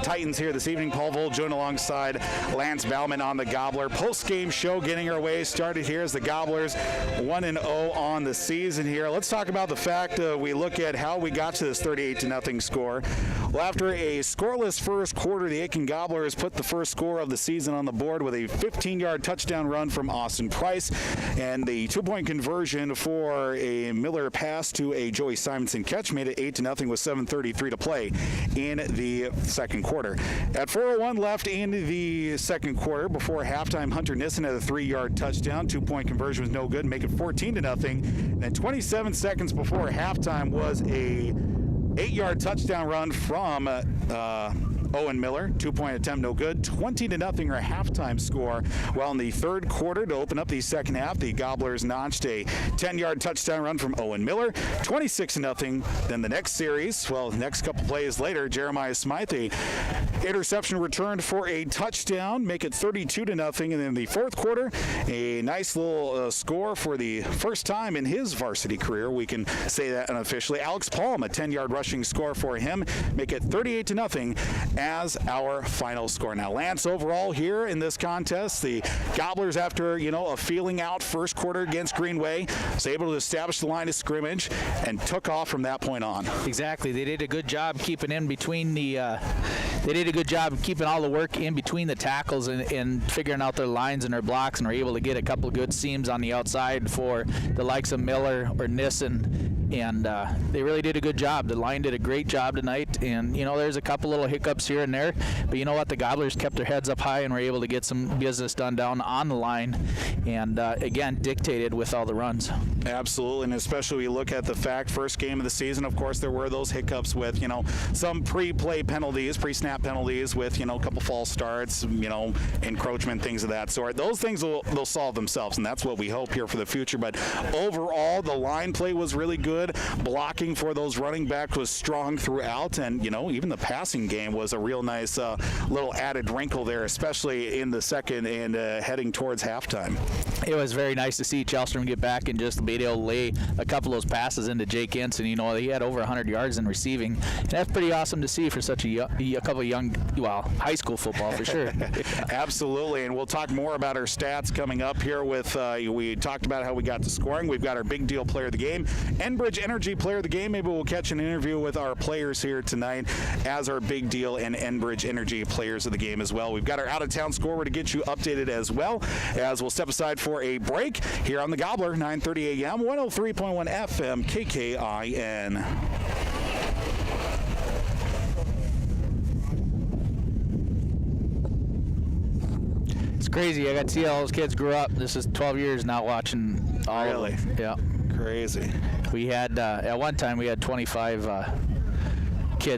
A: Titans here this evening. Paul Vold joined alongside Lance Bauman on the Gobbler. Post-game show getting our way started here as the Gobblers 1-0 on the season here. Let's talk about the fact we look at how we got to this 38-0 score. Well, after a scoreless first quarter, the Aiken Gobblers put the first score of the season on the board with a 15-yard touchdown run from Austin Price, and the two-point conversion for a Miller pass to a Joey Simonson catch made it 8-0 with 7:33 to play in the second quarter. At 4:01 left in the second quarter, before halftime, Hunter Nissen had a 3-yard touchdown. Two-point conversion was no good, make it 14-0. And then 27 seconds before halftime was a 8-yard touchdown run from Owen Miller. Two-point attempt, no good. 20-0 or a halftime score. Well, in the third quarter, to open up the second half, the Gobblers notched a 10-yard touchdown run from Owen Miller. 26-0. Then the next series, well, the next couple plays later, Jeremiah Smythe, a interception returned for a touchdown, make it 32-0. And then the fourth quarter, a nice little score for the first time in his varsity career. We can say that unofficially. Alex Palm, a 10-yard rushing score for him, make it 38-0 as our final score. Now, Lance, overall here in this contest, the Gobblers, after, a feeling out first quarter against Greenway, was able to establish the line of scrimmage and took off from that point on.
B: Exactly. They did a good job keeping in between the they did a good job of keeping all the work in between the tackles and figuring out their lines and their blocks, and were able to get a couple good seams on the outside for the likes of Miller or Nissen. And they really did a good job. The line did a great job tonight. And, there's a couple little hiccups here and there. But you know what? The Gobblers kept their heads up high and were able to get some business done down on the line. And, again, dictated with all the runs.
A: Absolutely. And especially we look at the fact, first game of the season, of course, there were those hiccups with, some pre-play penalties, pre-snap penalties with, a couple false starts, encroachment, things of that sort. Those things they'll solve themselves, and that's what we hope here for the future. But overall, the line play was really good. Blocking for those running backs was strong throughout, and even the passing game was a real nice little added wrinkle there, especially in the second and heading towards halftime.
B: It was very nice to see Chelstrom get back and just be able to lay a couple of those passes into Jake Ensign. He had over 100 yards in receiving, and that's pretty awesome to see for such a couple of young, high school football for sure.
A: Absolutely, and we'll talk more about our stats coming up here with, we talked about how we got to scoring. We've got our big deal player of the game, Enbridge Energy player of the game. Maybe we'll catch an interview with our players here tonight as our big deal and Enbridge Energy players of the game as well. We've got our out-of-town score to get you updated as well, as we'll step aside for a break here on the Gobbler, 9:30 a.m., 103.1 FM, KKIN.
B: It's crazy. I got to see how those kids grew up. This is 12 years now watching all of them. Yeah.
A: Crazy.
B: We had, at one time, we had 25